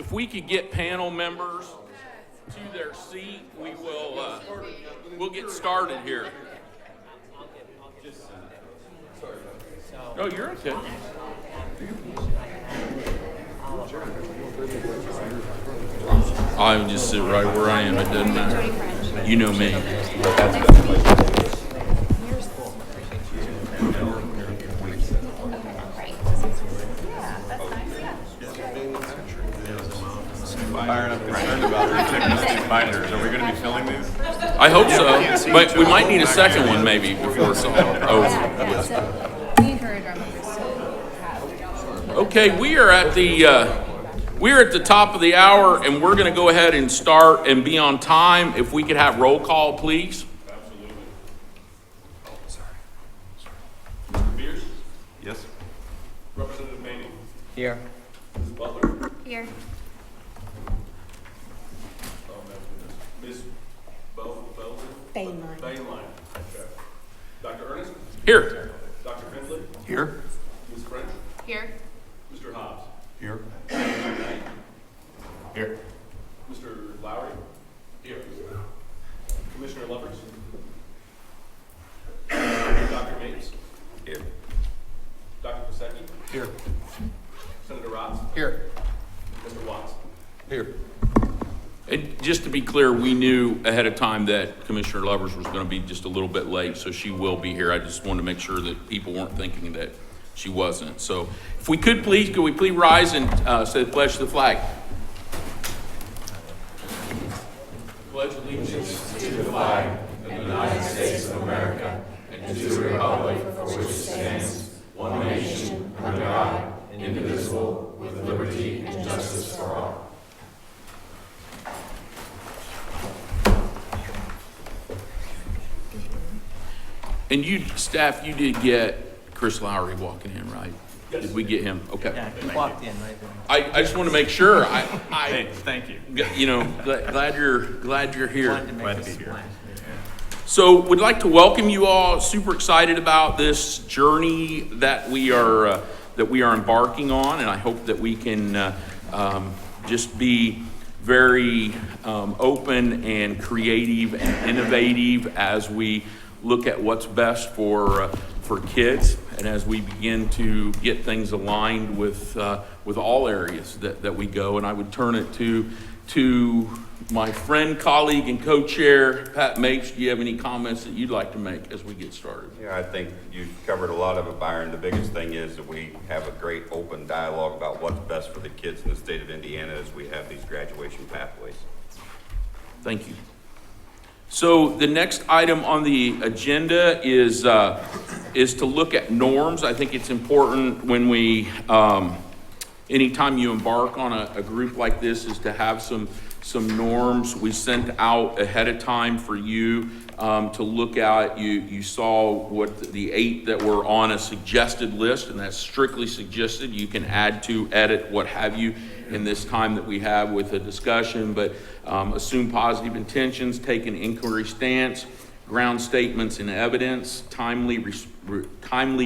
if we could get panel members to their seat, we will, we'll get started here. Oh, you're okay. I'll just sit right where I am. It doesn't matter. You know me. Byron, I'm concerned about our binders. Are we going to be filling these? I hope so, but we might need a second one maybe before it's all over. We encourage our members to have. Okay, we are at the top of the hour, and we're going to go ahead and start and be on time. If we could have roll call, please. Absolutely. Sorry. Beers? Yes. Representative Manning? Here. Ms. Butler? Here. Ms. Belden? Bainline. Bainline. Dr. Ernest? Here. Dr. Findlay? Here. Ms. French? Here. Mr. Hobbs? Here. Here. Mr. Lowry? Here. Commissioner Lovers? Dr. Mates? Here. Dr. Pasecki? Here. Senator Rotz? Here. Mr. Watts? Here. And just to be clear, we knew ahead of time that Commissioner Lovers was going to be just a little bit late, so she will be here. I just wanted to make sure that people weren't thinking that she wasn't. So if we could please rise and say the pledge to the flag? Pledge allegiance to the flag of the United States of America and to the republic for which it stands, one nation, under God, indivisible, with liberty and justice for all. And you, staff, you did get Chris Lowry walking in, right? Yes. Did we get him? Okay. Yeah, he walked in right there. I just want to make sure. Hey, thank you. You know, glad you're here. Wanted to make Glad a to be here. splash. So, would like to welcome you all. Super excited about this journey that we are embarking on, and I hope that we can just be very open and creative and innovative as we look at what's best for kids, and as we begin to get things aligned with all areas that we go. And I would turn it to my friend, colleague, and co-chair, Pat Mapes. Do you have any comments that you'd like to make as we get started? Yeah, I think you've covered a lot of it, Byron. The biggest thing is that we have a great open dialogue about what's best for the kids in the state of Indiana as we have these graduation pathways. Thank you. So the next item on the agenda is to look at norms. I think it's important when we, anytime you embark on a group like this, is to have some norms we sent out ahead of time for you to look at. You saw what the 8 that were on a suggested list, and that's strictly suggested. You can add to, edit, what have you, in this time that we have with a discussion, but assume positive intentions, take an inquiry stance, ground statements and evidence, timely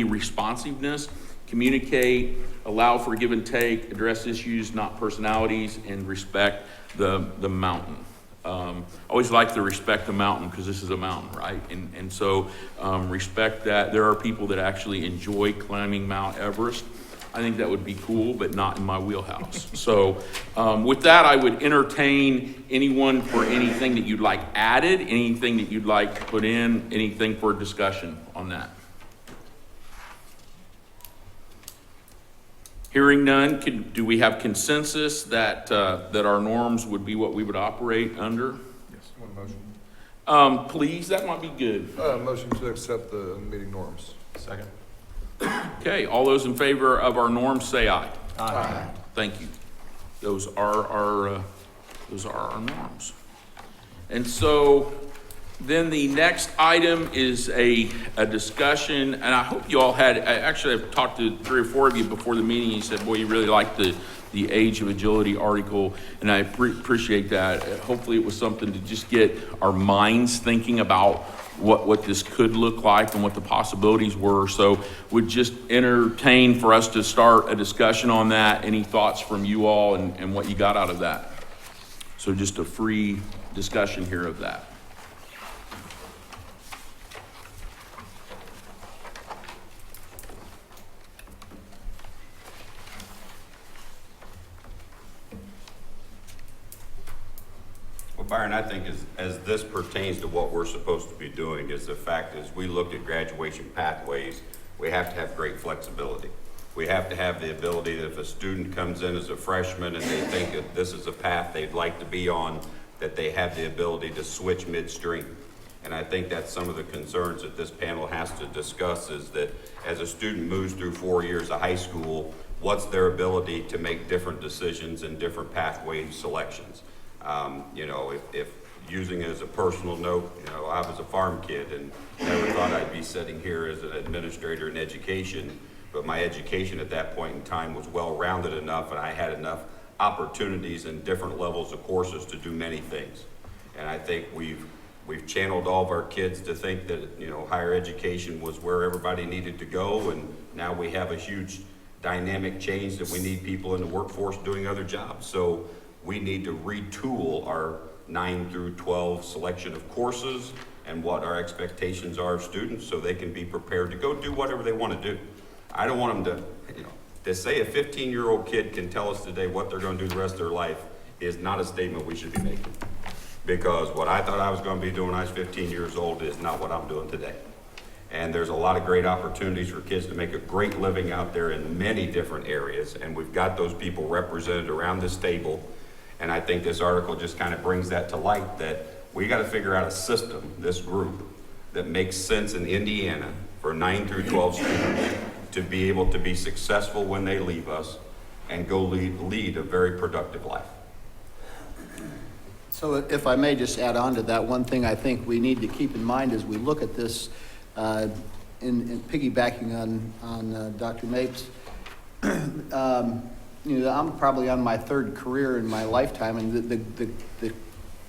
responsiveness, communicate, allow for give and take, address issues, not personalities, and respect the mountain. Always like to respect the mountain because this is a mountain, right? And so respect that. There are people that actually enjoy climbing Mount Everest. I think that would be cool, but not in my wheelhouse. So with that, I would entertain anyone for anything that you'd like added, anything that you'd like put in, anything for discussion on that. Hearing none, do we have consensus that our norms would be what we would operate under? Yes, one motion. Please, that might be good. Motion to accept the meeting norms. Second. Okay, all those in favor of our norms say aye. Aye. Thank you. Those are our norms. And so Then the next item is a discussion, and I hope you all I've talked to 3 or 4 of you before the meeting. You said, boy, you really liked the Age of Agility article, and I appreciate that. Hopefully it was something to just get our minds thinking about what this could look like and what the possibilities were. So would just entertain for us to start a discussion on that. Any thoughts from you all and what you got out of that? So just a free discussion here of that. Well, Byron, I think as this pertains to what we're supposed to be doing is the fact is we look at graduation pathways, we have to have great flexibility. We have to have the ability that if a student comes in as a freshman and they think that this is a path they'd like to be on, that they have the ability to switch midstream. And I think that's some of the concerns that this panel has to discuss is that as a student moves through 4 years of high school, what's their ability to make different decisions and different pathway selections? If using it as a personal note, I was a farm kid and never thought I'd be sitting here as an administrator in education, but my education at that point in time was well-rounded enough and I had enough opportunities and different levels of courses to do many things. And I think we've channeled all of our kids to think that, higher education was where everybody needed to go, and now we have a huge dynamic change that we need people in the workforce doing other jobs. So we need to retool our 9 through 12 selection of courses and what our expectations are of students so they can be prepared to go do whatever they want to do. I don't want them to say a 15-year-old kid can tell us today what they're going to do the rest of their life is not a statement we should be making. Because what I thought I was going to be doing when I was 15 years old is not what I'm doing today. And there's a lot of great opportunities for kids to make a great living out there in many different areas, and we've got those people represented around this table. And I think this article just kind of brings that to light, that we got to figure out a system, this group, that makes sense in Indiana for 9 through 12 students to be able to be successful when they leave us and go lead a very productive life. So if I may just add on to that, one thing I think we need to keep in mind as we look at this, in piggybacking on Dr. Mapes, I'm probably on my 3rd career in my lifetime, and the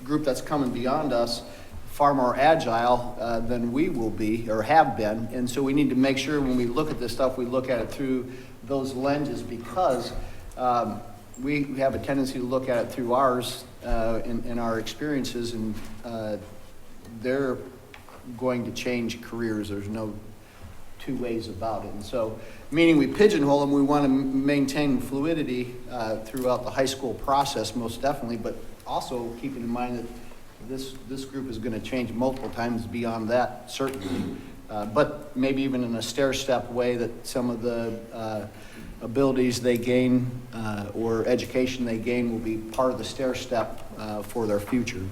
group that's coming beyond us far more agile than we will be or have been. And so we need to make sure when we look at this stuff, we look at it through those lenses, because we have a tendency to look at it through ours in our experiences, and they're going to change careers. There's no 2 ways about it. And so, meaning we pigeonhole them, we want to maintain fluidity throughout the high school process, most definitely, but also keeping in mind that this group is going to change multiple times beyond that, certainly. But maybe even in a stair-step way, that some of the abilities they gain or education they gain will be part of the stair-step for their future.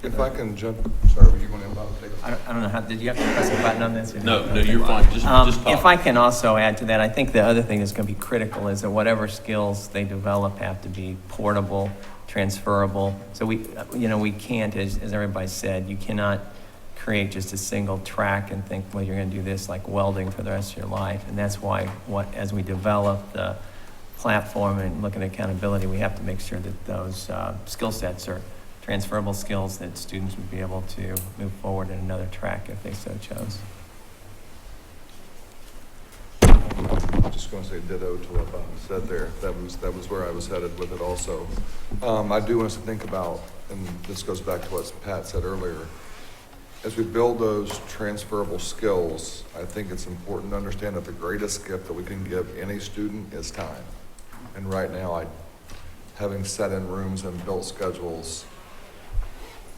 If I can jump, sorry, were you going to take it? I don't know how, did you have to press a button on this? Or No, you're fine. Just talk. If I can also add to that, I think the other thing that's going to be critical is that whatever skills they develop have to be portable, transferable. So we can't, as everybody said, you cannot create just a single track and think, well, you're going to do this like welding for the rest of your life. And that's why as we develop the platform and look at accountability, we have to make sure that those skill sets are transferable skills that students would be able to move forward in another track if they so chose. I'm just going to say ditto to what Bob said there. That was where I was headed with it also. I do want us to think about, and this goes back to what Pat said earlier, as we build those transferable skills, I think it's important to understand that the greatest gift that we can give any student is time. And right now, having sat in rooms and built schedules,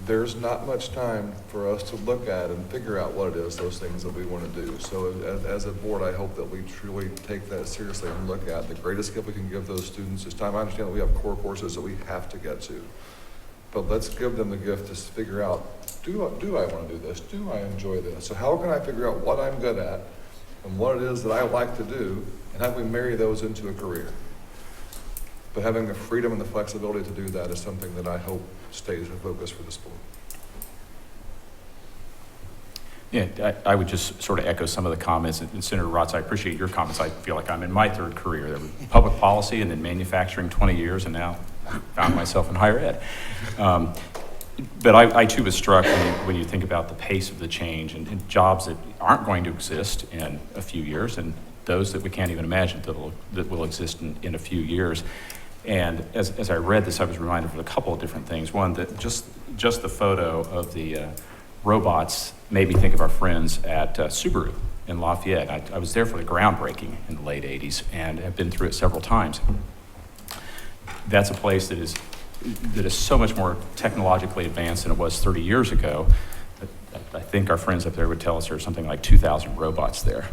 there's not much time for us to look at and figure out what it is, those things that we want to do. So as a board, I hope that we truly take that seriously and look at the greatest gift we can give those students is time. I understand that we have core courses that we have to get to, but let's give them the gift to figure out, do I want to do this? Do I enjoy this? So how can I figure out what I'm good at and what it is that I like to do, and how can we marry those into a career? But having the freedom and the flexibility to do that is something that I hope stays a focus for the school. Yeah, I would just sort of echo some of the comments. And Senator Rotz, I appreciate your comments. I feel like I'm in my third career. There was public policy and then manufacturing 20 years, and now found myself in higher ed. But I too was struck when you think about the pace of the change and jobs that aren't going to exist in a few years, and those that we can't even imagine that will exist in a few years. And as I read this, I was reminded of a couple of different things. One, that just the photo of the robots made me think of our friends at Subaru in Lafayette. I was there for the groundbreaking in the late 80s and have been through it several times. That's a place that is so much more technologically advanced than it was 30 years ago. I think our friends up there would tell us there are something like 2,000 robots there.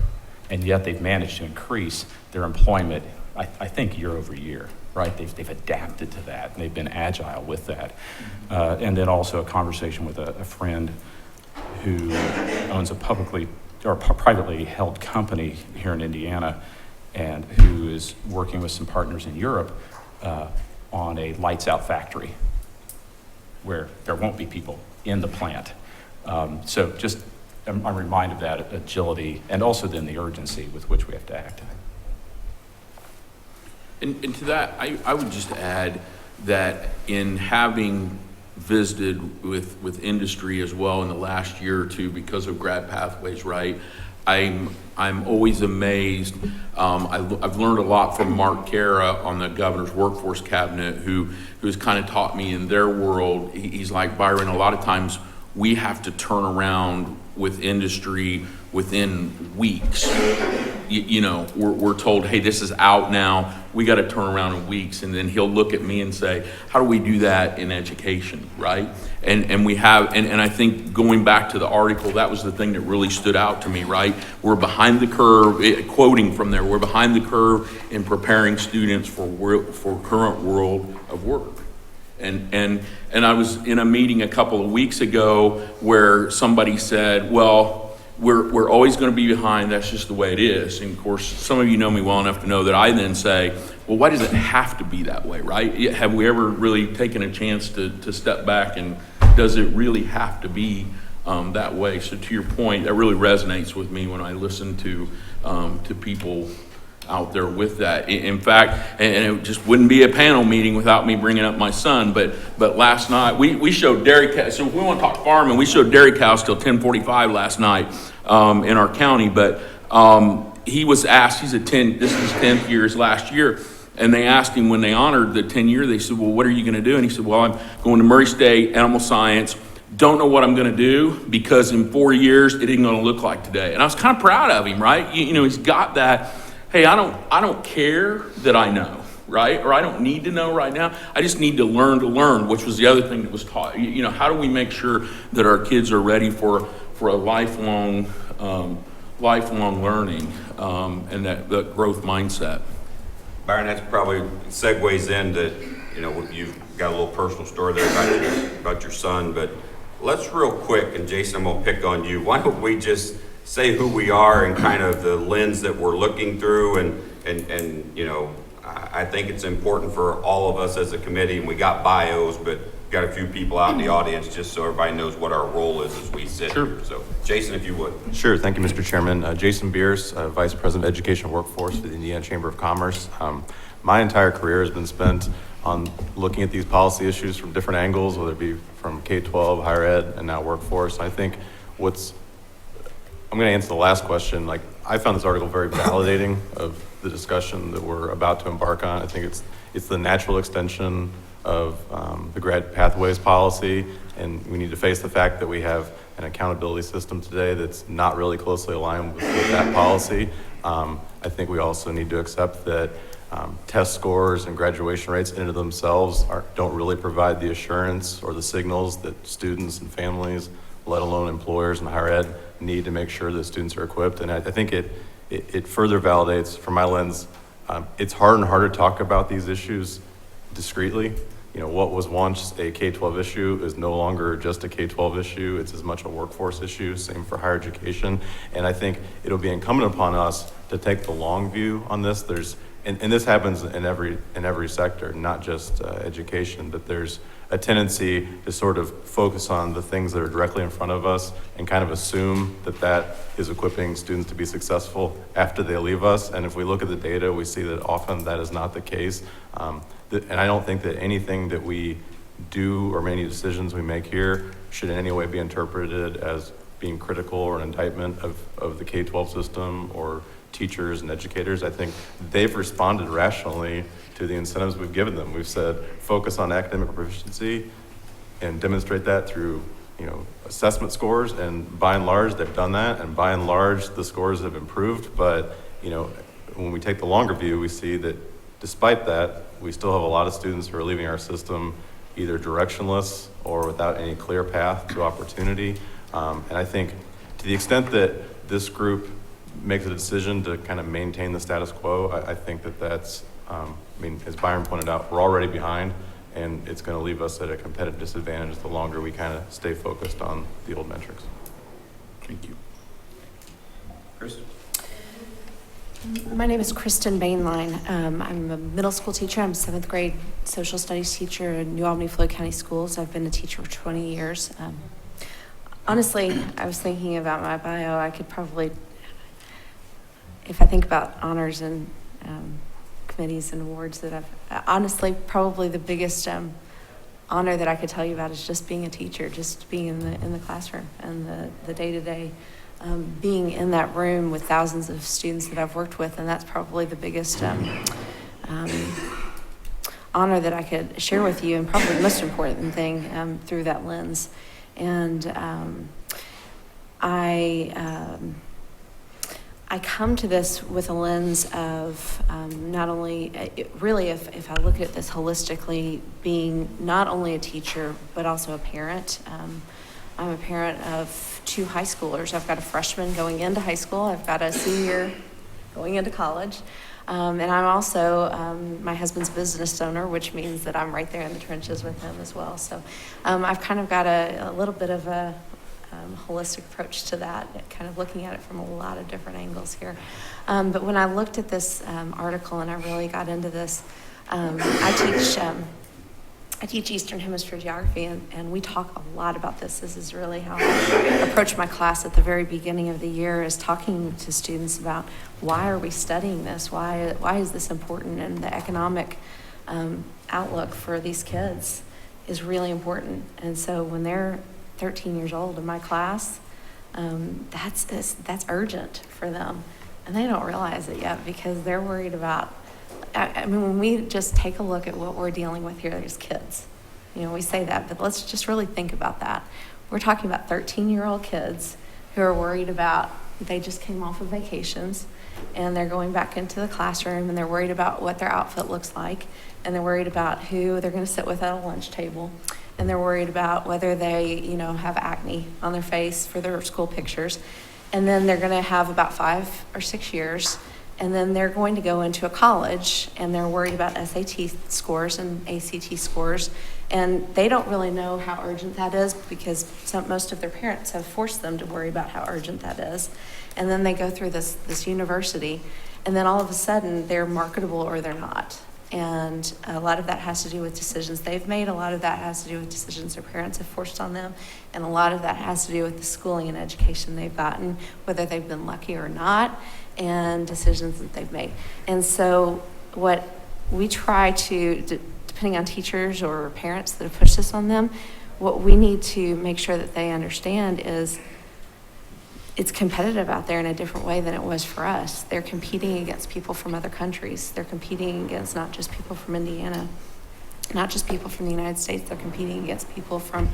And yet they've managed to increase their employment, I think, year over year, right? They've adapted to that, and they've been agile with that. And then also a conversation with a friend who owns a privately held company here in Indiana, and who is working with some partners in Europe on a lights out factory where there won't be people in the plant. So just, I'm reminded of that agility and also then the urgency with which we have to act. And to that, I would just add that in having visited with industry as well in the last year or two because of grad pathways, right? I'm always amazed. I've learned a lot from Mark Cara on the governor's workforce cabinet, who's kind of taught me in their world. He's like, Byron, a lot of times we have to turn around with industry within weeks. You know, we're told, hey, this is out now. We got to turn around in weeks. And then he'll look at me and say, how do we do that in education, right? And we have, and I think going back to the article, that was the thing that really stood out to me, right? We're behind the curve, quoting from there, we're behind the curve in preparing students for current world of work. And I was in a meeting a couple of weeks ago where somebody said, well, we're always going to be behind. That's just the way it is. And of course, some of you know me well enough to know that I then say, well, why does it have to be that way, right? Have we ever really taken a chance to step back, and does it really have to be that way? So to your point, that really resonates with me when I listen to people out there with that. In fact, and it just wouldn't be a panel meeting without me bringing up my son, but last night, we showed dairy cows. So if we want to talk farming, we showed dairy cows till 10:45 last night in our county, but he was asked, this is his 10th year, his last year, and they asked him when they honored the 10 year, they said, well, what are you going to do? And he said, well, I'm going to Murray State, animal science. Don't know what I'm going to do because in 4 years, it isn't going to look like today. And I was kind of proud of him, right? You know, he's got that. Hey, I don't care that I know, right? Or I don't need to know right now. I just need to learn, which was the other thing that was taught. You know, how do we make sure that our kids are ready for a lifelong learning and that growth mindset? Byron, that's probably segues into, you know, you've got a little personal story there about your son, but let's real quick, and Jason, I'm gonna pick on you. Why don't we just say who we are and kind of the lens that we're looking through, and you know, I think it's important for all of us as a committee, and we got bios, but got a few people out in the audience just so everybody knows what our role is as we sit here. So Jason, if you would. Sure, thank you, Mr. Chairman. Jason Bierce, Vice President of Education Workforce for the Indiana Chamber of Commerce. My entire career has been spent on looking at these policy issues from different angles, whether it be from K-12, higher ed, and now workforce. I think I'm going to answer the last question. Like, I found this article very validating of the discussion that we're about to embark on. I think it's the natural extension of the grad pathways policy, and we need to face the fact that we have an accountability system today that's not really closely aligned with that policy. I think we also need to accept that test scores and graduation rates in and of themselves don't really provide the assurance or the signals that students and families, let alone employers and higher ed, need to make sure that students are equipped. And I think it further validates, from my lens, it's harder and harder to talk about these issues discreetly. You know, what was once a K-12 issue is no longer just a K-12 issue. It's as much a workforce issue, same for higher education. And I think it'll be incumbent upon us to take the long view on this. There's and this happens in every sector, not just education, but there's a tendency to sort of focus on the things that are directly in front of us and kind of assume that that is equipping students to be successful after they leave us. And if we look at the data, we see that often that is not the case. And I don't think that anything that we do or any decisions we make here should in any way be interpreted as being critical or an indictment of the K-12 system or teachers and educators. I think they've responded rationally to the incentives we've given them. We've said, focus on academic proficiency and demonstrate that through, assessment scores, and by and large, they've done that, and by and large, the scores have improved. But, when we take the longer view, we see that despite that, we still have a lot of students who are leaving our system either directionless or without any clear path to opportunity. And I think to the extent that this group makes a decision to kind of maintain the status quo, I think that's, as Byron pointed out, we're already behind, and it's going to leave us at a competitive disadvantage the longer we kind of stay focused on the old metrics. Thank you. Chris? My name is Kristen Bainline. I'm a middle school teacher. I'm a 7th grade social studies teacher in New Albany, Floyd County Schools. I've been a teacher for 20 years. Honestly, I was thinking about my bio. I could probably, if I think about honors and committees and awards that honestly, probably the biggest honor that I could tell you about is just being a teacher, just being in the classroom and the day-to-day, being in that room with thousands of students that I've worked with, and that's probably the biggest honor that I could share with you, and probably the most important thing through that lens. And I come to this with a lens of not only, really, if I look at this holistically, being not only a teacher, but also a parent. I'm a parent of 2 high schoolers. I've got a freshman going into high school. I've got a senior going into college. And I'm also my husband's business owner, which means that I'm right there in the trenches with him as well. So I've kind of got a little bit of a holistic approach to that, kind of looking at it from a lot of different angles here. But when I looked at this article and I really got into this, I teach Eastern Hemisphere geography, and we talk a lot about this. This is really how I approach my class at the very beginning of the year, is talking to students about why are we studying this? Why is this important? And the economic outlook for these kids is really important. And so when they're 13 years old in my class, that's urgent for them. And they don't realize it yet because they're worried about, when we just take a look at what we're dealing with here, there's kids. We say that, but let's just really think about that. We're talking about 13-year-old kids who are worried about, they just came off of vacations and they're going back into the classroom, and they're worried about what their outfit looks like, and they're worried about who they're going to sit with at a lunch table, and they're worried about whether they, have acne on their face for their school pictures. And then they're going to have about 5 or 6 years, and then they're going to go into a college, and they're worried about SAT scores and ACT scores, and they don't really know how urgent that is because most of their parents have forced them to worry about how urgent that is. And then they go through this university, and then all of a sudden they're marketable or they're not. And a lot of that has to do with decisions they've made. A lot of that has to do with decisions their parents have forced on them. And a lot of that has to do with the schooling and education they've gotten, whether they've been lucky or not, and decisions that they've made. And so what we try to, depending on teachers or parents that have pushed this on them, what we need to make sure that they understand is it's competitive out there in a different way than it was for us. They're competing against people from other countries. They're competing against not just people from Indiana, not just people from the United States. They're competing against people from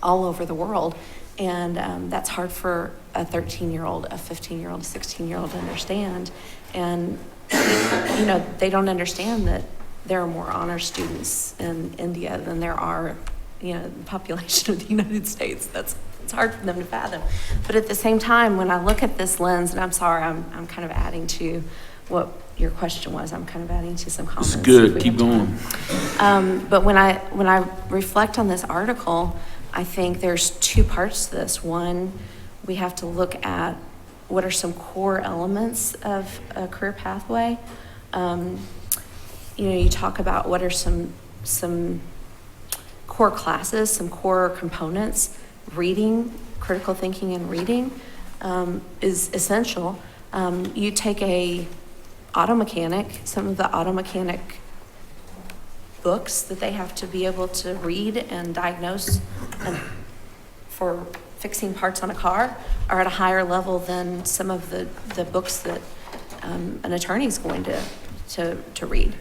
all over the world. And that's hard for a 13-year-old, a 15-year-old, a 16-year-old to understand. And, they don't understand that there are more honor students in India than there are, the population of the United States. It's hard for them to fathom. But at the same time, when I look at this lens, and I'm sorry, I'm kind of adding to what your question was. I'm kind of adding to some comments. It's good. Keep going. But when I reflect on this article, I think there's 2 parts to this. One, we have to look at what are some core elements of a career pathway. You talk about what are some core classes, some core components. Reading, critical thinking and reading is essential. You take a auto mechanic, some of the auto mechanic books that they have to be able to read and diagnose and for fixing parts on a car are at a higher level than some of the books that an attorney is going to read.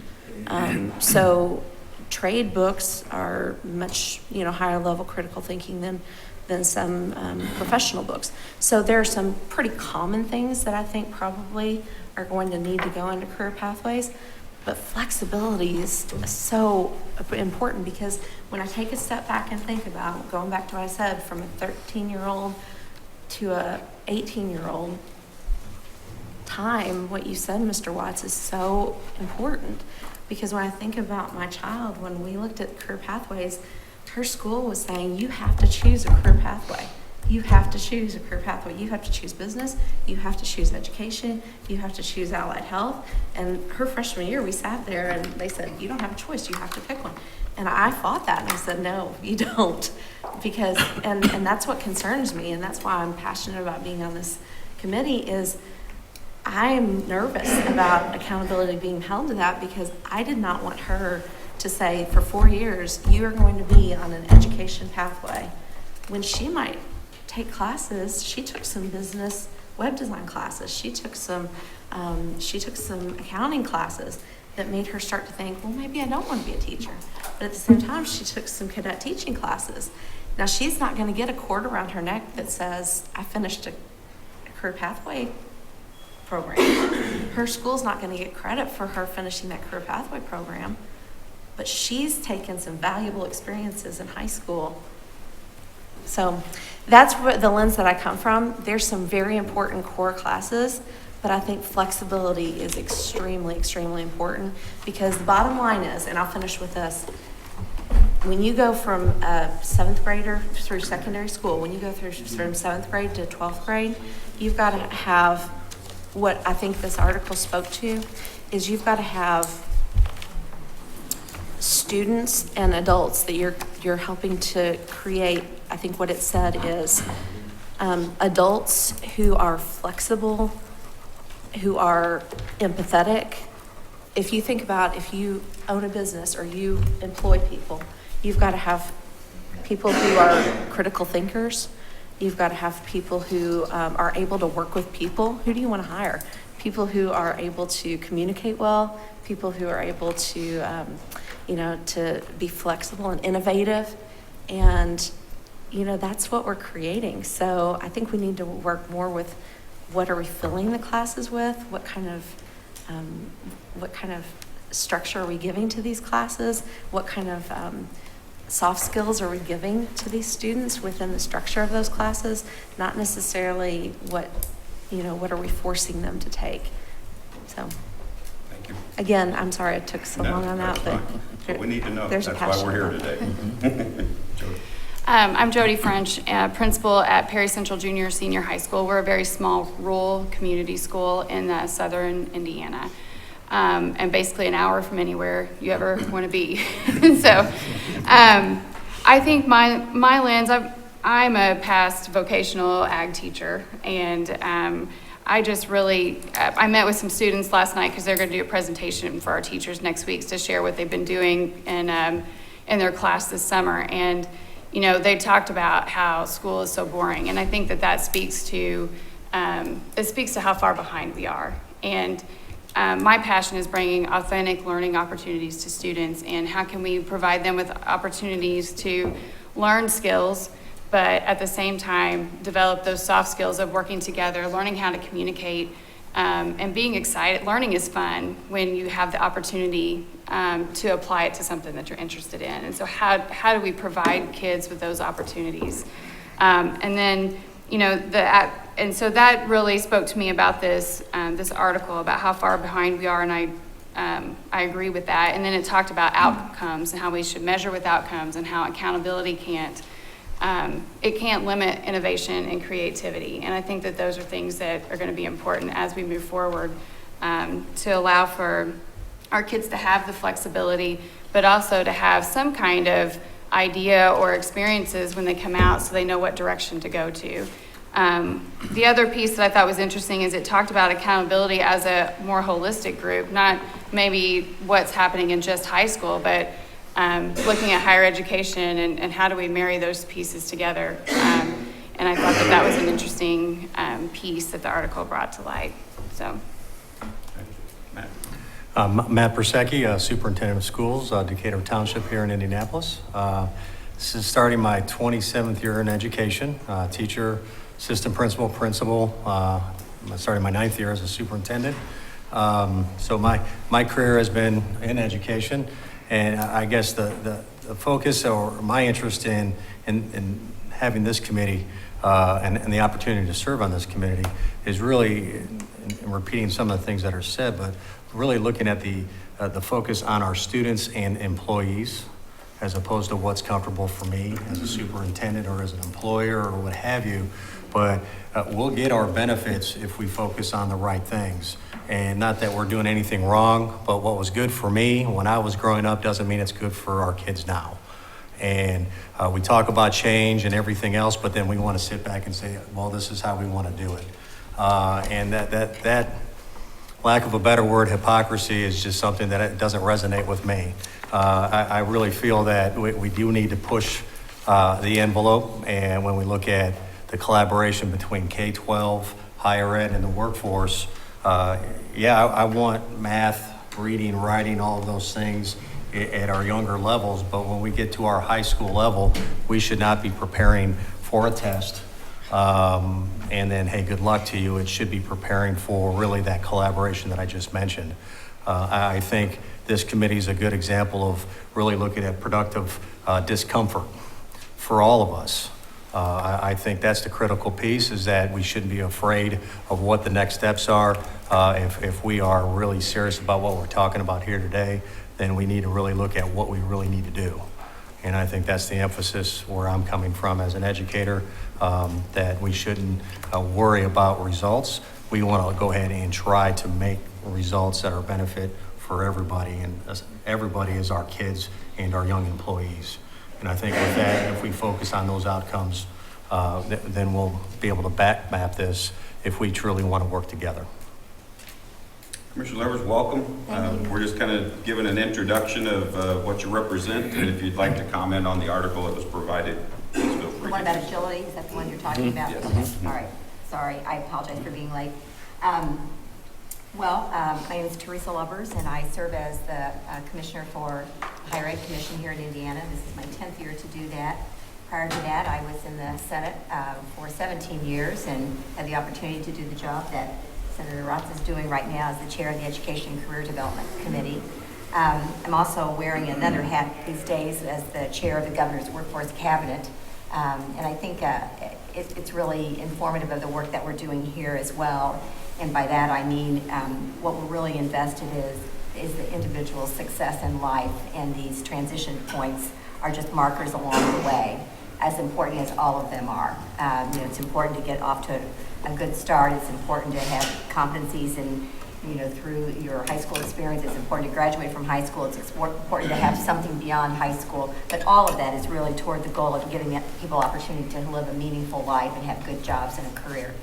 So trade books are much, higher level critical thinking than some professional books. So there are some pretty common things that I think probably are going to need to go into career pathways, but flexibility is so important because when I take a step back and think about, going back to what I said, from a 13-year-old to a 18-year-old, time, what you said, Mr. Watts, is so important. Because when I think about my child, when we looked at career pathways, her school was saying, you have to choose a career pathway. You have to choose a career pathway. You have to choose business. You have to choose education. You have to choose allied health. And her freshman year, we sat there and they said, you don't have a choice. You have to pick one. And I fought that and I said, no, you don't. Because, and that's what concerns me. And that's why I'm passionate about being on this committee is I'm nervous about accountability being held to that because I did not want her to say for 4 years, you are going to be on an education pathway when she might take classes. She took some business web design classes. She took some accounting classes that made her start to think, well, maybe I don't want to be a teacher. But at the same time, she took some cadet teaching classes. Now she's not going to get a cord around her neck that says, I finished a career pathway program. Her school's not going to get credit for her finishing that career pathway program, but she's taken some valuable experiences in high school. So that's what the lens that I come from. There's some very important core classes, but I think flexibility is extremely, extremely important because the bottom line is, and I'll finish with this, when you go from a 7th grader through secondary school, when you go through from 7th grade to 12th grade, you've got to have what I think this article spoke to is you've got to have students and adults that you're helping to create. I think what it said is adults who are flexible, who are empathetic. If you think about if you own a business or you employ people, you've got to have people who are critical thinkers. You've got to have people who are able to work with people. Who do you want to hire? People who are able to communicate well, people who are able to, to be flexible and innovative. And, that's what we're creating. So I think we need to work more with what are we filling the classes with? What kind of structure are we giving to these classes? What kind of soft skills are we giving to these students within the structure of those classes? Not necessarily what are we forcing them to take? So, Thank you. again, I'm sorry it took so long on that, but So we need to know. there's a That's why we're passion here about today. I'm Jody French, principal at Perry Central Junior Senior High School. We're a very small rural community school in southern Indiana, and basically an hour from anywhere you ever want to be. So I think my lens, I'm a past vocational ag teacher, and I just really, I met with some students last night because they're going to do a presentation for our teachers next week to share what they've been doing in their class this summer. And they talked about how school is so boring, and I think that speaks to how far behind we are. And my passion is bringing authentic learning opportunities to students, and how can we provide them with opportunities to learn skills, but at the same time develop those soft skills of working together, learning how to communicate, and being excited. Learning is fun when you have the opportunity to apply it to something that you're interested in. And so how do we provide kids with those opportunities? And then, and so that really spoke to me about this article about how far behind we are, and I agree with that. And then it talked about outcomes and how we should measure with outcomes, and how accountability can't limit innovation and creativity. And I think that those are things that are going to be important as we move forward to allow for our kids to have the flexibility, but also to have some kind of idea or experiences when they come out so they know what direction to go to. The other piece that I thought was interesting is it talked about accountability as a more holistic group, not maybe what's happening in just high school, but looking at higher education and how do we marry those pieces together. And I thought that that was an interesting piece that the article brought to light. So. Matt? Matt Persecki, Superintendent of Schools, Decatur Township here in Indianapolis. This is starting my 27th year in education, teacher, assistant principal. I'm starting my 9th year as a superintendent. So my career has been in education, and I guess the focus or my interest in having this committee and the opportunity to serve on this committee is really, in repeating some of the things that are said, but really looking at the focus on our students and employees as opposed to what's comfortable for me as a superintendent or as an employer or what have you. But we'll get our benefits if we focus on the right things. And not that we're doing anything wrong, but what was good for me when I was growing up doesn't mean it's good for our kids now. And we talk about change and everything else, but then we want to sit back and say, well, this is how we want to do it. And that lack of a better word, hypocrisy, is just something that it doesn't resonate with me. I really feel that we do need to push the envelope, and when we look at the collaboration between K-12, higher ed, and the workforce, I want math, reading, writing, all of those things at our younger levels, but when we get to our high school level, we should not be preparing for a test and then, hey, good luck to you. It should be preparing for really that collaboration that I just mentioned. I think this committee is a good example of really looking at productive discomfort for all of us. I think that's the critical piece, is that we shouldn't be afraid of what the next steps are. If we are really serious about what we're talking about here today, then we need to really look at what we really need to do. And I think that's the emphasis where I'm coming from as an educator, that we shouldn't worry about results. We want to go ahead and try to make results that are benefit for everybody, and everybody is our kids and our young employees. And I think with that, if we focus on those outcomes, then we'll be able to map this if we truly want to work together. Commissioner Levers, welcome. We're just kind of giving an introduction of what you represent, and if you'd like to comment on the article that was provided, please feel free. The one about agility, is that the one you're talking about? Yes. Okay. All right, sorry, I apologize for being late. My name is Teresa Lovers, and I serve as the Commissioner for Higher Ed Commission here in Indiana. This is my 10th year to do that. Prior to that, I was in the Senate for 17 years and had the opportunity to do the job that Senator Rotz is doing right now as the chair of the Education and Career Development Committee. I'm also wearing another hat these days as the chair of the Governor's Workforce Cabinet. And I think it's really informative of the work that we're doing here as well. And by that I mean what we're really invested is the individual's success in life, and these transition points are just markers along the way, as important as all of them are. It's important to get off to a good start. It's important to have competencies and, through your high school experience. It's important to graduate from high school. It's important to have something beyond high school. But all of that is really toward the goal of giving people opportunity to live a meaningful life and have good jobs and a career.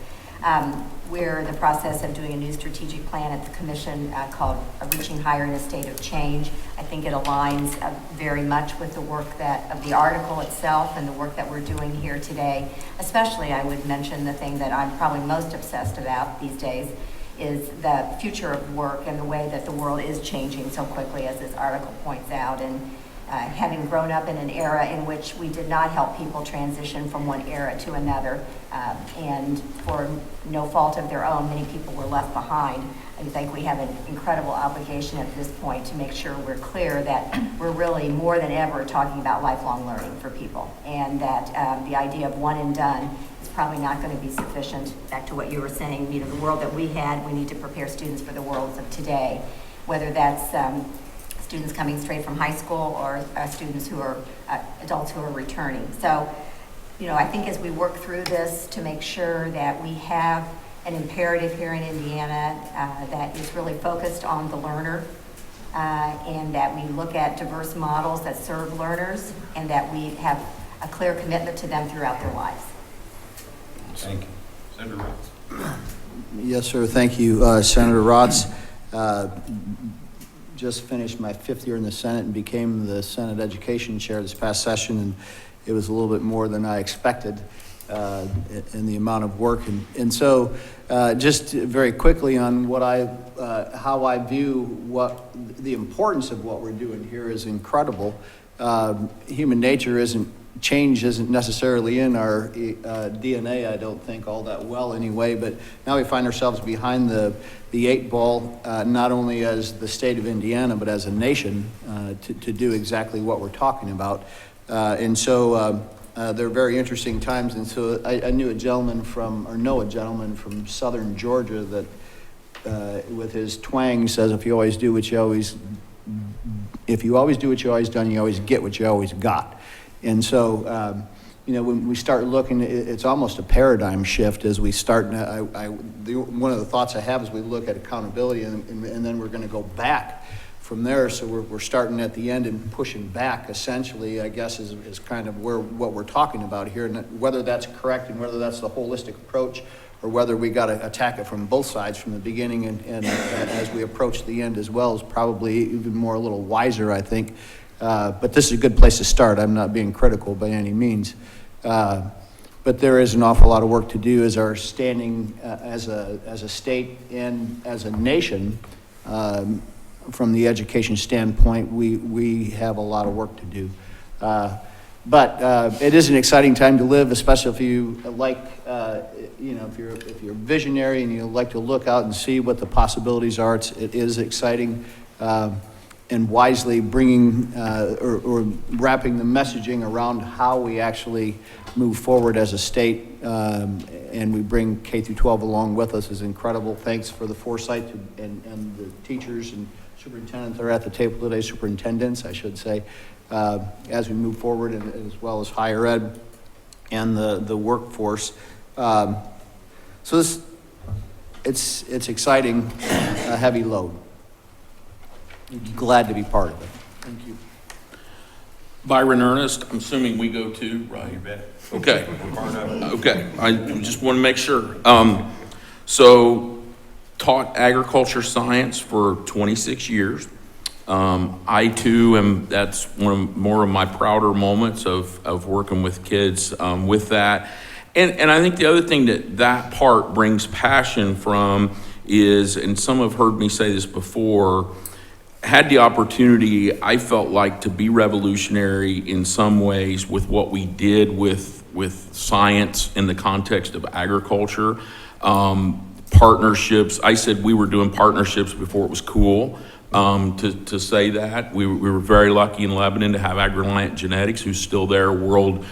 We're in the process of doing a new strategic plan at the Commission called Reaching Higher in a State of Change. I think it aligns very much with the work of the article itself and the work that we're doing here today. Especially, I would mention the thing that I'm probably most obsessed about these days is the future of work and the way that the world is changing so quickly, as this article points out. And having grown up in an era in which we did not help people transition from one era to another, and for no fault of their own, many people were left behind. I think we have an incredible obligation at this point to make sure we're clear that we're really more than ever talking about lifelong learning for people, and that the idea of one and done is probably not going to be sufficient. Back to what you were saying, the world that we had, we need to prepare students for the worlds of today, whether that's students coming straight from high school or students who are adults who are returning. So, I think as we work through this to make sure that we have an imperative here in Indiana that is really focused on the learner, and that we look at diverse models that serve learners, and that we have a clear commitment to them throughout their lives. Thank you. Senator Rhodes. Yes, sir. Thank you, Senator Rotz. Just finished my 5th year in the Senate and became the Senate Education Chair this past session, and it was a little bit more than I expected in the amount of work. And so just very quickly on what how I view what the importance of what we're doing here is incredible. Human nature change isn't necessarily in our DNA, I don't think, all that well anyway, but now we find ourselves behind the 8 ball, not only as the state of Indiana, but as a nation, to do exactly what we're talking about. And so they're very interesting times. And so I know a gentleman from southern Georgia that with his twang says, if you always do what you always done, you always get what you always got. And so, when we start looking, it's almost a paradigm shift as we start. One of the thoughts I have is we look at accountability, and then we're going to go back from there. So we're starting at the end and pushing back, essentially, I guess, is kind of what we're talking about here. And whether that's correct and whether that's the holistic approach, or whether we got to attack it from both sides from the beginning and as we approach the end as well, is probably even more a little wiser, I think. But this is a good place to start. I'm not being critical by any means. But there is an awful lot of work to do as our standing as a state and as a nation. From the education standpoint, we have a lot of work to do. But it is an exciting time to live, especially if you like, if you're visionary and you like to look out and see what the possibilities are. It is exciting. And wisely bringing or wrapping the messaging around how we actually move forward as a state, and we bring K through 12 along with us is incredible. Thanks for the foresight and the teachers and superintendents that are at the table today, superintendents, I should say, as we move forward, and as well as higher ed and the workforce. So it's exciting, a heavy load. Glad to be part of it. Thank you. Byron Ernest, I'm assuming we go too, right? You bet. Okay. We're part of it. Okay, I just want to make sure. So, taught agriculture science for 26 years. I too that's more of my prouder moments of working with kids with that. And I think the other thing that part brings passion from is, and some have heard me say this before, had the opportunity, I felt like, to be revolutionary in some ways with what we did with science in the context of agriculture. Partnerships, I said we were doing partnerships before it was cool to say that. We were very lucky in Lebanon to have AgReliant Genetics, who's still there, world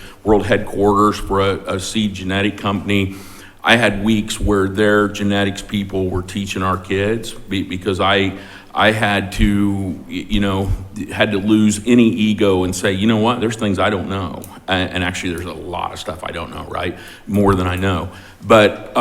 headquarters for a seed genetic company. I had weeks where their genetics people were teaching our kids because I had to, had to lose any ego and say, you know what, there's things I don't know. And actually there's a lot of stuff I don't know, right? More than I know. But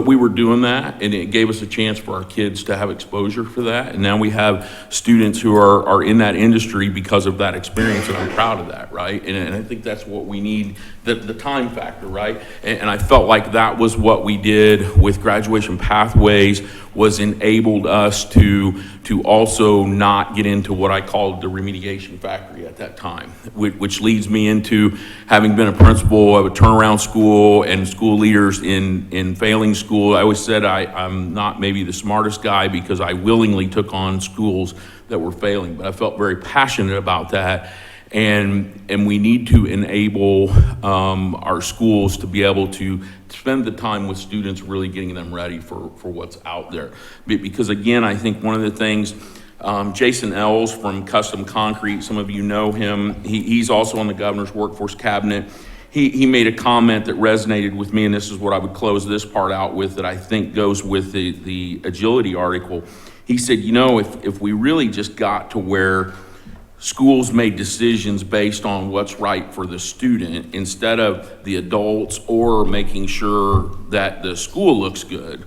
we were doing that, and it gave us a chance for our kids to have exposure for that. And now we have students who are in that industry because of that experience, and I'm proud of that, right? And I think that's what we need, the time factor, right? And I felt like that was what we did with Graduation Pathways, was enabled us to also not get into what I called the remediation factory at that time, which leads me into having been a principal of a turnaround school and school leaders in failing school. I always said I'm not maybe the smartest guy because I willingly took on schools that were failing, but I felt very passionate about that. And we need to enable our schools to be able to spend the time with students, really getting them ready for what's out there. Because again, I think one of the things, Jason Ells from Custom Concrete, some of you know him, he's also on the governor's workforce cabinet. He made a comment that resonated with me, and this is what I would close this part out with, that I think goes with the agility article. He said, if we really just got to where schools made decisions based on what's right for the student instead of the adults or making sure that the school looks good,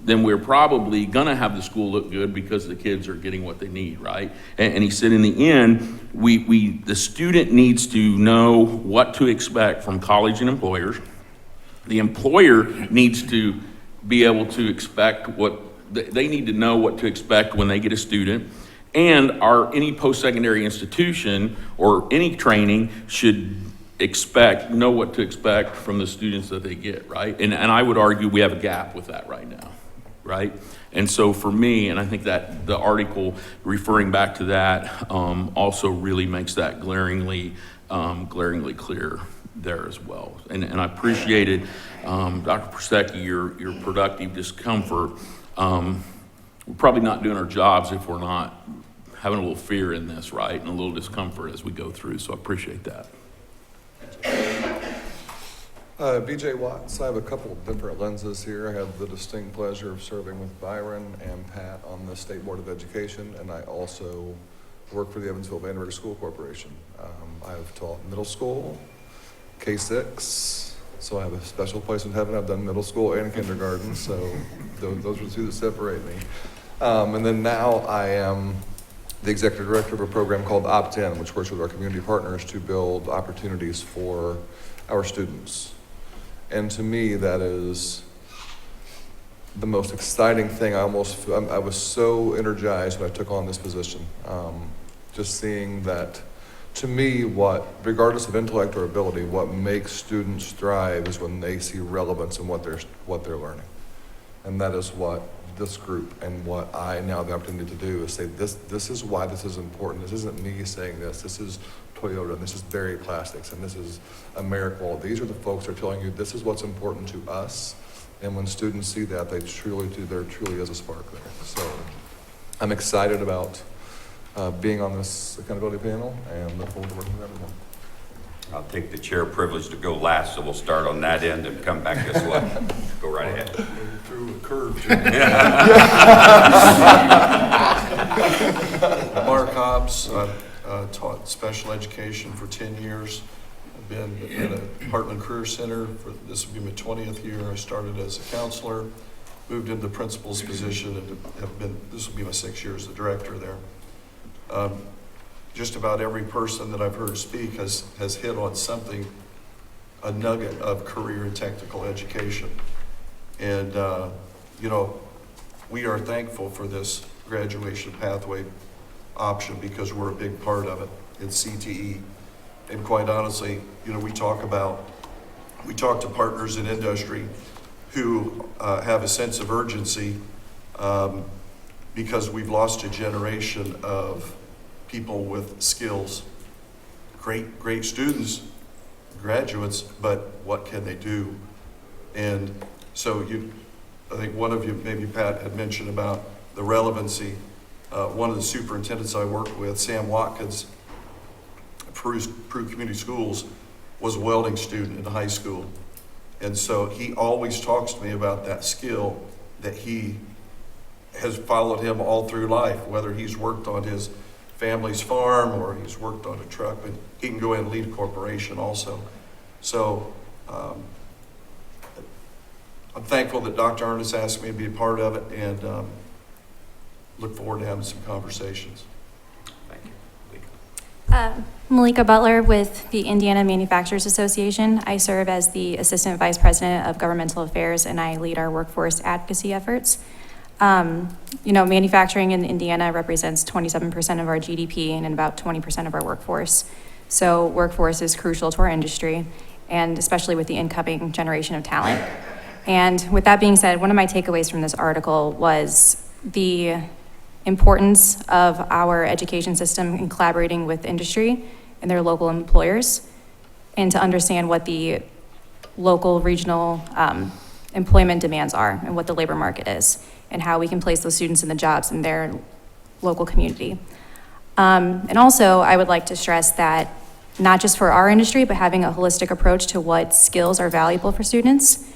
then we're probably gonna have the school look good because the kids are getting what they need, right? And he said in the end, the student needs to know what to expect from college and employers. The employer needs to be able to expect they need to know what to expect when they get a student. And any post-secondary institution or any training should know what to expect from the students that they get, right? And I would argue we have a gap with that right now, right? And so for me, and I think that the article referring back to that also really makes that glaringly clear there as well. And I appreciated, Dr. Persecki, your productive discomfort. We're probably not doing our jobs if we're not having a little fear in this, right? And a little discomfort as we go through, so I appreciate that. BJ Watts, I have a couple of different lenses here. I have the distinct pleasure of serving with Byron and Pat on the State Board of Education, and I also work for the Evansville-Vanderbilt School Corporation. I've taught middle school, K-6, so I have a special place in heaven. I've done middle school and kindergarten, so those are the two that separate me. And then now I am the executive director of a program called Opt-in, which works with our community partners to build opportunities for our students. And to me, that is the most exciting thing. I was so energized when I took on this position. Just seeing that, to me, regardless of intellect or ability, what makes students thrive is when they see relevance in what they're learning. And that is what this group and what I now have the opportunity to do is say, this is why this is important. This isn't me saying this is Toyota, and this is Berry Plastics, and this is AmeriQual. These are the folks that are telling you this is what's important to us. And when students see that, there truly is a spark there. So I'm excited about being on this accountability panel and look forward to working with everyone. I'll take the chair privilege to go last, so we'll start on that end and come back this way. Go right ahead. Through a curve. Mark Hobbs, taught special education for 10 years. I've been at a Heartland Career Center this will be my 20th year. I started as a counselor, moved into the principal's position, and this will be my 6th year as the director there. Just about every person that I've heard speak has hit on something, a nugget of career and technical education. And, we are thankful for this graduation pathway option because we're a big part of it in CTE. And quite honestly, we talk to partners in industry who have a sense of urgency because we've lost a generation of people with skills, great students, graduates, but what can they do? And so I think one of you, maybe Pat, had mentioned about the relevancy. One of the superintendents I worked with, Sam Watkins, Peru Community Schools, was a welding student in high school. And so he always talks to me about that skill that he has followed him all through life, whether he's worked on his family's farm or he's worked on a truck, but he can go in and lead a corporation also. So I'm thankful that Dr. Ernest asked me to be a part of it and look forward to having some conversations. Thank you. Malika Butler with the Indiana Manufacturers Association. I serve as the Assistant Vice President of Governmental Affairs and I lead our workforce advocacy efforts. Manufacturing in Indiana represents 27% of our GDP and about 20% of our workforce. So workforce is crucial to our industry, and especially with the incoming generation of talent. And with that being said, one of my takeaways from this article was the importance of our education system in collaborating with industry and their local employers, and to understand what the local, regional employment demands are and what the labor market is, and how we can place those students in the jobs in their local community. And also, I would like to stress that not just for our industry, but having a holistic approach to what skills are valuable for students,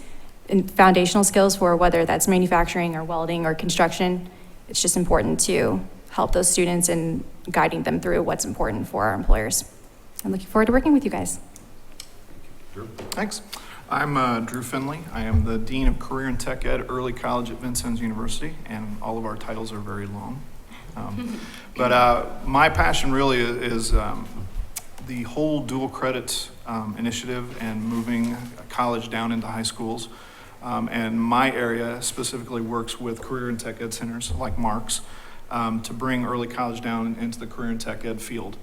and foundational skills for whether that's manufacturing or welding or construction, it's just important to help those students in guiding them through what's important for our employers. I'm looking forward to working with you guys. Thanks. I'm Drew Finley. I am the Dean of Career and Tech Ed Early College at Vincennes University, and all of our titles are very long. But my passion really is the whole dual credit initiative and moving college down into high schools. And my area specifically works with career and tech ed centers like Mark's to bring early college down into the career and tech ed field.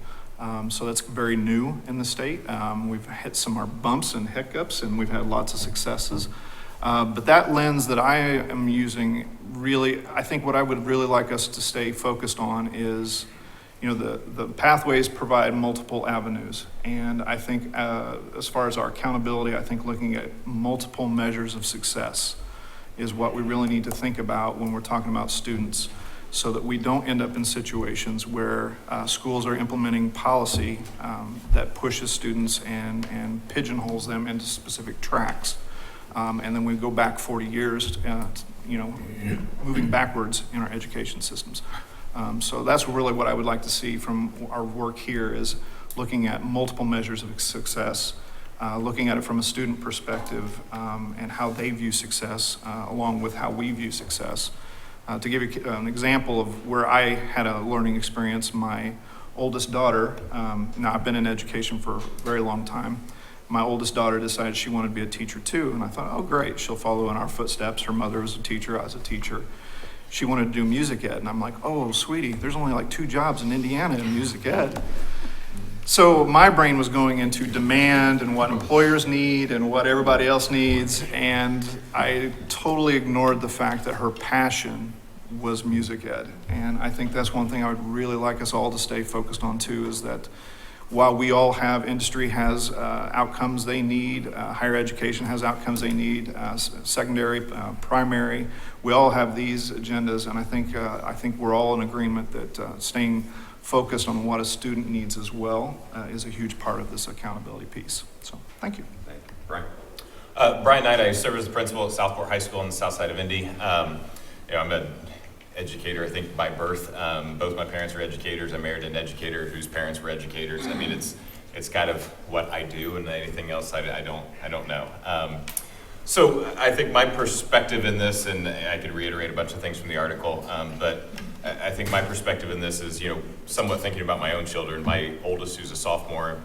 So that's very new in the state. We've hit some of our bumps and hiccups, and we've had lots of successes. But that lens that I am using, really, I think what I would really like us to stay focused on is, the pathways provide multiple avenues. And I think as far as our accountability, I think looking at multiple measures of success is what we really need to think about when we're talking about students, so that we don't end up in situations where schools are implementing policy that pushes students and pigeonholes them into specific tracks. And then we go back 40 years, moving backwards in our education systems. So that's really what I would like to see from our work here, is looking at multiple measures of success, looking at it from a student perspective and how they view success, along with how we view success. To give you an example of where I had a learning experience, my oldest daughter, now I've been in education for a very long time, my oldest daughter decided she wanted to be a teacher too, and I thought, oh great, she'll follow in our footsteps. Her mother was a teacher, I was a teacher. She wanted to do music ed, and I'm like, oh sweetie, there's only like 2 jobs in Indiana in music ed. So my brain was going into demand and what employers need and what everybody else needs, and I totally ignored the fact that her passion was music ed. And I think that's one thing I would really like us all to stay focused on too, is that while we all have, industry has outcomes they need, higher education has outcomes they need, secondary, primary, we all have these agendas, and I think we're all in agreement that staying focused on what a student needs as well is a huge part of this accountability piece. So, thank you. Thank you. Brian? Brian Knight, I serve as the principal at Southport High School on the south side of Indy. I'm an educator, I think, by birth. Both my parents were educators. I married an educator whose parents were educators. I mean, it's kind of what I do, and anything else I don't know. So I think my perspective in this, and I could reiterate a bunch of things from the article, but I think my perspective in this is, somewhat thinking about my own children. My oldest, who's a sophomore,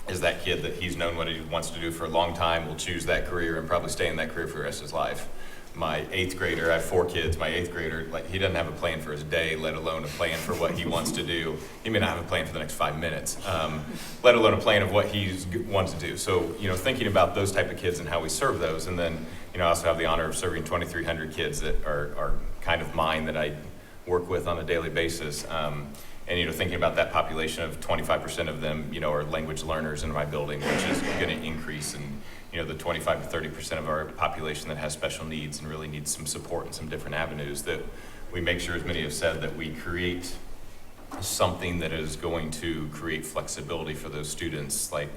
is that kid that he's known what he wants to do for a long time, will choose that career and probably stay in that career for the rest of his life. My 8th grader, I have 4 kids, my 8th grader, he doesn't have a plan for his day, let alone a plan for what he wants to do. He may not have a plan for the next 5 minutes, let alone a plan of what he wants to do. So, thinking about those type of kids and how we serve those, and then, I also have the honor of serving 2,300 kids that are kind of mine, that I work with on a daily basis. And, thinking about that population of 25% of them, are language learners in my building, which is going to increase, and, the 25 to 30% of our population that has special needs and really needs some support in some different avenues, that we make sure, as many have said, that we create something that is going to create flexibility for those students, like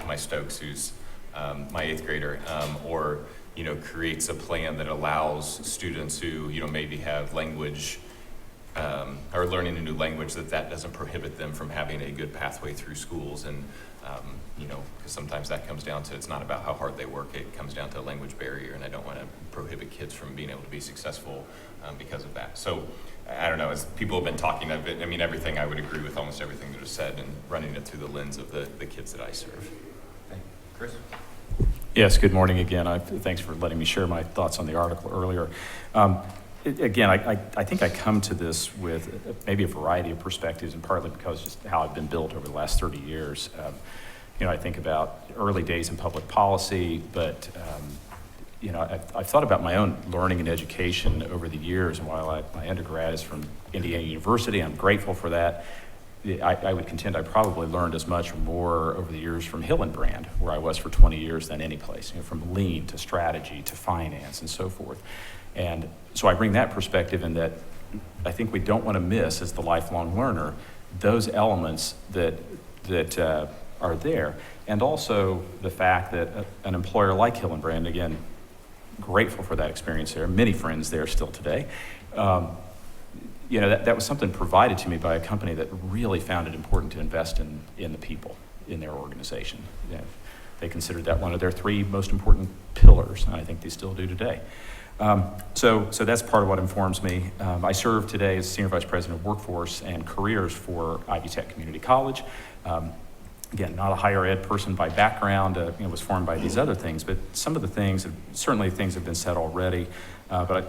my Stokes, who's my 8th grader, or, creates a plan that allows students who, maybe have language or learning a new language, that doesn't prohibit them from having a good pathway through schools. And, because sometimes that comes down to, it's not about how hard they work, it comes down to a language barrier, and I don't want to prohibit kids from being able to be successful because of that. So, I don't know, as people have been talking of it, everything, I would agree with almost everything that was said, and running it through the lens of the kids that I serve. Okay. Chris? Yes, good morning again. Thanks for letting me share my thoughts on the article earlier. Again, I think I come to this with maybe a variety of perspectives, and partly because just how I've been built over the last 30 years. I think about early days in public policy, but I've thought about my own learning and education over the years. And while my undergrad is from Indiana University, I'm grateful for that. I would contend I probably learned as much or more over the years from Hillenbrand, where I was for 20 years, than any place, from lean to strategy to finance and so forth. And so I bring that perspective in, that I think we don't want to miss, as the lifelong learner, those elements that are there. And also the fact that an employer like Hillenbrand, again, grateful for that experience there, many friends there still today, you know, that was something provided to me by a company that really found it important to invest in the people in their organization. You know, they considered that one of their 3 most important pillars, and I think they still do today. So that's part of what informs me. I serve today as Senior Vice President of Workforce and Careers for Ivy Tech Community College. Again, not a higher ed person by background, was formed by these other things, but some of the things, certainly things have been said already, but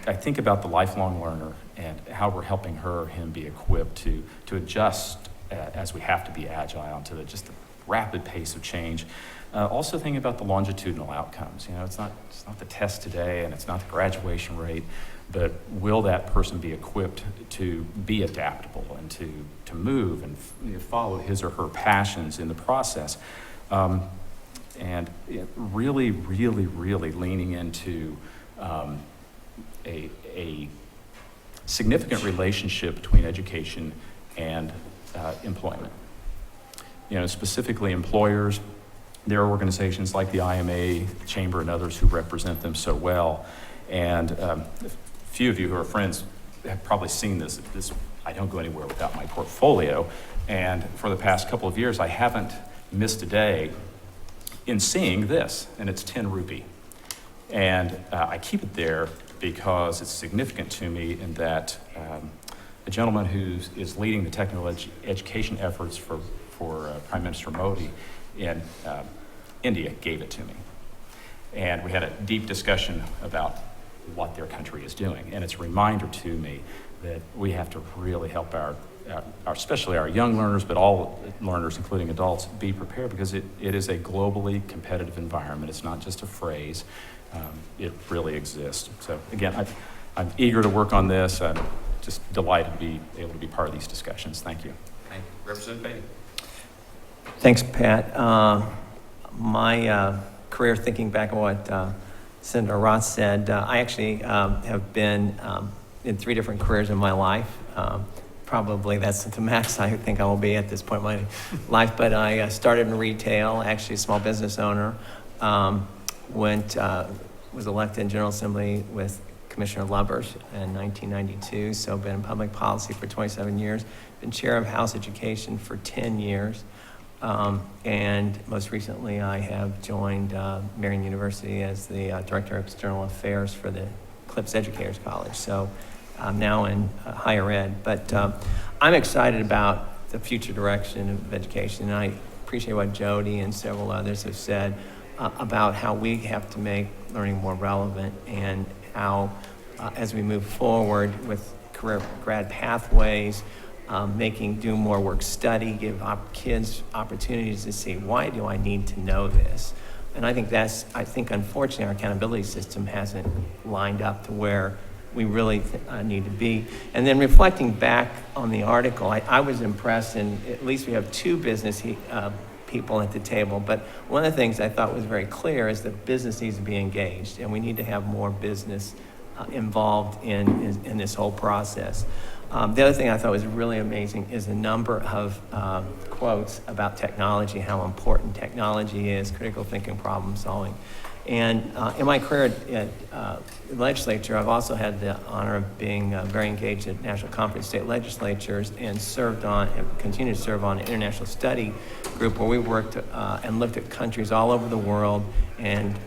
I think about the lifelong learner and how we're helping him be equipped to adjust as we have to be agile to just the rapid pace of change. Also thinking about the longitudinal outcomes. You know, it's not the test today and it's not the graduation rate, but will that person be equipped to be adaptable and to move and follow his or her passions in the process? And really, really, really leaning into a significant relationship between education and employment. You know, specifically employers, there are organizations like the IMA, the Chamber, and others who represent them so well. And a few of you who are friends have probably seen this. I don't go anywhere without my portfolio. And for the past couple of years, I haven't missed a day in seeing this, and it's 10 rupee. And I keep it there because it's significant to me in that a gentleman who is leading the technical education efforts for Prime Minister Modi in India gave it to me. And we had a deep discussion about what their country is doing. And it's a reminder to me that we have to really help our especially our young learners, but all learners, including adults, be prepared, because it is a globally competitive environment. It's not just a phrase. It really exists. So again, I'm eager to work on this. I'm just delighted to be able to be part of these discussions. Thank you. Thank you. Representative Beatty. Thanks, Pat. My career, thinking back on what Senator Roth said, I actually have been in 3 different careers in my life. Probably that's the max I think I will be at this point in my life. But I started in retail, actually a small business owner. Was elected in General Assembly with Commissioner Lubbers in 1992, so been in public policy for 27 years. Been chair of House Education for 10 years. And most recently, I have joined Marian University as the Director of External Affairs for the Eclipse Educators College. So I'm now in higher ed. But I'm excited about the future direction of education. And I appreciate what Jody and several others have said about how we have to make learning more relevant, and how, as we move forward with career grad pathways, do more work study, give kids opportunities to see, why do I need to know this? And I think unfortunately our accountability system hasn't lined up to where we really need to be. And then reflecting back on the article, I was impressed, and at least we have 2 business people at the table, but one of the things I thought was very clear is that business needs to be engaged, and we need to have more business involved in this whole process. The other thing I thought was really amazing is a number of quotes about technology, how important technology is, critical thinking, problem solving. And in my career at the legislature, I've also had the honor of being very engaged at national conference state legislatures, and continue to serve on an international study group where we worked and looked at countries all over the world and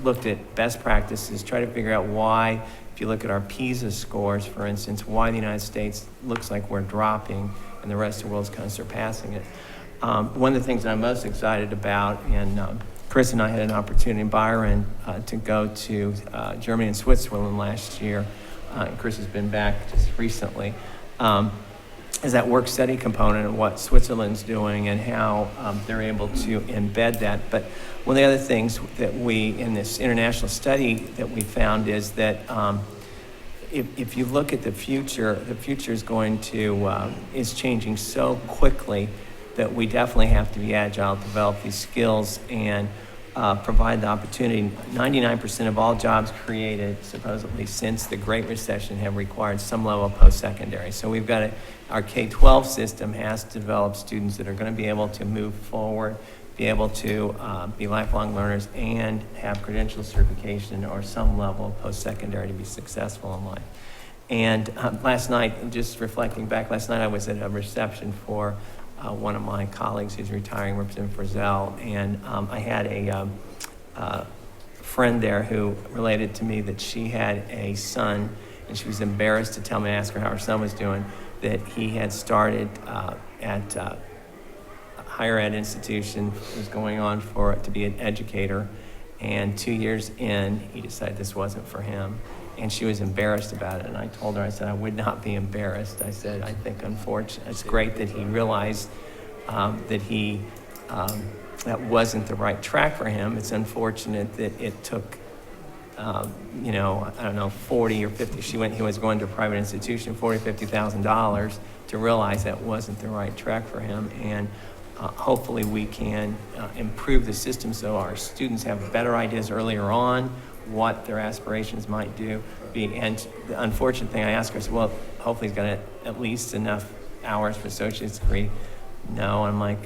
looked at best practices, try to figure out why. If you look at our PISA scores, for instance, why the United States looks like we're dropping and the rest of the world's kind of surpassing it. One of the things that I'm most excited about, and Chris and I had an opportunity in Byron to go to Germany and Switzerland last year. Chris has been back just recently. Is that work study component of what Switzerland's doing and how they're able to embed that. But one of the other things that in this international study that we found is that if you look at the future is changing so quickly that we definitely have to be agile, develop these skills, and provide the opportunity. 99% of all jobs created, supposedly, since the Great Recession have required some level of post-secondary. So we've got our K-12 system has to develop students that are going to be able to move forward, be able to be lifelong learners, and have credential certification or some level of post-secondary to be successful in life. And last night, just reflecting back, last night I was at a reception for one of my colleagues who's retiring, Representative Frizzell, and I had a friend there who related to me that she had a son, and she was embarrassed to tell me, ask her how her son was doing, that he had started at a higher ed institution, was going on to be an educator, and 2 years in, he decided this wasn't for him. And she was embarrassed about it. And I told her, I said, I would not be embarrassed. I said, I think unfortunately, it's great that he realized that wasn't the right track for him. It's unfortunate that it took, I don't know, 40 or 50, he was going to a private institution, $40,000 or $50,000 to realize that wasn't the right track for him. And hopefully we can improve the system so our students have better ideas earlier on what their aspirations might be. And the unfortunate thing, I asked her, I said, well, hopefully he's got at least enough hours for associate's degree. No, I'm like,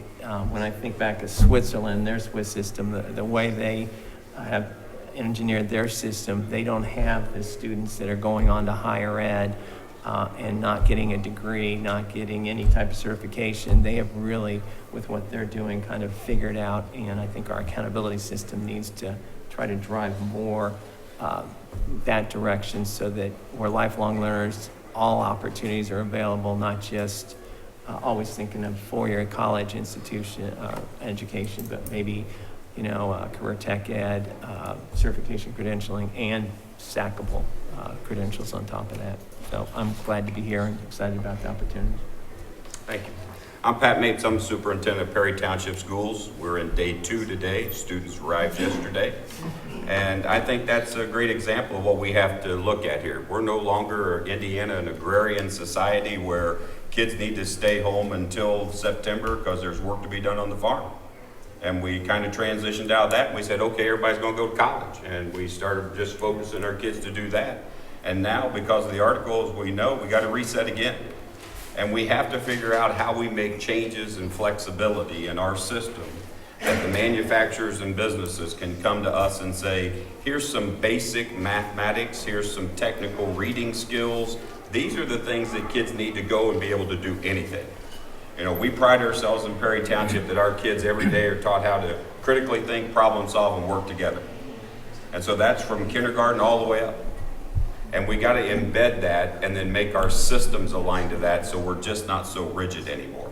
when I think back to Switzerland, their Swiss system, the way they have engineered their system, they don't have the students that are going on to higher ed and not getting a degree, not getting any type of certification. They have really, with what they're doing, kind of figured out, and I think our accountability system needs to try to drive more that direction so that we're lifelong learners, all opportunities are available, not just always thinking of four-year college institution education, but maybe, career tech ed, certification credentialing, and stackable credentials on top of that. So I'm glad to be here and excited about the opportunity. Thank you. I'm Pat Mapes. I'm the superintendent of Perry Township Schools. We're in day 2 today. Students arrived yesterday. And I think that's a great example of what we have to look at here. We're no longer Indiana, an agrarian society where kids need to stay home until September because there's work to be done on the farm. And we kind of transitioned out of that and we said, okay, everybody's going to go to college. And we started just focusing our kids to do that. And now, because of the articles, we know we got to reset again. And we have to figure out how we make changes and flexibility in our system that the manufacturers and businesses can come to us and say, here's some basic mathematics, here's some technical reading skills. These are the things that kids need to go and be able to do anything. We pride ourselves in Perry Township that our kids every day are taught how to critically think, problem solve, and work together. And so that's from kindergarten all the way up. And we got to embed that and then make our systems aligned to that so we're just not so rigid anymore.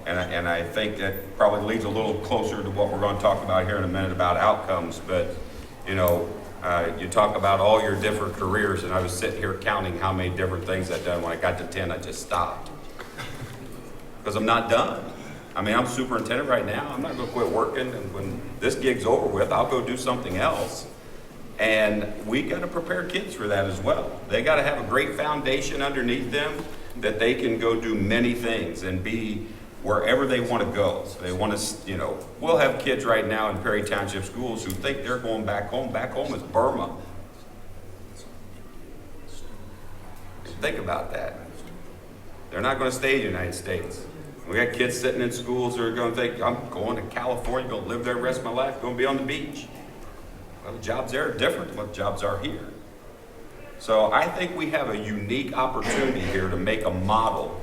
And I think that probably leads a little closer to what we're going to talk about here in a minute about outcomes. But, you talk about all your different careers, and I was sitting here counting how many different things I've done. When I got to 10, I just stopped. Because I'm not done. I'm superintendent right now. I'm not going to quit working. And when this gig's over with, I'll go do something else. And we got to prepare kids for that as well. They got to have a great foundation underneath them that they can go do many things and be wherever they want to go. So they want to, we'll have kids right now in Perry Township schools who think they're going back home. Back home is Burma. Think about that. They're not going to stay in the United States. We got kids sitting in schools who are going to think, I'm going to California, going to live there the rest of my life, going to be on the beach. Well, the jobs there are different than what jobs are here. So I think we have a unique opportunity here to make a model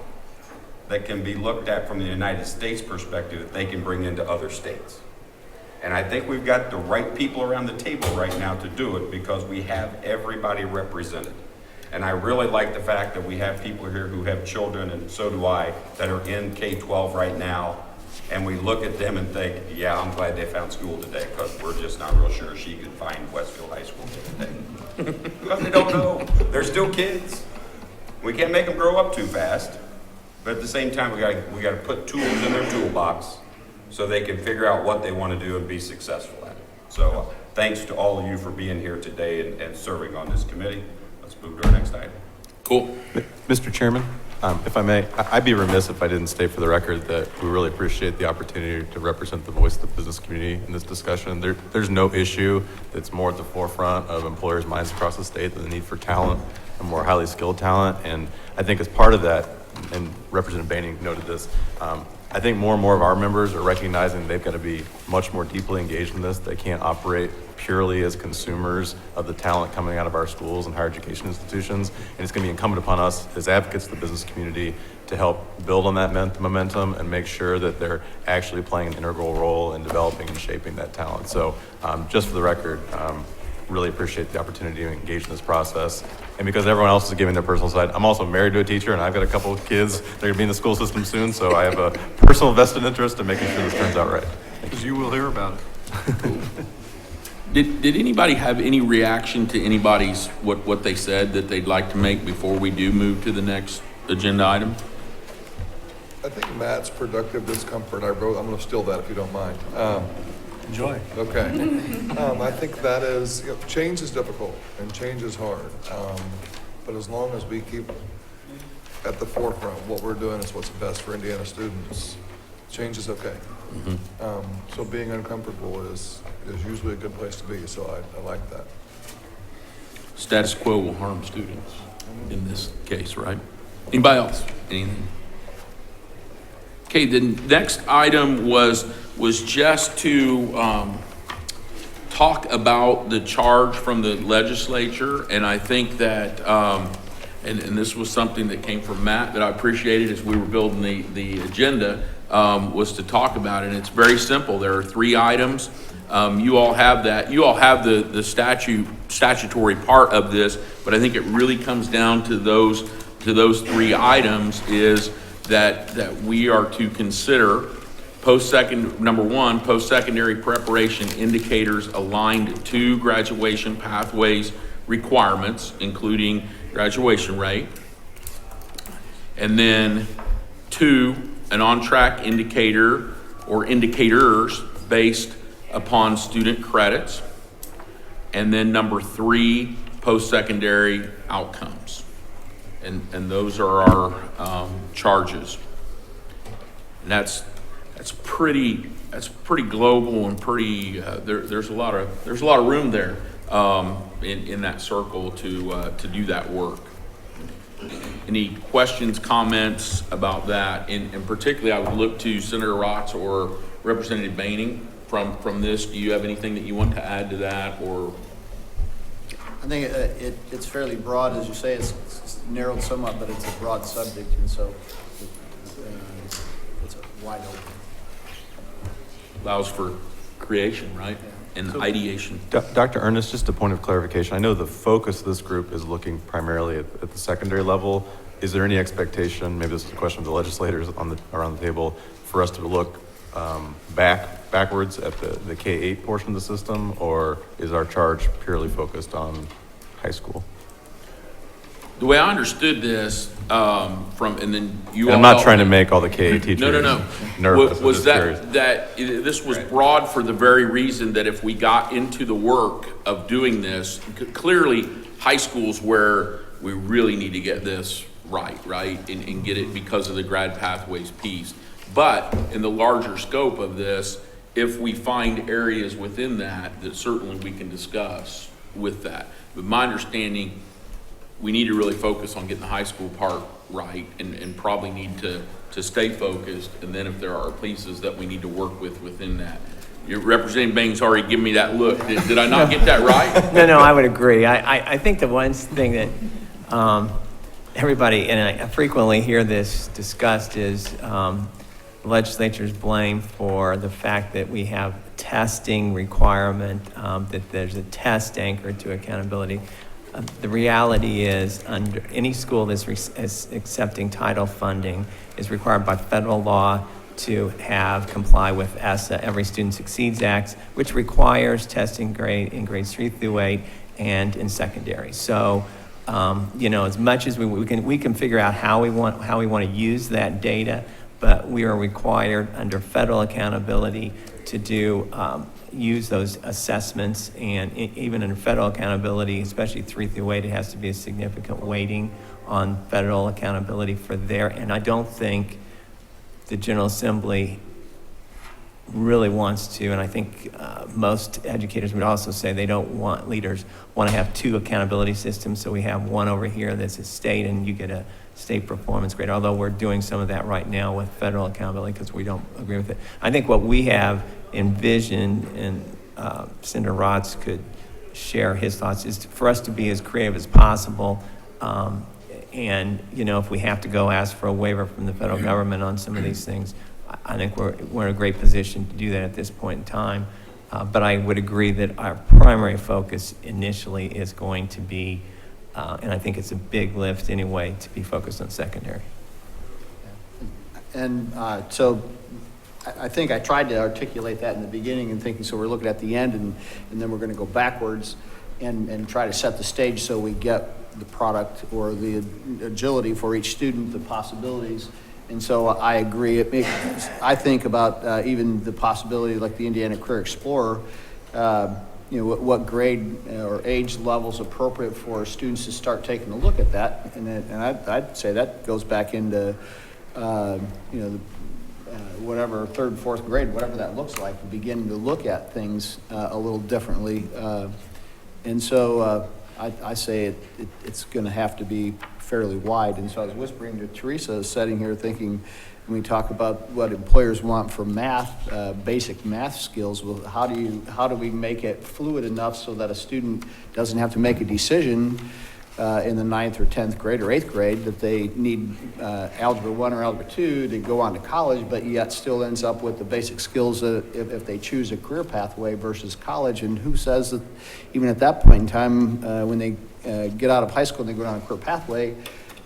that can be looked at from the United States perspective that they can bring into other states. And I think we've got the right people around the table right now to do it because we have everybody represented. And I really like the fact that we have people here who have children, and so do I, that are in K-12 right now. And we look at them and think, yeah, I'm glad they found school today because we're just not real sure she could find Westfield High School today. Because they don't know. They're still kids. We can't make them grow up too fast. But at the same time, we got to put tools in their toolbox so they can figure out what they want to do and be successful at it. So thanks to all of you for being here today and serving on this committee. Let's move to our next item. Cool. Mr. Chairman, if I may, I'd be remiss if I didn't state for the record that we really appreciate the opportunity to represent the voice of the business community in this discussion. There's no issue that's more at the forefront of employers' minds across the state than the need for talent and more highly skilled talent. And I think as part of that, and Representative Boehning noted this, I I think more and more of our members are recognizing they've got to be much more deeply engaged in this. They can't operate purely as consumers of the talent coming out of our schools and higher education institutions. And it's going to be incumbent upon us as advocates of the business community to help build on that momentum and make sure that they're actually playing an integral role in developing and shaping that talent. So just for the record, really appreciate the opportunity to engage in this process. And because everyone else is giving their personal side, I'm also married to a teacher, and I've got a couple of kids that are going to be in the school system soon, so I have a personal vested interest in making sure this turns out right. Because you will hear about it. Did anybody have any reaction to anybody's, what they said that they'd like to make before we do move to the next agenda item? I think Matt's productive discomfort, I'm going to steal that if you don't mind. Enjoy. Okay. I think that is, change is difficult and change is hard. But as long as we keep at the forefront, what we're doing is what's best for Indiana students, change is okay. So being uncomfortable is usually a good place to be, so I like that. Status quo will harm students in this case, right? Anybody else? Anything? Okay, the next item was just to talk about the charge from the legislature, and I think that, and this was something that came from Matt that I appreciated as we were building the agenda, was to talk about it. And it's very simple. There are 3 items. You all have that. You all have the statutory part of this, but I think it really comes down to those 3 items is that we are to consider number 1, post-secondary preparation indicators aligned to graduation pathways requirements, including graduation rate. And then 2, an on-track indicator or indicators based upon student credits. And then number 3, post-secondary outcomes. And those are our charges. And that's pretty global and pretty. There's a lot of room there in that circle to do that work. Any questions, comments about that? And particularly, I would look to Senator Rotz or Representative Baining from this. Do you have anything that you want to add to that, or? I think it's fairly broad, as you say. It's narrowed somewhat, but it's a broad subject, and so it's wide open. Allows for creation, right? And ideation. Dr. Ernest, just a point of clarification. I know the focus of this group is looking primarily at the secondary level. Is there any expectation, maybe this is a question of the legislators around the table, for us to look backwards at the K-8 portion of the system, or is our charge purely focused on high school? The way I understood this and then you. And I'm not trying to make all the K-8 teachers nervous. Was that this was broad for the very reason that if we got into the work of doing this, clearly high schools where we really need to get this right, and get it because of the grad pathways piece. But in the larger scope of this, if we find areas within that certainly we can discuss with that. But my understanding, we need to really focus on getting the high school part right and probably need to stay focused. And then if there are pieces that we need to work within that. Your Representative Baines already given me that look. Did I not get that right? No, I would agree. I think the one thing that everybody, and I frequently hear this discussed, is legislature's blame for the fact that we have testing requirement, that there's a test anchored to accountability. The reality is, under any school that's accepting title funding is required by federal law to comply with ESSA, Every Student Succeeds Act, which requires testing in grades 3 through 8 and in secondary. So, as much as we can figure out how we want to use that data, but we are required under federal accountability to use those assessments, and even under federal accountability, especially 3 through 8, it has to be a significant weighting on federal accountability for there. And I don't think the General Assembly really wants to, and I think most educators would also say they don't want, leaders want to have two accountability systems. So we have one over here that's a state, and you get a state performance grade, although we're doing some of that right now with federal accountability because we don't agree with it. I think what we have envisioned, and Senator Rotz could share his thoughts, is for us to be as creative as possible. And, if we have to go ask for a waiver from the federal government on some of these things, I think we're in a great position to do that at this point in time. But I would agree that our primary focus initially is going to be, and I think it's a big lift anyway, to be focused on secondary. And so I think I tried to articulate that in the beginning and thinking, so we're looking at the end and then we're going to go backwards and try to set the stage so we get the product or the agility for each student, the possibilities. And so I agree. I think about even the possibility like the Indiana Career Explorer, what grade or age level is appropriate for students to start taking a look at that. And I'd say that goes back into, whatever, third, fourth grade, whatever that looks like, beginning to look at things a little differently. And so I say it's going to have to be fairly wide. And so I was whispering to Teresa, sitting here thinking, when we talk about what employers want for math, basic math skills, well, how do we make it fluid enough so that a student doesn't have to make a decision in the 9th or 10th grade or 8th grade that they need Algebra 1 or Algebra 2 to go on to college, but yet still ends up with the basic skills if they choose a career pathway versus college. And who says that even at that point in time, when they get out of high school and they go down a career pathway,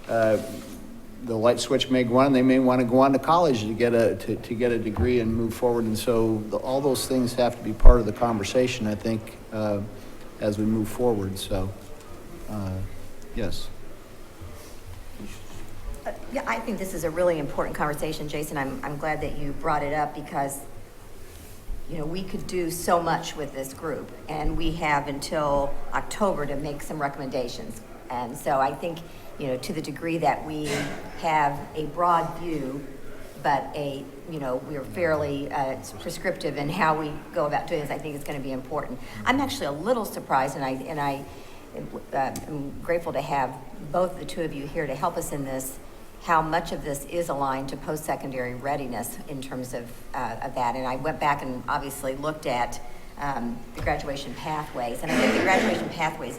the light switch may go on and they may want to go on to college to get a degree and move forward. And so all those things have to be part of the conversation, I think, as we move forward. So, yes. Yeah, I think this is a really important conversation, Jason. I'm glad that you brought it up because, we could do so much with this group, and we have until October to make some recommendations. And so I think, to the degree that we have a broad view, but we're fairly prescriptive in how we go about doing this, I think it's going to be important. I'm actually a little surprised, and I'm grateful to have both the two of you here to help us in this, how much of this is aligned to post-secondary readiness in terms of that. And I went back and obviously looked at the graduation pathways. And I think the graduation pathways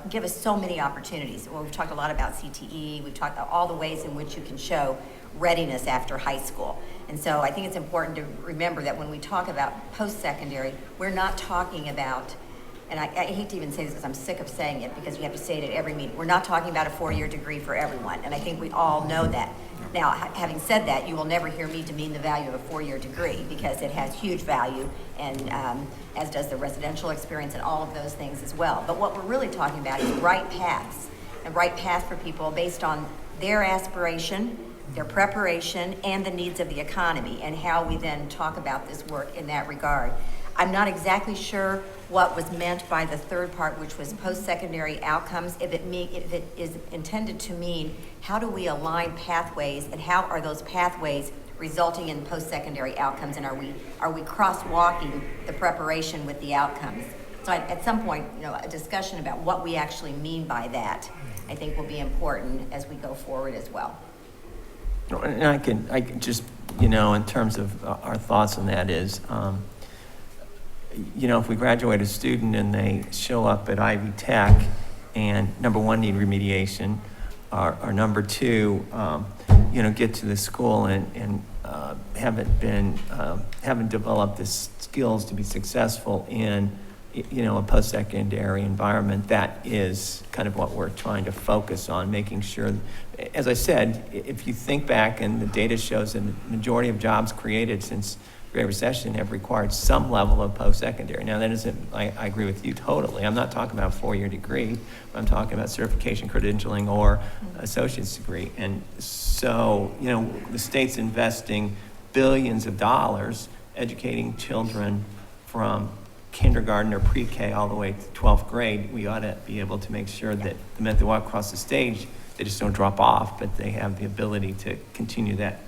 give us so many opportunities. Well, we've talked a lot about CTE. We've talked about all the ways in which you can show readiness after high school. And so I think it's important to remember that when we talk about post-secondary, we're not talking about, and I hate to even say this because I'm sick of saying it because you have to say it at every meeting. We're not talking about a 4-year degree for everyone, and I think we all know that. Now, having said that, you will never hear me demean the value of a 4-year degree because it has huge value, and as does the residential experience and all of those things as well. But what we're really talking about is right paths, and right paths for people based on their aspiration, their preparation, and the needs of the economy, and how we then talk about this work in that regard. I'm not exactly sure what was meant by the third part, which was post-secondary outcomes, if it is intended to mean how do we align pathways and how are those pathways resulting in post-secondary outcomes, and are we crosswalking the preparation with the outcomes? So at some point, a discussion about what we actually mean by that, I think will be important as we go forward as well. And I can just, in terms of our thoughts on that is, if we graduate a student and they show up at Ivy Tech and number one, need remediation, or number two, get to the school and haven't developed the skills to be successful in, a post-secondary environment, that is kind of what we're trying to focus on, making sure, as I said, if you think back and the data shows that the majority of jobs created since Great Recession have required some level of post-secondary. Now, that isn't, I agree with you totally. I'm not talking about a 4-year degree. I'm talking about certification, credentialing, or associate's degree. And so, the state's investing billions of dollars educating children from kindergarten or pre-K all the way to 12th grade. We ought to be able to make sure that the minute they walk across the stage, they just don't drop off, but they have the ability to continue that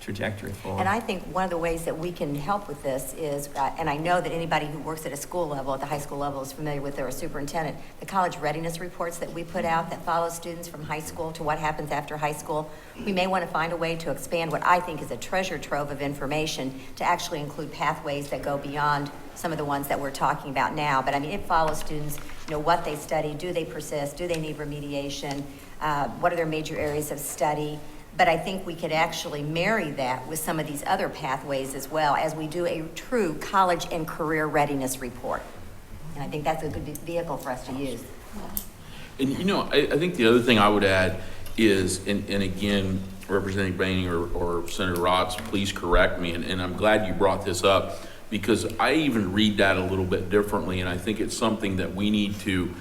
trajectory forward. And I think one of the ways that we can help with this is, and I know that anybody who works at a school level, at the high school level, is familiar with their superintendent, the college readiness reports that we put out that follow students from high school to what happens after high school. We may want to find a way to expand what I think is a treasure trove of information to actually include pathways that go beyond some of the ones that we're talking about now. But I mean, it follows students, what they study, do they persist, do they need remediation, what are their major areas of study. But I think we could actually marry that with some of these other pathways as well as we do a true college and career readiness report. And I think that's a good vehicle for us to use. And I think the other thing I would add is, and again, Representative Bainey or Senator Rotz, please correct me, and I'm glad you brought this up, because I even read that a little bit differently, and I think it's something that we need to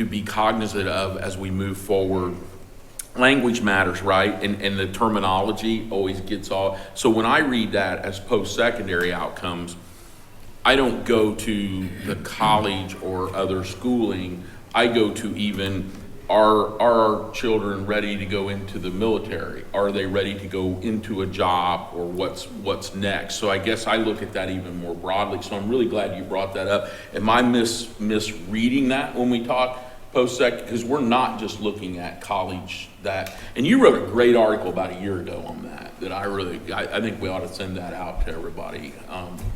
be cognizant of as we move forward. Language matters, right? And the terminology always gets all. So when I read that as post-secondary outcomes, I don't go to the college or other schooling. I go to even, are our children ready to go into the military? Are they ready to go into a job, or what's next? So I guess I look at that even more broadly. So I'm really glad you brought that up. Am I misreading that when we talk post-sec? Because we're not just looking at college that, and you wrote a great article about a year ago on that I think we ought to send that out to everybody.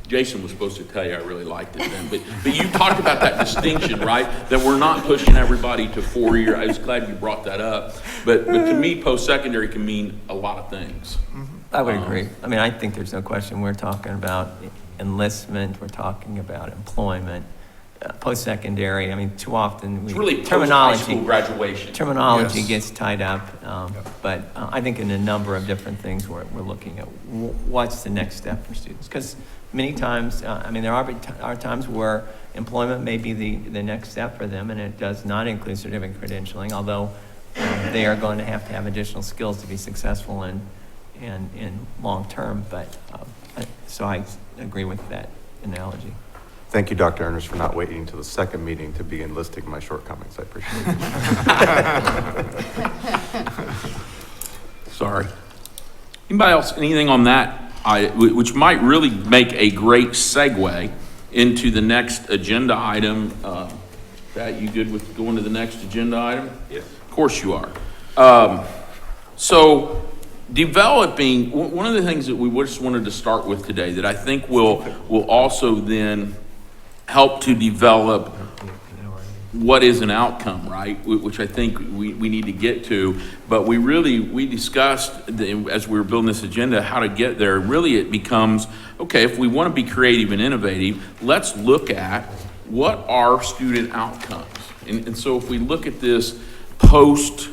Jason was supposed to tell you I really liked it then, but you talked about that distinction, right? That we're not pushing everybody to 4-year. I was glad you brought that up. But to me, post-secondary can mean a lot of things. I would agree. I mean, I think there's no question. We're talking about enlistment. We're talking about employment. Post-secondary, I mean, too often It's really post-high school graduation. Terminology Yes. gets tied up, but I think in a number of different things we're looking at what's the next step for students. Because many times, there are times where employment may be the next step for them, and it does not include certificate credentialing, although they are going to have additional skills to be successful in long-term. But so I agree with that analogy. Thank you, Dr. Ernest, for not waiting until the second meeting to begin listing my shortcomings. I appreciate it. Sorry. Anybody else, anything on that, which might really make a great segue into the next agenda item? Pat, you good with going to the next agenda item? Yes. Of course you are. So developing, one of the things that we just wanted to start with today that I think will also then help to develop what is an outcome, right? Which I think we need to get to. But we discussed as we were building this agenda how to get there. Really it becomes, okay, if we want to be creative and innovative, let's look at what are student outcomes. And so if we look at this post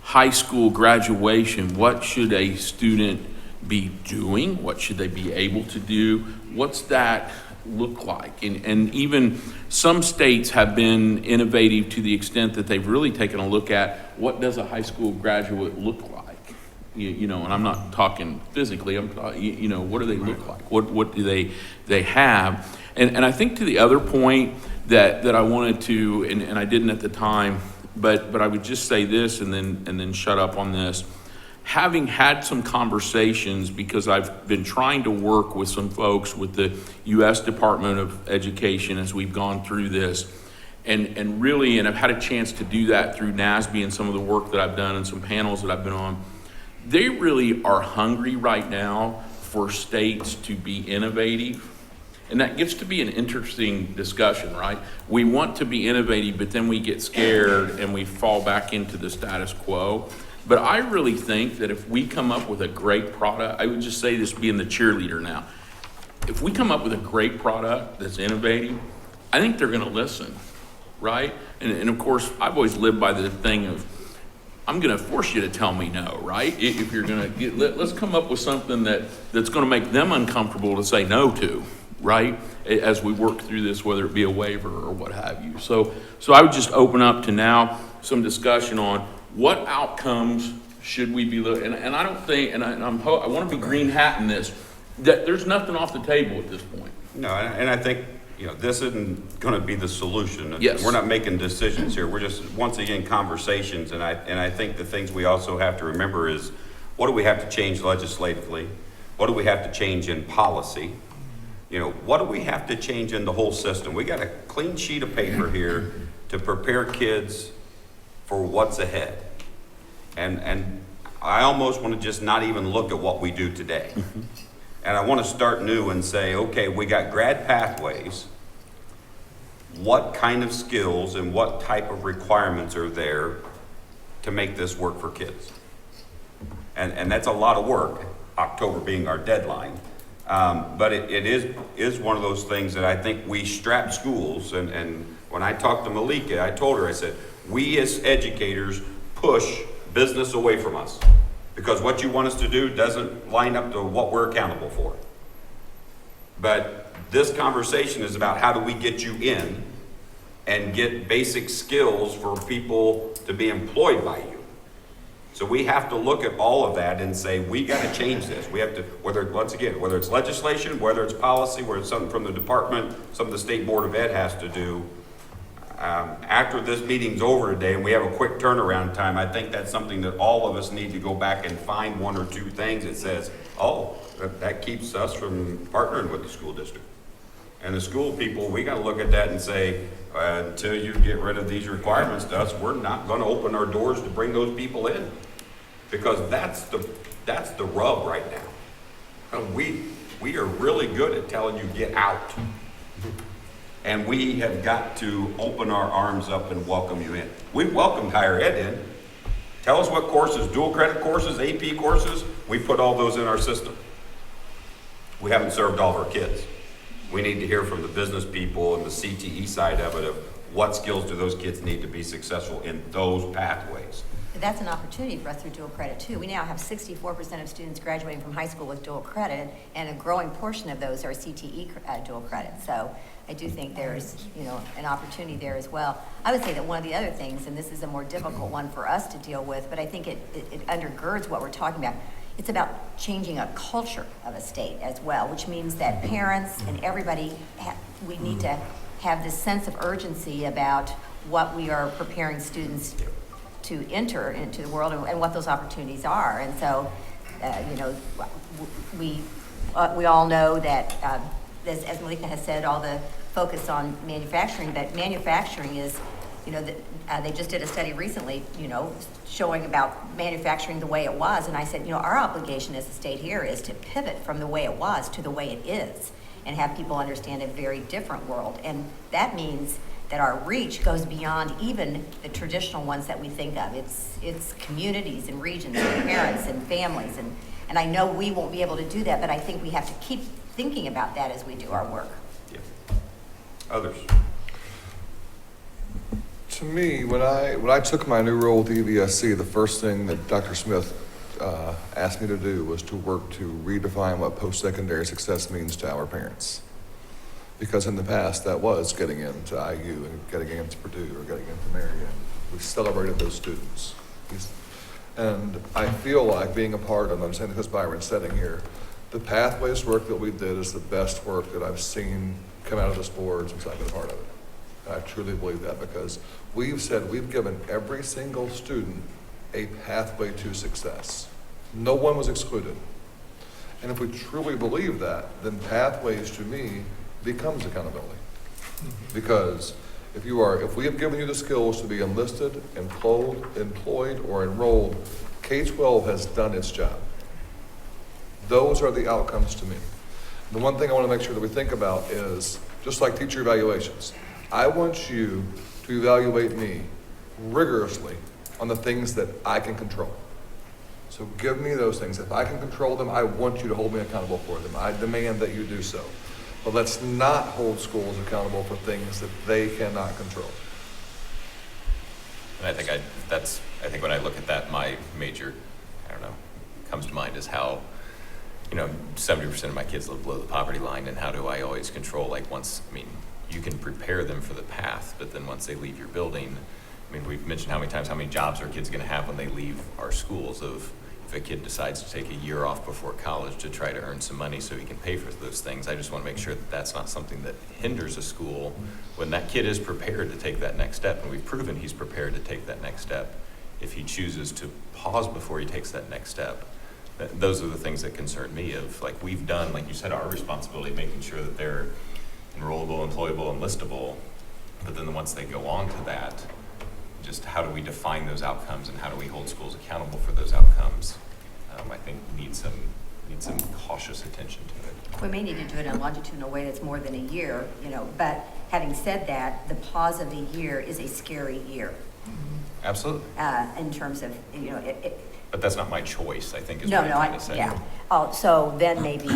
high school graduation, what should a student be doing? What should they be able to do? What's that look like? And even some states have been innovative to the extent that they've really taken a look at what does a high school graduate look like? And I'm not talking physically, I'm talking, what do they look like? What do they have? And I think to the other point that I wanted to, and I didn't at the time, but I would just say this and then shut up on this. Having had some conversations, because I've been trying to work with some folks with the U.S. Department of Education as we've gone through this, and I've had a chance to do that through NASB and some of the work that I've done and some panels that I've been on. They really are hungry right now for states to be innovative. And that gets to be an interesting discussion, right? We want to be innovative, but then we get scared and we fall back into the status quo. But I really think that if we come up with a great product, I would just say this being the cheerleader now, if we come up with a great product that's innovative, I think they're going to listen, right? And of course, I've always lived by the thing of, I'm going to force you to tell me no, right? If you're going to let's come up with something that's going to make them uncomfortable to say no to, right? As we work through this, whether it be a waiver or what have you. So I would just open up to now some discussion on what outcomes should we be looking, and I don't think, and I want to be green hat in this, that there's nothing off the table at this point. No, and I think, this isn't going to be the solution. Yes. We're not making decisions here. We're just, once again, conversations. And I think the things we also have to remember is What do we have to change legislatively? What do we have to change in policy? You know, what do we have to change in the whole system? We got a clean sheet of paper here to prepare kids for what's ahead. And I almost want to just not even look at what we do today. And I want to start new and say, okay, we got grad pathways. What kind of skills and what type of requirements are there to make this work for kids? And that's a lot of work, October being our deadline. But it is one of those things that I think we strap schools, and when I talked to Malika, I told her, I said, we as educators push business away from us because what you want us to do doesn't line up to what we're accountable for. But this conversation is about how do we get you in and get basic skills for people to be employed by you. So we have to look at all of that and say, we got to change this. We have to, whether it's legislation, whether it's policy, whether it's something from the department, something the State Board of Ed has to do. After this meeting's over today and we have a quick turnaround time, I think that's something that all of us need to go back and find one or two things that says, oh, that keeps us from partnering with the school district. And the school people, we got to look at that and say, until you get rid of these requirements to us, we're not going to open our doors to bring those people in. Because that's the rub right now. We are really good at telling you get out. And we have got to open our arms up and welcome you in. We've welcomed higher ed in. Tell us what courses, dual credit courses, AP courses, we put all those in our system. We haven't served all of our kids. We need to hear from the business people and the CTE side of it of what skills do those kids need to be successful in those pathways. That's an opportunity for us through dual credit too. We now have 64% of students graduating from high school with dual credit, and a growing portion of those are CTE dual credit. So I do think there's, an opportunity there as well. I would say that one of the other things, and this is a more difficult one for us to deal with, but I think it undergirds what we're talking about. It's about changing a culture of a state as well, which means that parents and everybody, we need to have this sense of urgency about what we are preparing students to enter into the world and what those opportunities are. And so, we all know that, as Malika has said, all the focus on manufacturing, but manufacturing is, they just did a study recently, showing about manufacturing the way it was. And I said, our obligation as a state here is to pivot from the way it was to the way it is and have people understand a very different world. And that means that our reach goes beyond even the traditional ones that we think of. It's communities and regions and parents and families. And I know we won't be able to do that, but I think we have to keep thinking about that as we do our work. Yeah. Others? To me, when I took my new role with EVSC, the first thing that Dr. Smith asked me to do was to work to redefine what post-secondary success means to our parents. Because in the past, that was getting into IU and getting into Purdue or getting into Marion. We celebrated those students. And I feel like being a part of, I'm saying because Byron's sitting here, the pathways work that we did is the best work that I've seen come out of this board since I've been a part of it. And I truly believe that because we've said we've given every single student a pathway to success. No one was excluded. And if we truly believe that, then pathways to me becomes accountability. Because if we have given you the skills to be enlisted, employed, or enrolled, K-12 has done its job. Those are the outcomes to me. The one thing I want to make sure that we think about is, just like teacher evaluations, I want you to evaluate me rigorously on the things that I can control. So give me those things. If I can control them, I want you to hold me accountable for them. I demand that you do so. But let's not hold schools accountable for things that they cannot control. And I think when I look at that, my major, comes to mind is how, 70% of my kids live below the poverty line, and how do I always control, you can prepare them for the path, but then once they leave your building, we've mentioned how many jobs are kids gonna have when they leave our schools. If a kid decides to take a year off before college to try to earn some money so he can pay for those things, I just want to make sure that that's not something that hinders a school when that kid is prepared to take that next step, and we've proven he's prepared to take that next step. If he chooses to pause before he takes that next step, those are the things that concern me of, like, we've done, like you said, our responsibility, making sure that they're enrollable, employable, and listable. But then once they go on to that, just how do we define those outcomes and how do we hold schools accountable for those outcomes? I think need some cautious attention to it. We may need to do it in a longitudinal way that's more than a year, but having said that, the pause of a year is a scary year. Absolutely. In terms of, But that's not my choice, I think is no, what I'm trying to say. yeah. Oh, so then maybe,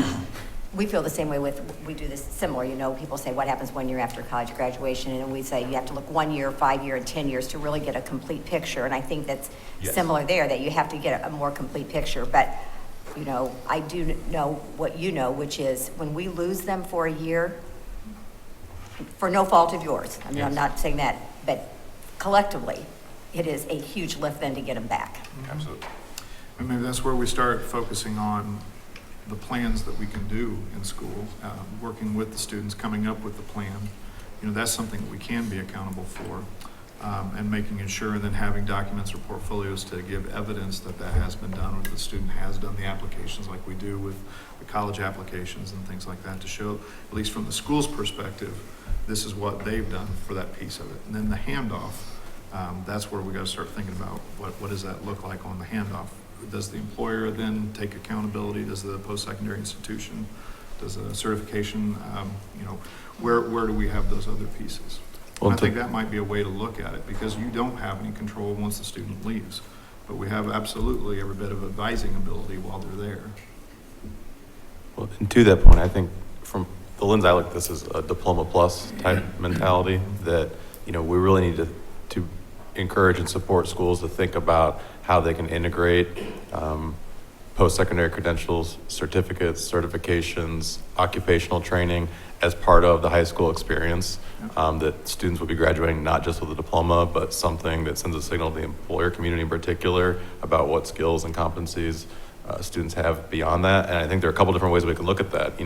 we feel the same way we do this similar, people say, what happens 1 year after college graduation? And we say, you have to look 1 year, 5 year, and 10 years to really get a complete picture. And I think that's Yes. similar there, that you have to get a more complete picture. But, I do know what you know, which is when we lose them for a year, for no fault of yours, I mean, I'm not saying that, but collectively, it is a huge lift then to get them back. Absolutely. And maybe that's where we start focusing on the plans that we can do in school, working with the students, coming up with the plan. That's something that we can be accountable for, and making sure, and then having documents or portfolios to give evidence that that has been done, or the student has done the applications like we do with the college applications and things like that, to show, at least from the school's perspective, this is what they've done for that piece of it. And then the handoff, that's where we got to start thinking about what does that look like on the handoff. Does the employer then take accountability? Does the post-secondary institution? Does a certification? Where do we have those other pieces? Well, I think that might be a way to look at it, because you don't have any control once the student leaves, but we have absolutely every bit of advising ability while they're there. Well, and to that point, I think from the lens I look at this is a diploma plus type mentality that, we really need to encourage and support schools to think about how they can integrate post-secondary credentials, certificates, certifications, occupational training as part of the high school experience, that students would be graduating not just with a diploma, but something that sends a signal to the employer community in particular about what skills and competencies students have beyond that. And I think there are a couple different ways we can look at that.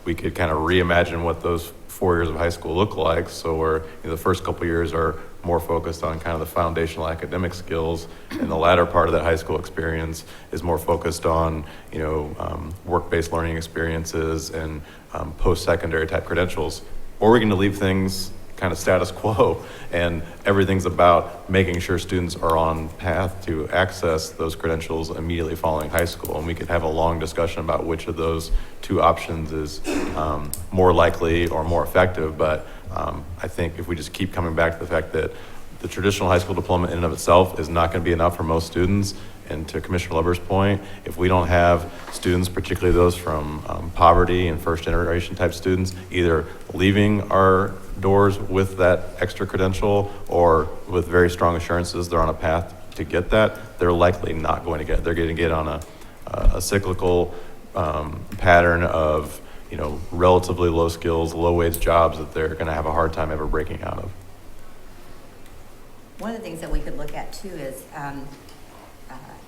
We could kind of reimagine what those 4 years of high school look like. So where the first couple years are more focused on kind of the foundational academic skills, and the latter part of that high school experience is more focused on, work-based learning experiences and post-secondary type credentials. Or we're going to leave things kind of status quo, and everything's about making sure students are on path to access those credentials immediately following high school. And we could have a long discussion about which of those two options is more likely or more effective. But I think if we just keep coming back to the fact that the traditional high school diploma in and of itself is not going to be enough for most students, and to Commissioner Luber's point, if we don't have students, particularly those from poverty and first generation type students, either leaving our doors with that extra credential or with very strong assurances they're on a path to get that, they're likely not going to get it. They're going to get on a cyclical pattern of relatively low skills, low wage jobs that they're going to have a hard time ever breaking out of. One of the things that we could look at too is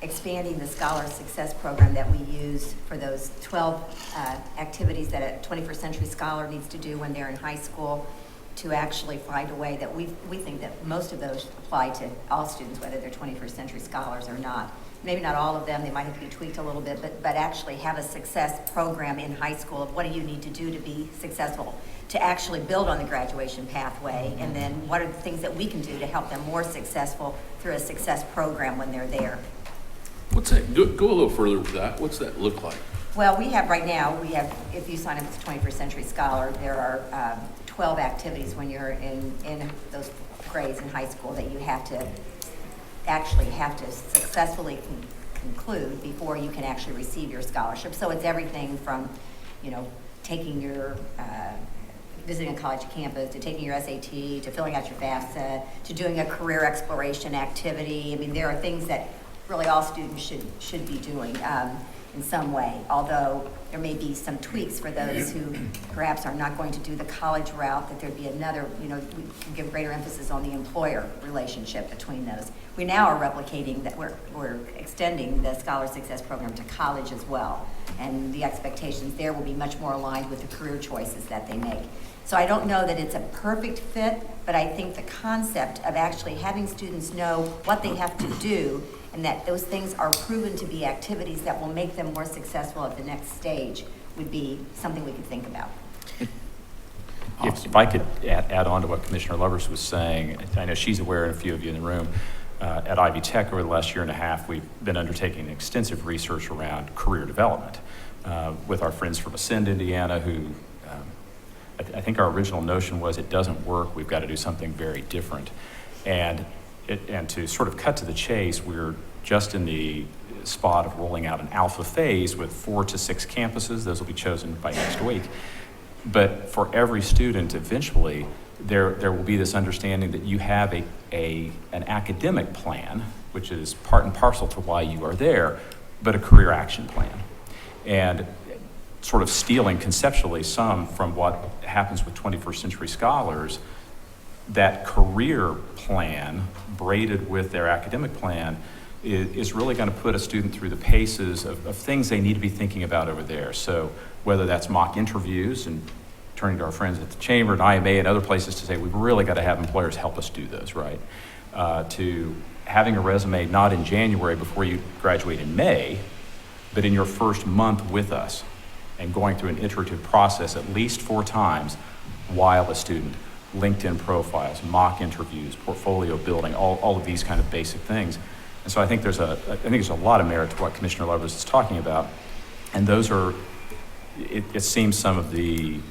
expanding the Scholar Success Program that we use for those 12 activities that a 21st Century Scholar needs to do when they're in high school, to actually find a way that we think that most of those apply to all students, whether they're 21st Century Scholars or not. Maybe not all of them, they might have to be tweaked a little bit, but actually have a success program in high school of what do you need to do to be successful, to actually build on the graduation pathway, and then what are the things that we can do to help them more successful through a success program when they're there. What's that? Go a little further with that. What's that look like? Well, right now, if you sign up as a 21st Century Scholar, there are 12 activities when you're in those grades in high school that you have to successfully conclude before you can actually receive your scholarship. So it's everything from, taking your, visiting a college campus, to taking your SAT, to filling out your FAFSA, to doing a career exploration activity. I mean, there are things that really all students should be doing in some way. Although there may be some tweaks for those who perhaps are not going to do the college route, that there'd be another, we can give greater emphasis on the employer relationship between those. We now are replicating that, we're extending the Scholar Success Program to college as well. And the expectations there will be much more aligned with the career choices that they make. So I don't know that it's a perfect fit, but I think the concept of actually having students know what they have to do and that those things are proven to be activities that will make them more successful at the next stage would be something we could think about. If I could add on to what Commissioner Lovers was saying, I know she's aware, and a few of you in the room, at Ivy Tech over the last year and a half, we've been undertaking extensive research around career development with our friends from Ascend, Indiana, who I think our original notion was it doesn't work, we've got to do something very different. And to sort of cut to the chase, we're just in the spot of rolling out an alpha phase with 4 to 6 campuses. Those will be chosen by next week. But for every student, eventually, there will be this understanding that you have an academic plan, which is part and parcel to why you are there, but a career action plan. And sort of stealing conceptually some from what happens with 21st century scholars, that career plan braided with their academic plan is really going to put a student through the paces of things they need to be thinking about over there. So whether that's mock interviews and turning to our friends at the Chamber and IMA and other places to say, we've really got to have employers help us do those, right? To having a resume not in January before you graduate in May, but in your first month with us and going through an iterative process at least 4 times while a student. LinkedIn profiles, mock interviews, portfolio building, all of these kind of basic things. And so I think there's a lot of merit to what Commissioner Lovers is talking about. And those are, it seems, some of the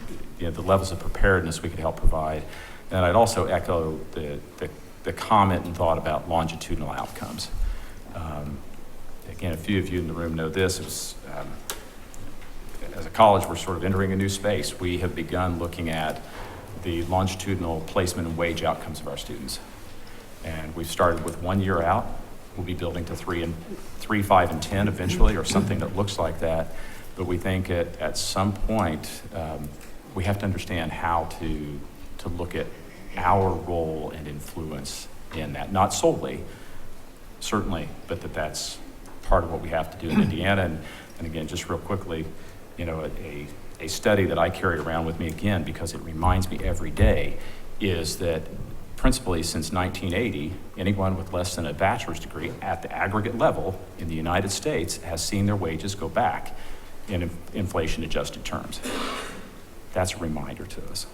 levels of preparedness we could help provide. And I'd also echo the comment and thought about longitudinal outcomes. Again, a few of you in the room know this. It was, as a college, we're sort of entering a new space. We have begun looking at the longitudinal placement and wage outcomes of our students. And we've started with 1 year out. We'll be building to 3, 5, and 10 eventually, or something that looks like that. But we think at some point, we have to understand how to look at our role and influence in that. Not solely, certainly, but that's part of what we have to do in Indiana. And again, just real quickly, a study that I carry around with me again, because it reminds me every day, is that principally since 1980, anyone with less than a bachelor's degree at the aggregate level in the United States has seen their wages go back in inflation-adjusted terms. That's a reminder to us.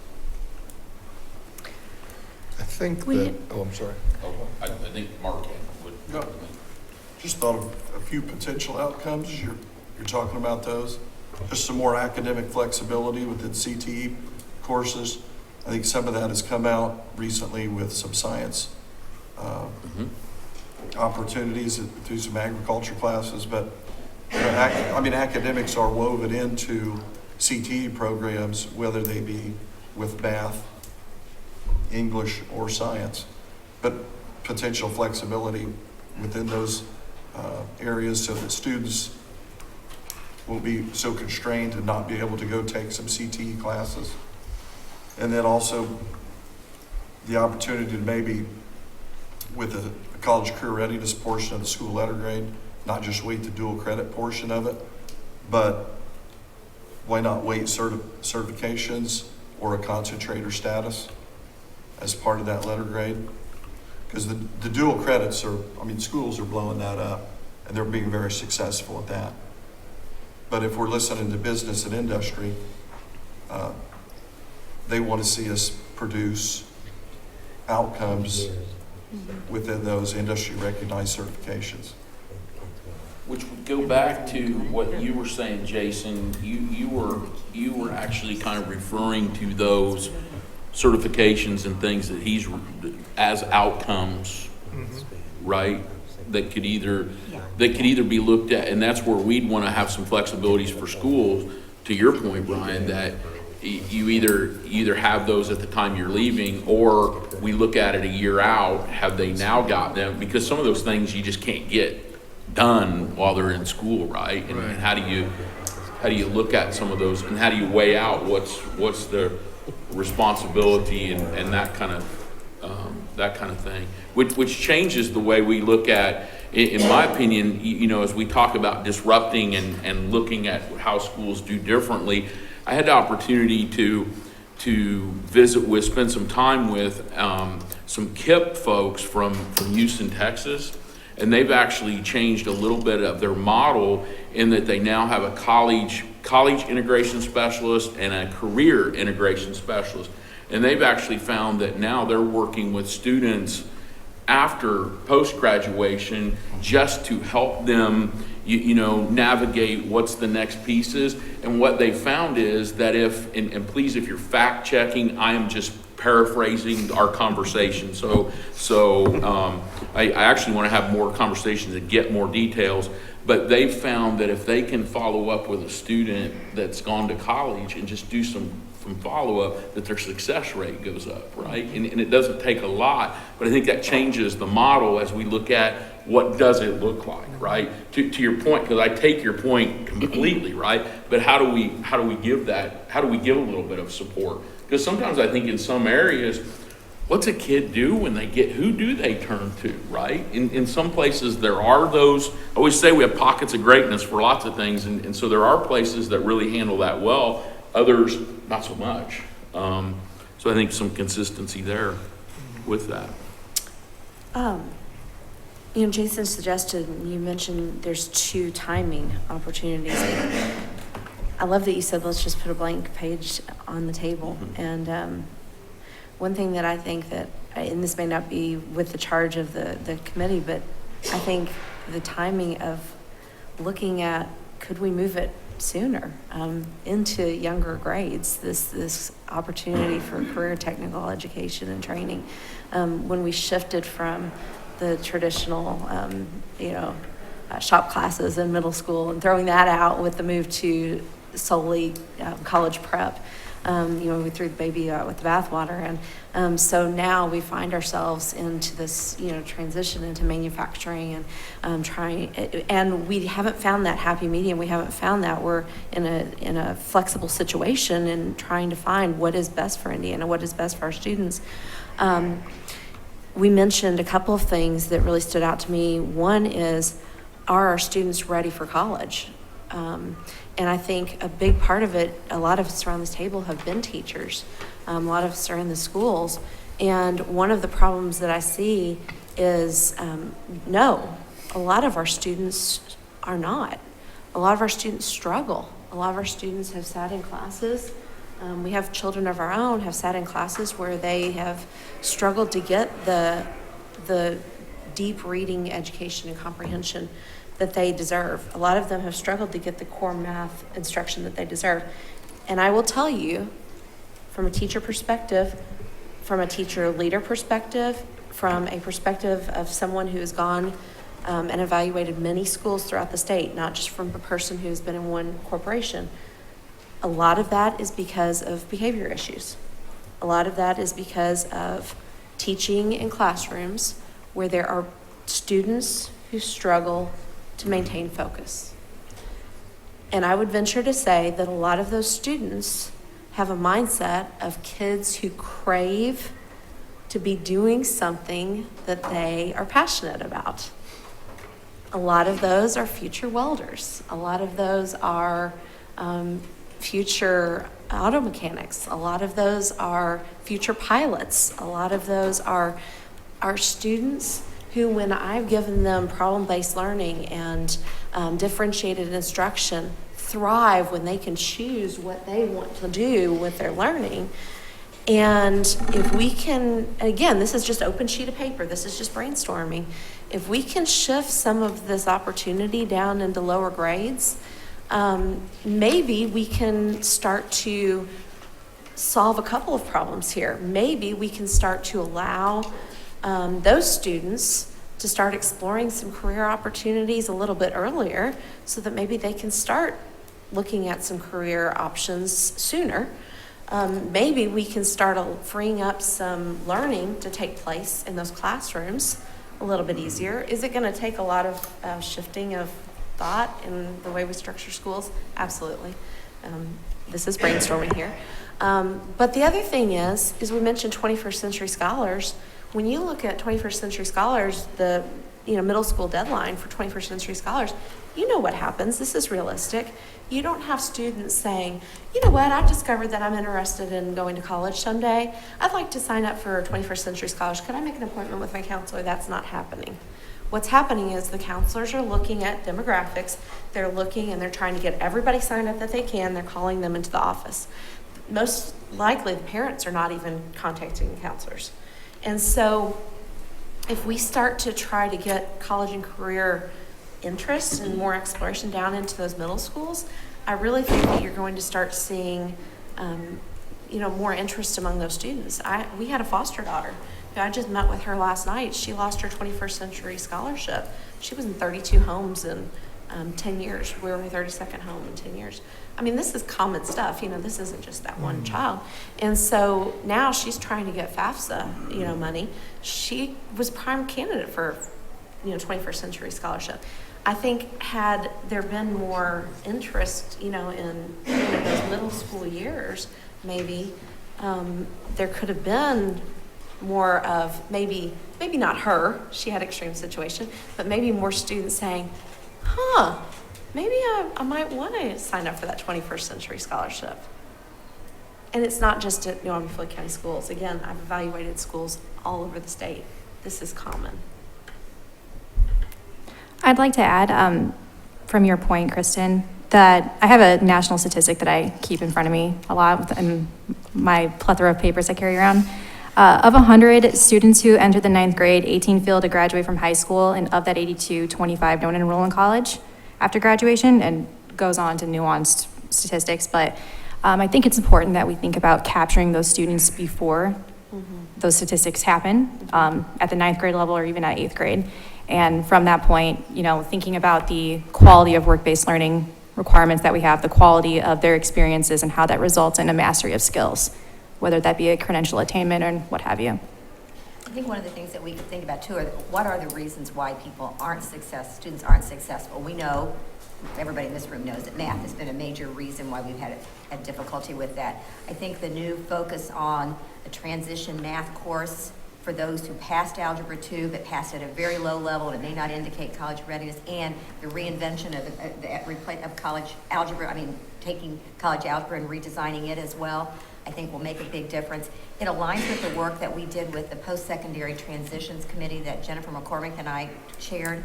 I think that, I'm sorry. I think Mark would. Yeah. Just thought of a few potential outcomes. You're talking about those. Just some more academic flexibility within CTE courses. I think some of that has come out recently with some science opportunities through some agriculture classes. But academics are woven into CTE programs, whether they be with math, English, or science. But potential flexibility within those areas so that students will be so constrained to not be able to go take some CTE classes. And then also the opportunity to maybe, with the college career readiness portion of the school letter grade, not just wait the dual credit portion of it, but why not wait certifications or a concentrator status as part of that letter grade? Because the dual credits schools are blowing that up and they're being very successful at that. But if we're listening to business and industry, they want to see us produce outcomes within those industry recognized certifications. Which would go back to what you were saying, Jason. You were actually kind of referring to those certifications and things that he's as outcomes, right? That could either be looked at, and that's where we'd want to have some flexibilities for schools. To your point, Brian, that you either have those at the time you're leaving, or we look at it a year out. Have they now got them? Because some of those things you just can't get done while they're in school, right? And how do how do you look at some of those, and how do you weigh out what's the responsibility and that kind of thing, which changes the way we look at, in my opinion, as we talk about disrupting and looking at how schools do differently. I had the opportunity to spend some time with some KIPP folks from Houston, Texas, and they've actually changed a little bit of their model in that they now have a college integration specialist and a career integration specialist. And they've actually found that now they're working with students after post-graduation just to help them navigate what's the next pieces. And what they found is that and please, if you're fact checking, I am just paraphrasing our conversation. So I actually want to have more conversations and get more details, but they found that if they can follow up with a student that's gone to college and just do some follow-up, that their success rate goes up, right? And it doesn't take a lot, but I think that changes the model as we look at what does it look like, right? To your point, because I take your point completely, right? But how do we give a little bit of support? Because sometimes I think in some areas, what's a kid do when who do they turn to, right? In some places there are those, I always say we have pockets of greatness for lots of things, and so there are places that really handle that well, others not so much. So I think some consistency there with that. Jason suggested, you mentioned there's 2 timing opportunities. I love that you said, let's just put a blank page on the table. Mm-hmm. And one thing that I think that, and this may not be with the charge of the committee, but I think the timing of looking at, could we move it sooner into younger grades, this opportunity for career technical education and training, when we shifted from the traditional shop classes in middle school and throwing that out with the move to solely college prep. We threw the baby out with the bathwater, and so now we find ourselves into this, transition into manufacturing and trying. And we haven't found that happy medium. We haven't found that. We're in a flexible situation and trying to find what is best for Indiana, what is best for our students. We mentioned a couple of things that really stood out to me. One is, are our students ready for college? And I think a big part of it, a lot of us around this table have been teachers. A lot of us are in the schools. And one of the problems that I see is, no, a lot of our students are not. A lot of our students struggle. A lot of our students have sat in classes. We have children of our own have sat in classes where they have struggled to get the deep reading education and comprehension that they deserve. A lot of them have struggled to get the core math instruction that they deserve. And I will tell you, from a teacher perspective, from a teacher leader perspective, from a perspective of someone who has gone and evaluated many schools throughout the state, not just from a person who's been in one corporation, a lot of that is because of behavior issues. A lot of that is because of teaching in classrooms where there are students who struggle to maintain focus. And I would venture to say that a lot of those students have a mindset of kids who crave to be doing something that they are passionate about. A lot of those are future welders. A lot of those are future auto mechanics. A lot of those are future pilots. A lot of those are students who, when I've given them problem-based learning and differentiated instruction, thrive when they can choose what they want to do with their learning. And if we can, again, this is just open sheet of paper, this is just brainstorming. If we can shift some of this opportunity down into lower grades, maybe we can start to solve a couple of problems here. Maybe we can start to allow those students to start exploring some career opportunities a little bit earlier so that maybe they can start looking at some career options sooner. Maybe we can start freeing up some learning to take place in those classrooms a little bit easier. Is it going to take a lot of shifting of thought in the way we structure schools? Absolutely. This is brainstorming here. But the other thing is we mentioned 21st century scholars. When you look at 21st century scholars, the middle school deadline for 21st century scholars, you know what happens. This is realistic. You don't have students saying, you know what, I've discovered that I'm interested in going to college someday. I'd like to sign up for 21st century scholars. Could I make an appointment with my counselor? That's not happening. What's happening is the counselors are looking at demographics. They're looking and they're trying to get everybody signed up that they can. They're calling them into the office. Most likely the parents are not even contacting the counselors. And so if we start to try to get college and career interest and more exploration down into those middle schools, I really think that you're going to start seeing, more interest among those students. We had a foster daughter. I just met with her last night. She lost her 21st century scholarship. She was in 32 homes in 10 years. We were her 32nd home in 10 years. I mean, this is common stuff. This isn't just that one child. And so now she's trying to get FAFSA, money. She was prime candidate for, 21st century scholarship. I think had there been more interest, in those middle school years, maybe there could have been more of maybe not her, she had extreme situation, but maybe more students saying, maybe I might want to sign up for that 21st century scholarship. And it's not just at New Albany Floyd County Schools. Again, I've evaluated schools all over the state. This is common. I'd like to add, from your point, Kristen, that I have a national statistic that I keep in front of me a lot in my plethora of papers I carry around. Of 100 students who enter the 9th grade, 18 fail to graduate from high school, and of that 82, 25 don't enroll in college after graduation, and goes on to nuanced statistics. But I think it's important that we think about capturing those students before those statistics happen, at the 9th grade level or even at 8th grade. And from that point, thinking about the quality of work-based learning requirements that we have, the quality of their experiences, and how that results in a mastery of skills, whether that be a credential attainment or what have you. I think one of the things that we could think about too are what are the reasons why students aren't successful. We know, everybody in this room knows that math has been a major reason why we've had difficulty with that. I think the new focus on a transition math course for those who passed Algebra 2 but passed at a very low level and it may not indicate college readiness, and the reinvention of college algebra, taking college algebra and redesigning it as well, I think will make a big difference. It aligns with the work that we did with the Post-Secondary Transitions Committee that Jennifer McCormick and I chaired.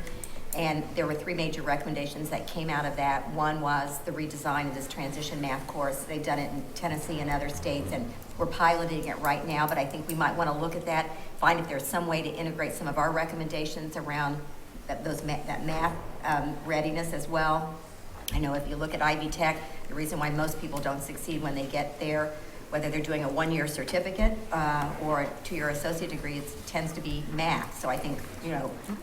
And there were 3 major recommendations that came out of that. One was the redesign of this transition math course. They've done it in Tennessee and other states, and we're piloting it right now, but I think we might want to look at that, find if there's some way to integrate some of our recommendations around that math readiness as well. I know if you look at Ivy Tech, the reason why most people don't succeed when they get there, whether they're doing a 1-year certificate or a 2-year associate degree, it tends to be math. So I think,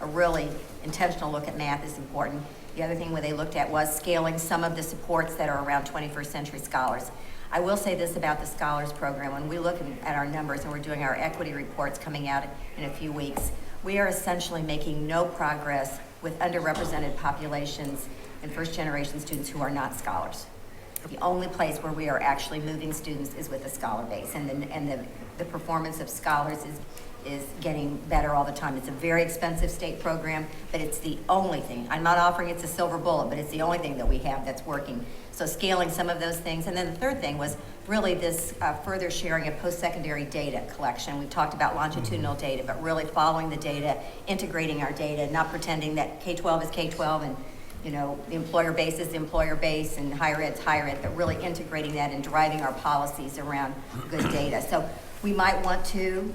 a really intentional look at math is important. The other thing where they looked at was scaling some of the supports that are around 21st century scholars. I will say this about the Scholars Program. When we look at our numbers and we're doing our equity reports coming out in a few weeks, we are essentially making no progress with underrepresented populations and first-generation students who are not scholars. The only place where we are actually moving students is with the scholar base, and the performance of scholars is getting better all the time. It's a very expensive state program, but it's the only thing. I'm not offering it's a silver bullet, but it's the only thing that we have that's working. So scaling some of those things. And then the third thing was really this further sharing of post-secondary data collection. We've talked about longitudinal data, but really following the data, integrating our data, not pretending that K-12 is K-12 and the employer base is the employer base and higher ed's higher ed, but really integrating that and driving our policies around good data. So we might want to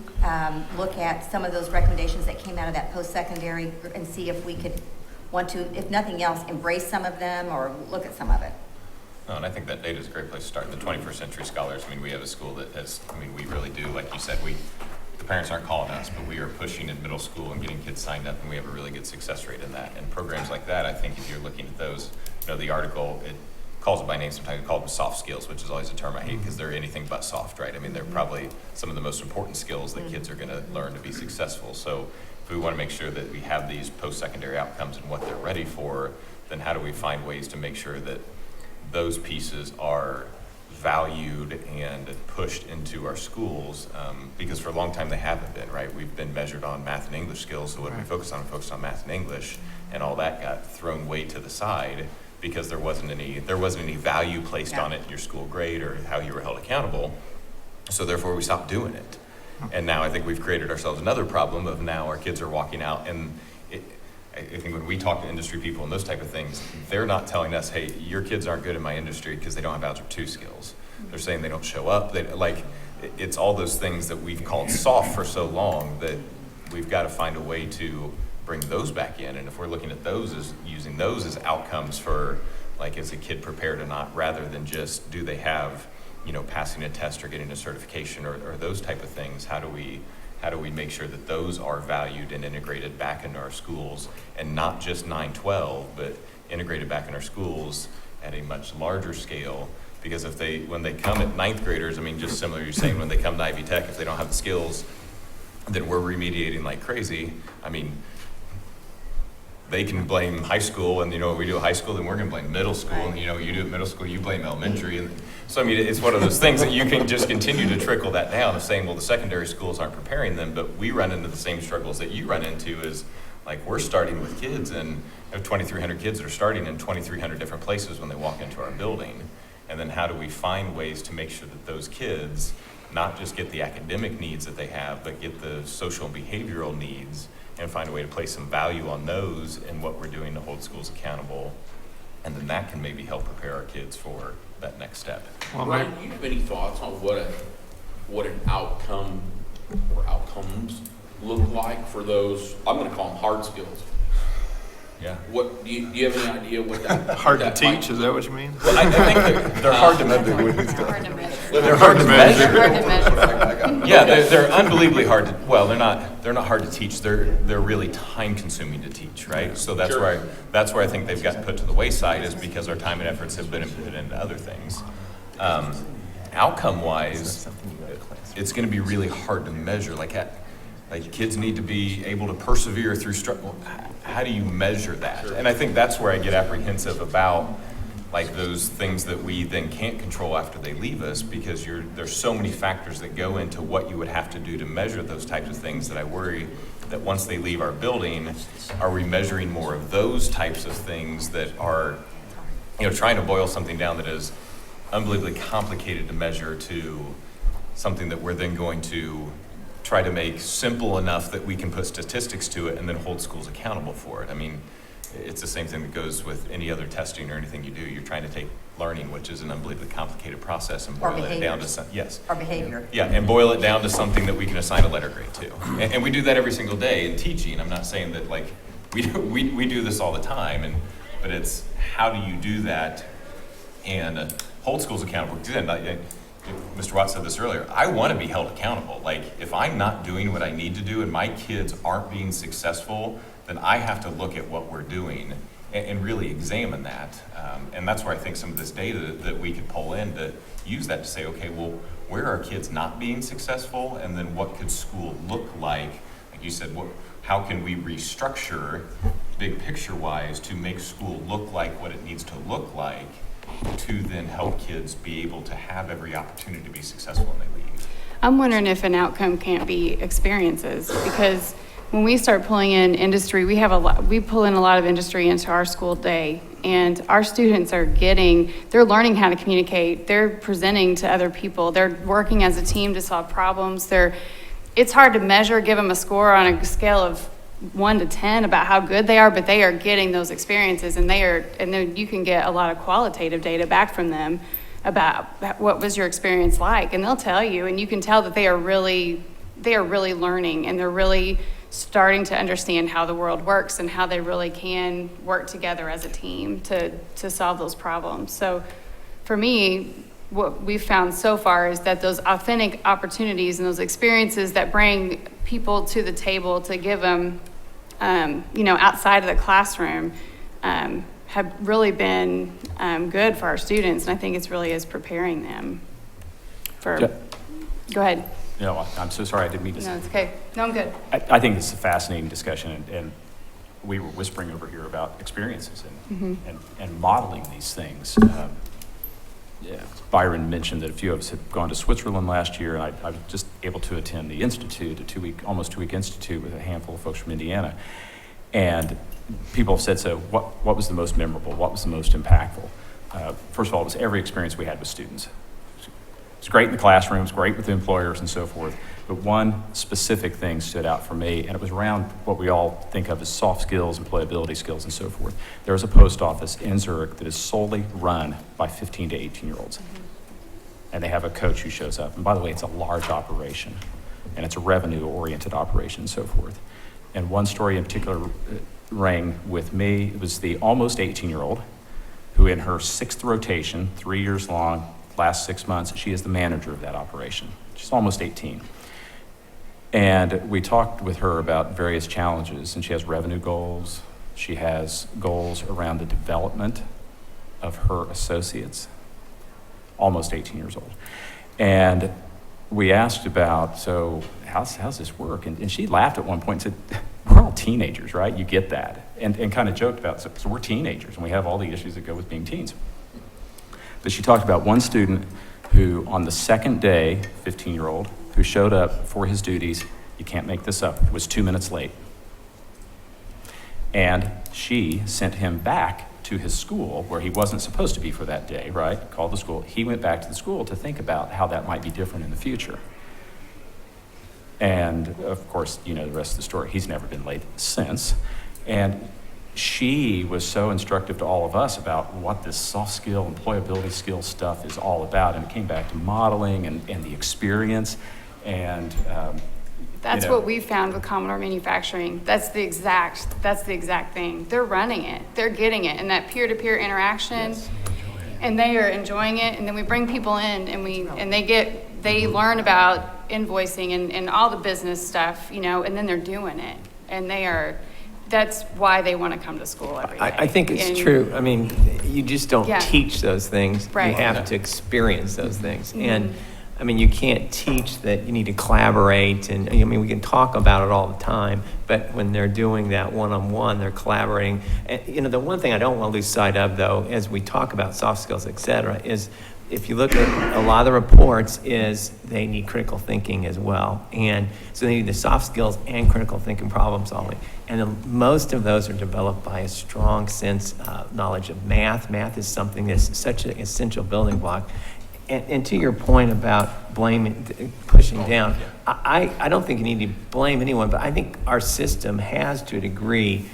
look at some of those recommendations that came out of that post-secondary and see if we could want to, if nothing else, embrace some of them or look at some of it. Oh, and I think that data is a great place to start. The 21st century scholars, we have a school that has, we really do, like you said, the parents aren't calling us, but we are pushing in middle school and getting kids signed up, and we have a really good success rate in that. And programs like that, I think if you're looking at those, the article, calls it by name sometimes. We call them soft skills, which is always a term I hate because they're anything but soft, right? I mean, they're probably some of the most important skills that kids are going to learn to be successful. So if we want to make sure that we have these post-secondary outcomes and what they're ready for, then how do we find ways to make sure that those pieces are valued and pushed into our schools? Because for a long time they haven't been, right? We've been measured on math and English skills, so what we focused on math and English, and all that got thrown way to the side because there wasn't any value placed on it in your school grade or how you were held accountable. So therefore we stopped doing it. And now I think we've created ourselves another problem of now our kids are walking out, and I think when we talk to industry people and those type of things, they're not telling us, hey, your kids aren't good in my industry because they don't have Algebra 2 skills. They're saying they don't show up. It's all those things that we've called soft for so long that we've got to find a way to bring those back in. And if we're looking at those as using those as outcomes for, like, is a kid prepared or not, rather than just do they have, passing a test or getting a certification or those type of things, how do we make sure that those are valued and integrated back into our schools, and not just 9-12, but integrated back in our schools at a much larger scale? Because when they come at ninth graders, I mean, just similar, you're saying when they come to Ivy Tech, if they don't have the skills, then we're remediating like crazy. I mean, they can blame high school, and we do at high school, then we're going to blame middle school, and you do at middle school, you blame elementary. And so I mean, it's one of those things that you can just continue to trickle that down of saying, well, the secondary schools aren't preparing them, but we run into the same struggles that you run into. Is like, we're starting with kids, and we have 2,300 kids that are starting in 2,300 different places when they walk into our building. And then how do we find ways to make sure that those kids not just get the academic needs that they have, but get the social and behavioral needs, and find a way to place some value on those in what we're doing to hold schools accountable. And then that can maybe help prepare our kids for that next step. Well, Ryan, do you have any thoughts on what an outcome or outcomes look like for those, I'm going to call them hard skills? Yeah. What do you have any idea what that hard to that teach, might- is that what you mean? Well, I think they're hard to measure. They're hard to measure. They're hard to measure. Yeah, they're unbelievably hard to, well, they're not hard to teach. They're really time consuming to teach, right? So that's where I think they've gotten put to the wayside, is because our time and efforts have been put into other things. Outcome wise, it's going to be really hard to measure. Like kids need to be able to persevere through struggle. How do you measure that? And I think that's where I get apprehensive about like those things that we then can't control after they leave us, because there's so many factors that go into what you would have to do to measure those types of things, that I worry that once they leave our building, are we measuring more of those types of things that are, trying to boil something down that is unbelievably complicated to measure to something that we're then going to try to make simple enough that we can put statistics to it and then hold schools accountable for it. I mean, it's the same thing that goes with any other testing or anything you do. You're trying to take learning, which is an unbelievably complicated process, and boil it down to Or behavior. Yeah, and boil it down to something that we can assign a letter grade to. And we do that every single day in teaching. I'm not saying that like we do this all the time, but it's how do you do that and hold schools accountable? Again, Mr. Watts said this earlier. I want to be held accountable. Like, if I'm not doing what I need to do and my kids aren't being successful, then I have to look at what we're doing and really examine that. And that's where I think some of this data that we could pull in to use that to say, okay, well, where are kids not being successful? And then what could school look like? Like you said, how can we restructure big picture wise to make school look like what it needs to look like, to then help kids be able to have every opportunity to be successful when they leave? I'm wondering if an outcome can't be experiences, because when we start pulling in industry, we pull in a lot of industry into our school day, and our students they're learning how to communicate, they're presenting to other people, they're working as a team to solve problems. It's hard to measure, give them a score on a scale of 1 to 10 about how good they are, but they are getting those experiences, and then you can get a lot of qualitative data back from them about what was your experience like, and they'll tell you, and you can tell that they are really learning, and they're really starting to understand how the world works and how they really can work together as a team to solve those problems. So for me, what we've found so far is that those authentic opportunities and those experiences that bring people to the table to give them outside of the classroom, have really been good for our students, and I think it's really is preparing them for. Go ahead. No, I'm so sorry, I didn't mean to. No, it's okay. No, I'm good. I think this is a fascinating discussion, and we were whispering over here about experiences and modeling these things. Yeah, Byron mentioned that a few of us had gone to Switzerland last year, and I was just able to attend the institute, almost two-week institute with a handful of folks from Indiana. And people have said, so what was the most memorable? What was the most impactful? First of all, it was every experience we had with students. It's great in the classrooms, great with the employers and so forth, but one specific thing stood out for me, and it was around what we all think of as soft skills, employability skills, and so forth. There's a post office in Zurich that is solely run by 15 to 18-year-olds. And they have a coach who shows up. And by the way, it's a large operation, and it's a revenue-oriented operation and so forth. And one story in particular rang with me. It was the almost 18-year-old who in her 6th rotation, 3 years long, last 6 months, she is the manager of that operation. She's almost 18. And we talked with her about various challenges, and she has revenue goals. She has goals around the development of her associates, almost 18 years old. And we asked about, so how's this work? And she laughed at one point and said, we're all teenagers, right? You get that. And kind of joked about, so we're teenagers, and we have all the issues that go with being teens. But she talked about one student who, on the second day, 15-year-old, who showed up for his duties, you can't make this up, was 2 minutes late. And she sent him back to his school where he wasn't supposed to be for that day, right? Called the school. He went back to the school to think about how that might be different in the future. And of course, you know the rest of the story. He's never been late since. And she was so instructive to all of us about what this soft skill, employability skill stuff is all about. And it came back to modeling and the experience. And That's what we found with Commodore Manufacturing. That's the exact thing. They're running it. They're getting it. And that peer-to-peer interaction, yes, and they are enjoying it. And then we bring people in and they learn about invoicing and all the business stuff, and then they're doing it. And that's why they want to come to school every day. I think it's true. I mean, you just don't teach those things. Right. You have to experience those things. Mm-hmm. And I mean, you can't teach that you need to collaborate, and I mean, we can talk about it all the time, but when they're doing that one-on-one, they're collaborating. And, the one thing I don't want to lose sight of, though, as we talk about soft skills, et cetera, is if you look at a lot of the reports, is they need critical thinking as well. And so they need the soft skills and critical thinking, problem solving. And most of those are developed by a strong sense of knowledge of math. Math is something that's such an essential building block. And to your point about pushing down, I don't think you need to blame anyone, but I think our system has, to a degree,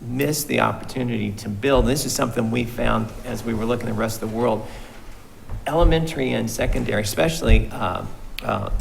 missed the opportunity to build. This is something we found as we were looking at the rest of the world. Elementary and secondary, especially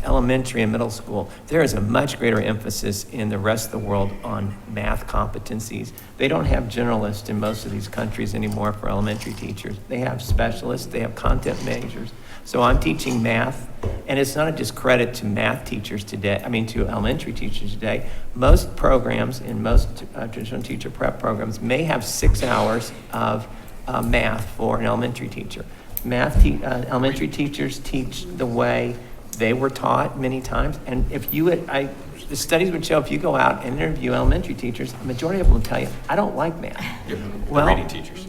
elementary and middle school, there is a much greater emphasis in the rest of the world on math competencies. They don't have generalists in most of these countries anymore for elementary teachers. They have specialists, they have content majors. So I'm teaching math, and it's not a discredit to math teachers today, to elementary teachers today. Most programs in most traditional teacher prep programs may have 6 hours of math for an elementary teacher. Elementary teachers teach the way they were taught many times, and the studies would show if you go out and interview elementary teachers, the majority of them will tell you, I don't like math. Well, reading teachers.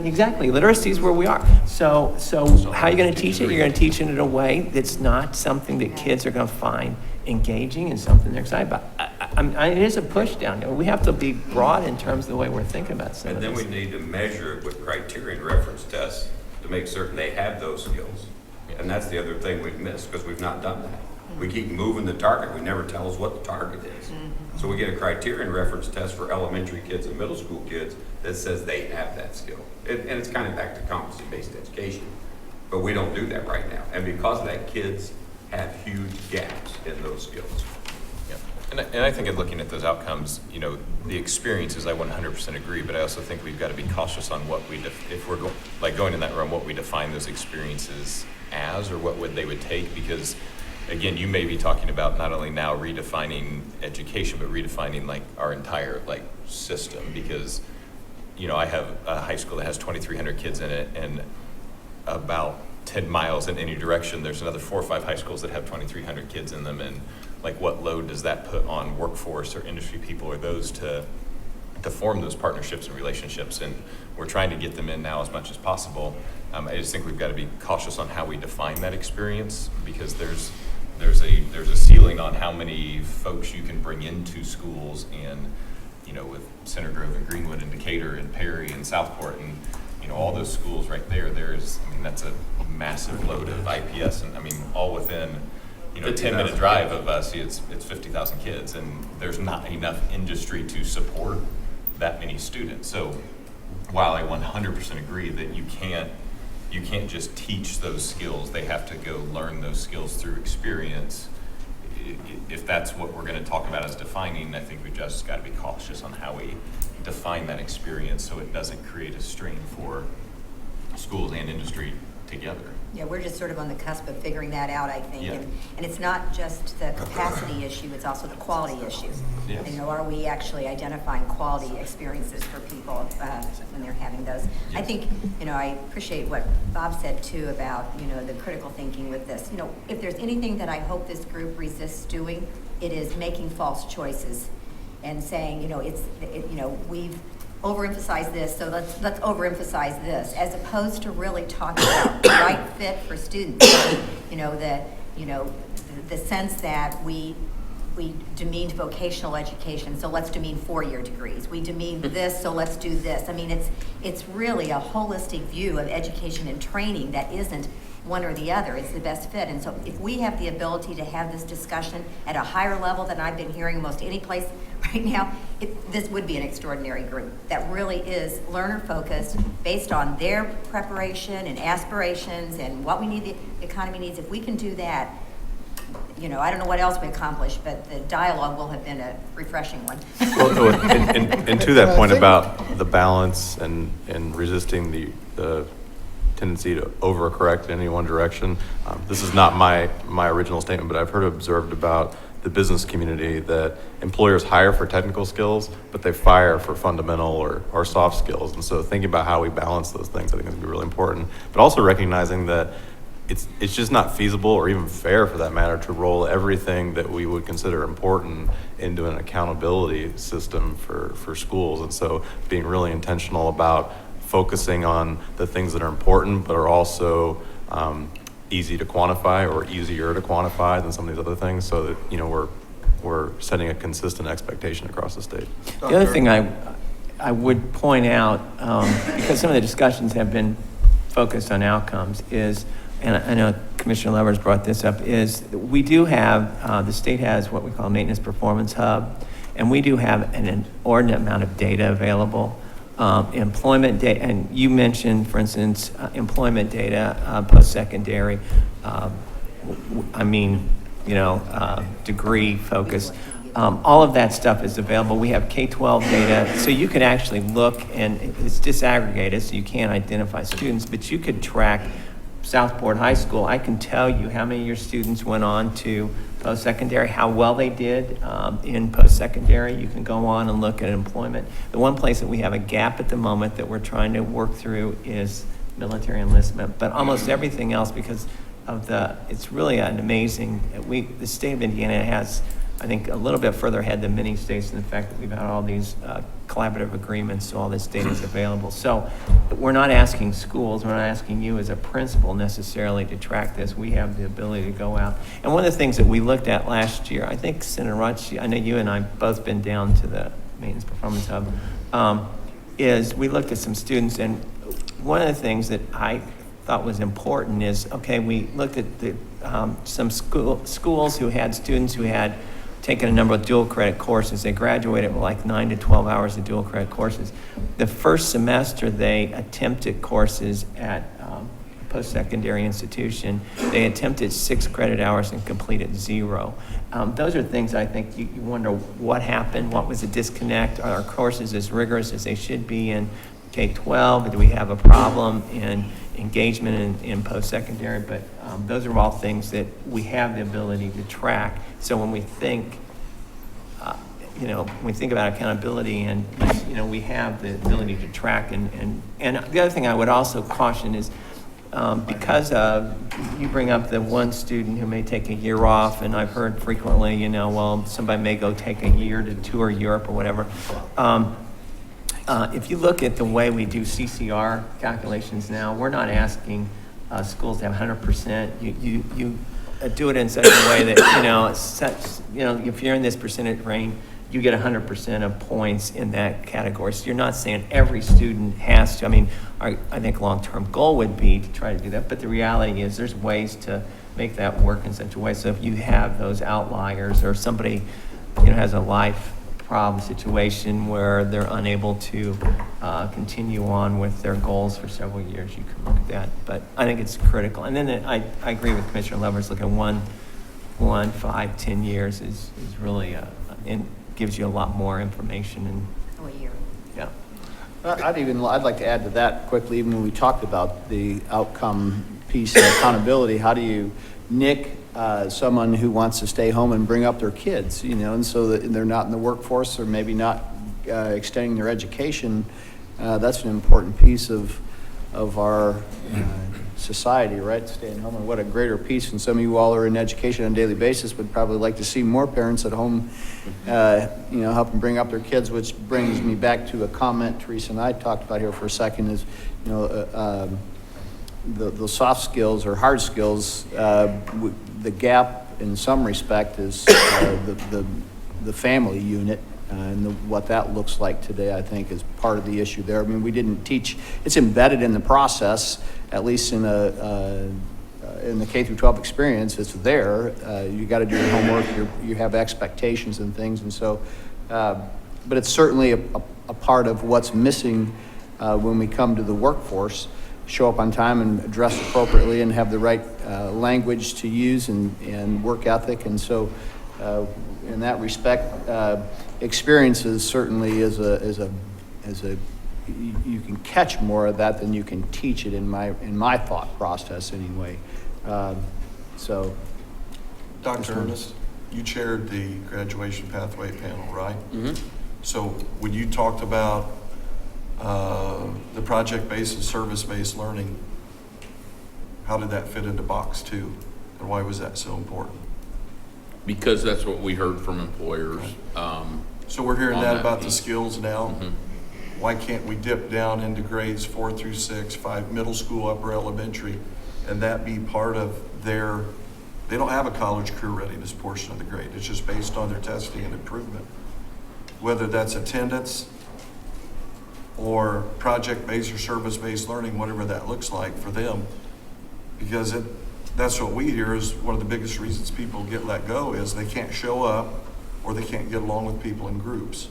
Exactly, literacy is where we are. So how are you going to teach it? You're going to teach it in a way that's not something that kids are going to find engaging and something they're excited about. It is a push down. We have to be broad in terms of the way we're thinking about some of this. And then we need to measure it with criteria reference tests to make certain they have those skills. And that's the other thing we've missed, because we've not done that. We keep moving the target. We never tell us what the target is. So we get a criterion reference test for elementary kids and middle school kids that says they have that skill. And it's kind of back to competency-based education. But we don't do that right now. And because of that, kids have huge gaps in those skills. Yeah. And I think in looking at those outcomes, the experiences, I 100% agree, but I also think we've got to be cautious on what if we're going in that room, what we define those experiences as, or what they would take, because again, you may be talking about not only now redefining education, but redefining our entire system, because I have a high school that has 2,300 kids in it, and about 10 miles in any direction, there's another 4 or 5 high schools that have 2,300 kids in them, and like what load does that put on workforce or industry people or those to form those partnerships and relationships? And we're trying to get them in now as much as possible. I just think we've got to be cautious on how we define that experience, because there's a ceiling on how many folks you can bring into schools, and with Center Grove and Greenwood and Decatur and Perry and Southport and all those schools right there, that's a massive load of IPS, and all within a 10-minute drive of us, it's 50,000 kids, and there's not enough industry to support that many students. So while I 100% agree that you can't just teach those skills, they have to go learn those skills through experience. If that's what we're going to talk about as defining, I think we've just got to be cautious on how we define that experience so it doesn't create a strain for schools and industry together. Yeah, we're just sort of on the cusp of figuring that out, I think. Yeah. And it's not just the capacity issue, it's also the quality issue. Yes. Are we actually identifying quality experiences for people when they're having those? Yes. I think, I appreciate what Bob said too about, the critical thinking with this. If there's anything that I hope this group resists doing, it is making false choices and saying, we've overemphasize this, so let's overemphasize this, as opposed to really talking about the right fit for students. The sense that we demeaned vocational education, so let's demean 4-year degrees. We demeaned this, so let's do this. It's really a holistic view of education and training that isn't one or the other. It's the best fit. And so if we have the ability to have this discussion at a higher level than I've been hearing most any place right now, this would be an extraordinary group that really is learner focused based on their preparation and aspirations and what we need, the economy needs. If we can do that, I don't know what else we accomplished, but the dialogue will have been a refreshing one. Well, and to that point about the balance and resisting the tendency to overcorrect in any one direction, this is not my original statement, but I've heard observed about the business community that employers hire for technical skills, but they fire for fundamental or soft skills. And so thinking about how we balance those things, I think is going to be really important. But also recognizing that it's just not feasible or even fair, for that matter, to roll everything that we would consider important into an accountability system for schools. And so being really intentional about focusing on the things that are important but are also easy to quantify or easier to quantify than some of these other things, so that we're setting a consistent expectation across the state. The other thing I would point out, because some of the discussions have been focused on outcomes, is, and I know Commissioner Levers brought this up, is we do have, the state has what we call a maintenance performance hub, and we do have an inordinate amount of data available. Employment data, and you mentioned, for instance, employment data, post-secondary, degree focus. All of that stuff is available. We have K-12 data, so you can actually look, and it's disaggregated, so you can't identify students, but you could track Southport High School. I can tell you how many of your students went on to post-secondary, how well they did in post-secondary. You can go on and look at employment. The one place that we have a gap at the moment that we're trying to work through is military enlistment, but almost everything else, because of it's really an amazing, the state of Indiana has, I think, a little bit further ahead than many states in the fact that we've had all these collaborative agreements, so all this data is available. So we're not asking schools, we're not asking you as a principal necessarily to track this. We have the ability to go out. And one of the things that we looked at last year, I think Senator Rotch, I know you and I both been down to the Maintenance Performance Hub, is we looked at some students, and one of the things that I thought was important is, okay, we looked at some schools who had students who had taken a number of dual credit courses. They graduated with like 9 to 12 hours of dual credit courses. The first semester they attempted courses at a post-secondary institution. They attempted 6 credit hours and completed 0. Those are things I think you wonder what happened, what was the disconnect? Are our courses as rigorous as they should be in K-12? Do we have a problem in engagement in post-secondary? But those are all things that we have the ability to track. So when we think, you know, when we think about accountability and, you know, we have the ability to track and the other thing I would also caution is because you bring up the one student who may take a year off, and I've heard frequently, you know, well, somebody may go take a year to tour Europe or whatever. If you look at the way we do CCR calculations now, we're not asking schools to have 100%. You do it in such a way that, you know, if you're in this percentage range, you get 100% of points in that category. So you're not saying every student has to. I mean, I think long-term goal would be to try to do that, but the reality is there's ways to make that work in such a way. So if you have those outliers or somebody, you know, has a life problem situation where they're unable to continue on with their goals for several years, you can look at that. But I think it's critical. And then I agree with Commissioner Lovers. Look at 1, 5, 10 years is really gives you a lot more information. And Oh, a year. yeah. I'd like to add to that quickly, even when we talked about the outcome piece and accountability, how do you nick someone who wants to stay home and bring up their kids, you know, and so that they're not in the workforce or maybe not extending their education? That's an important piece of our society, right? Staying home, and what a greater piece. And some of you all are in education on a daily basis would probably like to see more parents at home, you know, helping bring up their kids, which brings me back to a comment Teresa and I talked about here for a second is, you know, the soft skills or hard skills, the gap in some respect is the family unit. And what that looks like today, I think, is part of the issue there. I mean, we didn't teach, it's embedded in the process, at least in the K through 12 experience, it's there. You got to do your homework, you have expectations and things, and so, but it's certainly a part of what's missing when we come to the workforce. Show up on time and address appropriately and have the right language to use and work ethic. And so in that respect, experiences certainly is a you can catch more of that than you can teach it in my thought process anyway. So Dr. Ernest, you chaired the graduation pathway panel, right? Mm-hmm. So when you talked about the project-based and service-based learning, how did that fit into box 2? And why was that so important? Because that's what we heard from employers. So we're hearing on that that about the piece. skills now. Mm-hmm. Why can't we dip down into grades 4 through 6, 5, middle school, upper elementary, and that be part of their, they don't have a college career readiness portion of the grade. It's just based on their testing and improvement. Whether that's attendance or project-based or service-based learning, whatever that looks like for them, because that's what we hear is one of the biggest reasons people get let go is they can't show up or they can't get along with people in groups.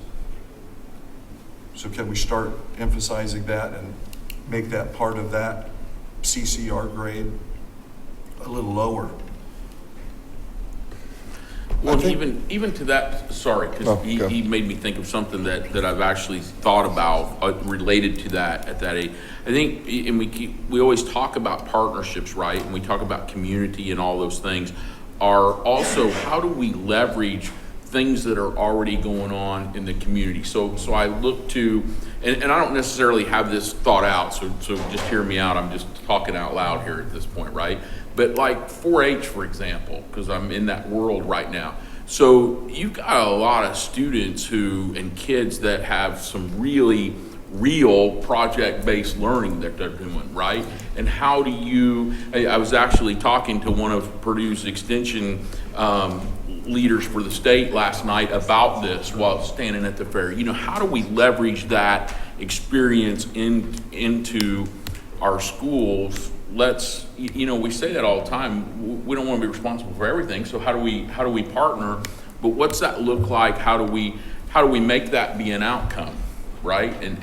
So can we start emphasizing that and make that part of that CCR grade a little lower? Well, even to that, sorry, because he made me think of something that I've actually thought about related to that at that age. I think, and we always talk about partnerships, right? And we talk about community and all those things. Are also, how do we leverage things that are already going on in the community? So I look to, and I don't necessarily have this thought out, so just hear me out. I'm just talking out loud here at this point, right? But like 4-H, for example, because I'm in that world right now. So you've got a lot of students and kids that have some really real project-based learning that they're doing, right? And how do you, I was actually talking to one of Purdue's extension leaders for the state last night about this while standing at the fair. You know, how do we leverage that experience into our schools? Let's, you know, we say that all the time. We don't want to be responsible for everything. So how do we partner? But what's that look like? How do we make that be an outcome, right? And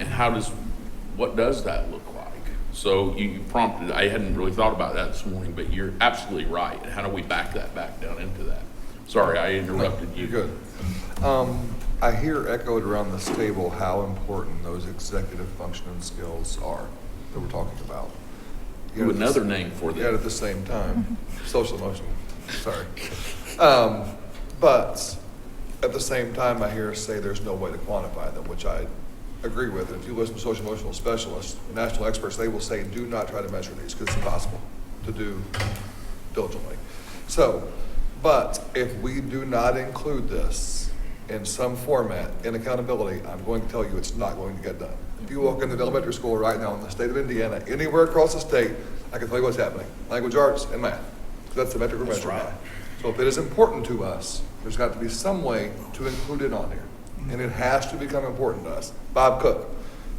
what does that look like? So you prompted. I hadn't really thought about that this morning, but you're absolutely right. How do we back that back down into that? Sorry, I interrupted you. You're good. I hear echoed around this table how important those executive functioning skills are that we're talking about. Another name for them. Yet at the same time, social emotional. Sorry. But At the same time, I hear say there's no way to quantify them, which I agree with. If you listen to social emotional specialists, national experts, they will say, do not try to measure these because it's impossible to do diligently. So, but if we do not include this in some format in accountability, I'm going to tell you it's not going to get done. If you walk into the elementary school right now in the state of Indiana, anywhere across the state, I can tell you what's happening. Language arts and math. That's the metric we're measuring by. So if it is important to us, there's got to be some way to include it on here. And it has to become important to us. Bob Cook,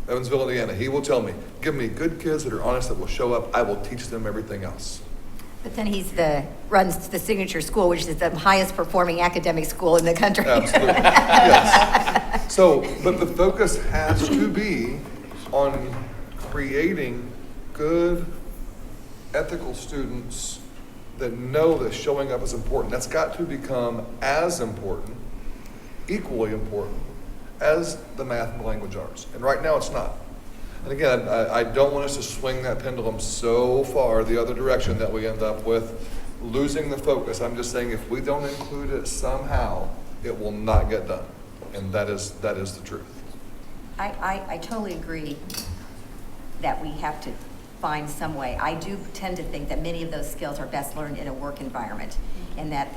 Evansville, Indiana, he will tell me, give me good kids that are honest, that will show up. I will teach them everything else. But then runs the Signature School, which is the highest performing academic school in the country. Absolutely, yes. So, but the focus has to be on creating good, ethical students that know that showing up is important. That's got to become as important, equally important, as the math and language arts. And right now it's not. And again, I don't want us to swing that pendulum so far the other direction that we end up with losing the focus. I'm just saying if we don't include it somehow, it will not get done. And that is the truth. I totally agree that we have to find some way. I do tend to think that many of those skills are best learned in a work environment, and that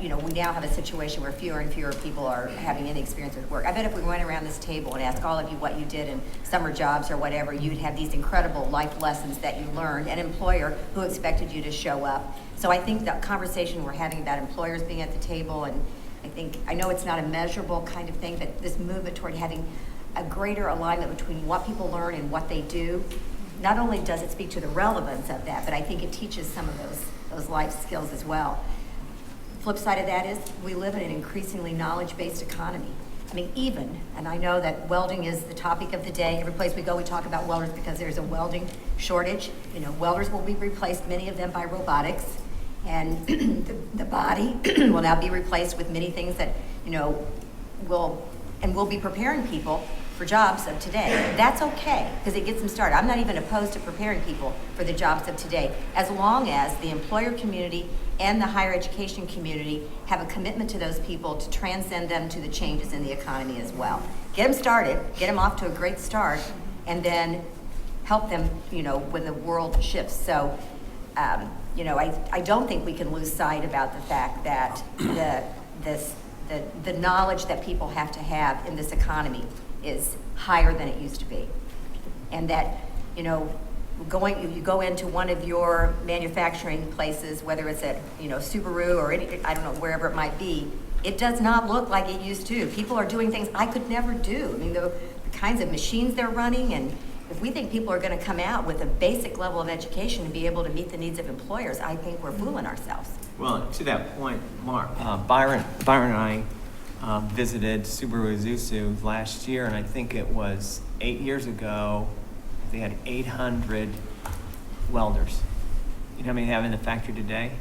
we now have a situation where fewer and fewer people are having any experience with work. I bet if we went around this table and asked all of you what you did in summer jobs or whatever, you'd have these incredible life lessons that you learned, an employer who expected you to show up. So I think the conversation we're having about employers being at the table, and I know it's not a measurable kind of thing, but this movement toward having a greater alignment between what people learn and what they do, not only does it speak to the relevance of that, but I think it teaches some of those life skills as well. Flip side of that is we live in an increasingly knowledge-based economy. I mean, and I know that welding is the topic of the day. Every place we go, we talk about welders because there's a welding shortage. Welders will be replaced, many of them, by robotics. And the body will now be replaced with many things that, will be preparing people for jobs of today. That's okay, because it gets them started. I'm not even opposed to preparing people for the jobs of today, as long as the employer community and the higher education community have a commitment to those people to transcend them to the changes in the economy as well. Get them started, get them off to a great start, and then help them, when the world shifts. So, I don't think we can lose sight about the fact that the knowledge that people have to have in this economy is higher than it used to be. And that, you go into one of your manufacturing places, whether it's at, Subaru or I don't know, wherever it might be, it does not look like it used to. People are doing things I could never do. I mean, the kinds of machines they're running, and if we think people are going to come out with a basic level of education and be able to meet the needs of employers, I think we're fooling ourselves. Well, to that point, Mark, Byron and I visited Subaru Isuzu last year, and I think it was 8 years ago. They had 800 welders. You know how many they have in the factory today?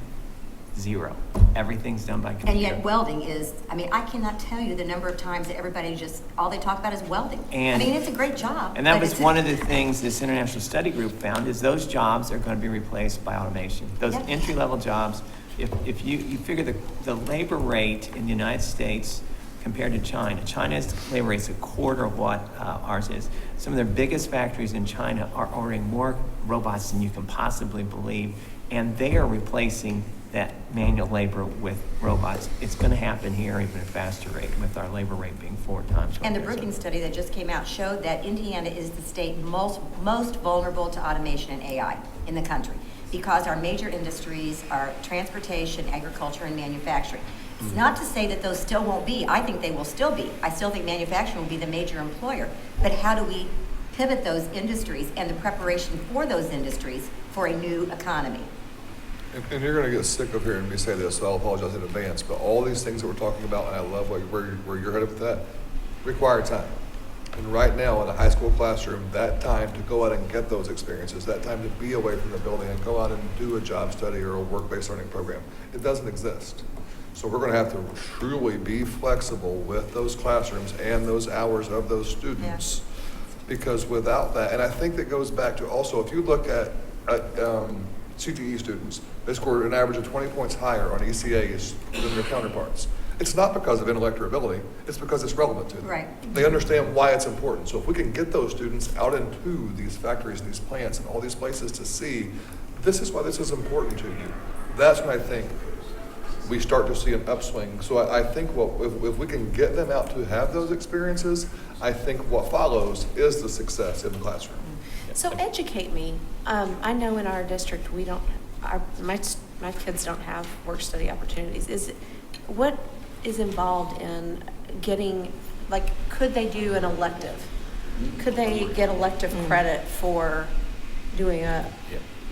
0. Everything's done by computer. And yet welding is, I cannot tell you the number of times that everybody all they talk about is welding. It's a great job. And that was one of the things this international study group found, is those jobs are going to be replaced by automation. Those entry-level jobs, if you figure the labor rate in the United States compared to China's labor rate is a quarter of what ours is. Some of their biggest factories in China are ordering more robots than you can possibly believe, and they are replacing that manual labor with robots. It's going to happen here even at a faster rate, with our labor rate being 4 times. And the Brookings study that just came out showed that Indiana is the state most vulnerable to automation and AI in the country, because our major industries are transportation, agriculture, and manufacturing. It's not to say that those still won't be. I think they will still be. I still think manufacturing will be the major employer. But how do we pivot those industries and the preparation for those industries for a new economy? And you're going to get sick of hearing me say this, so I'll apologize in advance, but all these things that we're talking about, and I love where you're headed with that, require time. And right now in a high school classroom, that time to go out and get those experiences, that time to be away from the building and go out and do a job study or a work-based learning program, it doesn't exist. So we're going to have to truly be flexible with those classrooms and those hours of those students, because without that, and I think that goes back to also, if you look at CTE students, they score an average of 20 points higher on ECAs than their counterparts. It's not because of intellect or ability, it's because it's relevant to them. Right. They understand why it's important. So if we can get those students out into these factories and these plants and all these places to see, this is why this is important to you, that's when I think we start to see an upswing. So I think if we can get them out to have those experiences, I think what follows is the success in the classroom. So educate me. I know in our district, we don't, my kids don't have work-study opportunities. What is involved in getting, like, could they do an elective? Could they get elective credit for doing a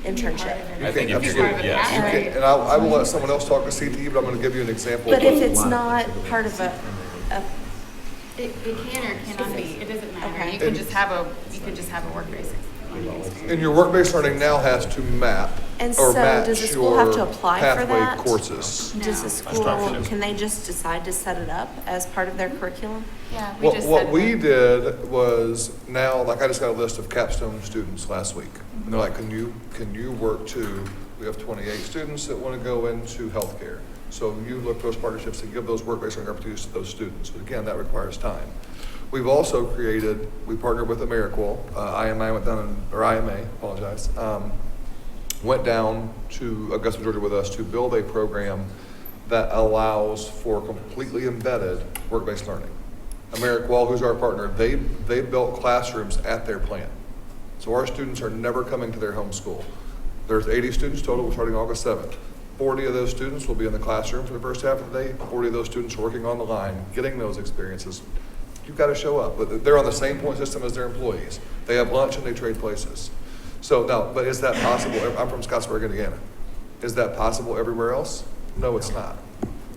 internship? I think if you're, yes. You can, and I will let someone else talk to CTE, but I'm going to give you an example. But if it's not part of a It can or cannot be, it doesn't matter. Okay. You can just have a work-based experience. And your work-based learning now has to map And or so match does the school have to your apply for pathway that? courses. Does the school, can they just decide to set it up as part of their curriculum? Yeah, we just What said we that. did was now, like I just got a list of capstone students last week. And they're like, can you work we have 28 students that want to go into healthcare. So you look for those partnerships and give those work-based learning opportunities to those students. But again, that requires time. We've also we partnered with AmeriQual, IMA, went down to Augusta, Georgia with us to build a program that allows for completely embedded work-based learning. AmeriQual, who's our partner, they built classrooms at their plant. So our students are never coming to their home school. There's 80 students total starting August 7th. 40 of those students will be in the classroom for the first half of the day. 40 of those students are working on the line, getting those experiences. You've got to show up. But they're on the same point system as their employees. They have lunch and they trade places. So no, but is that possible? I'm from Scottsburg, Indiana. Is that possible everywhere else? No, it's not.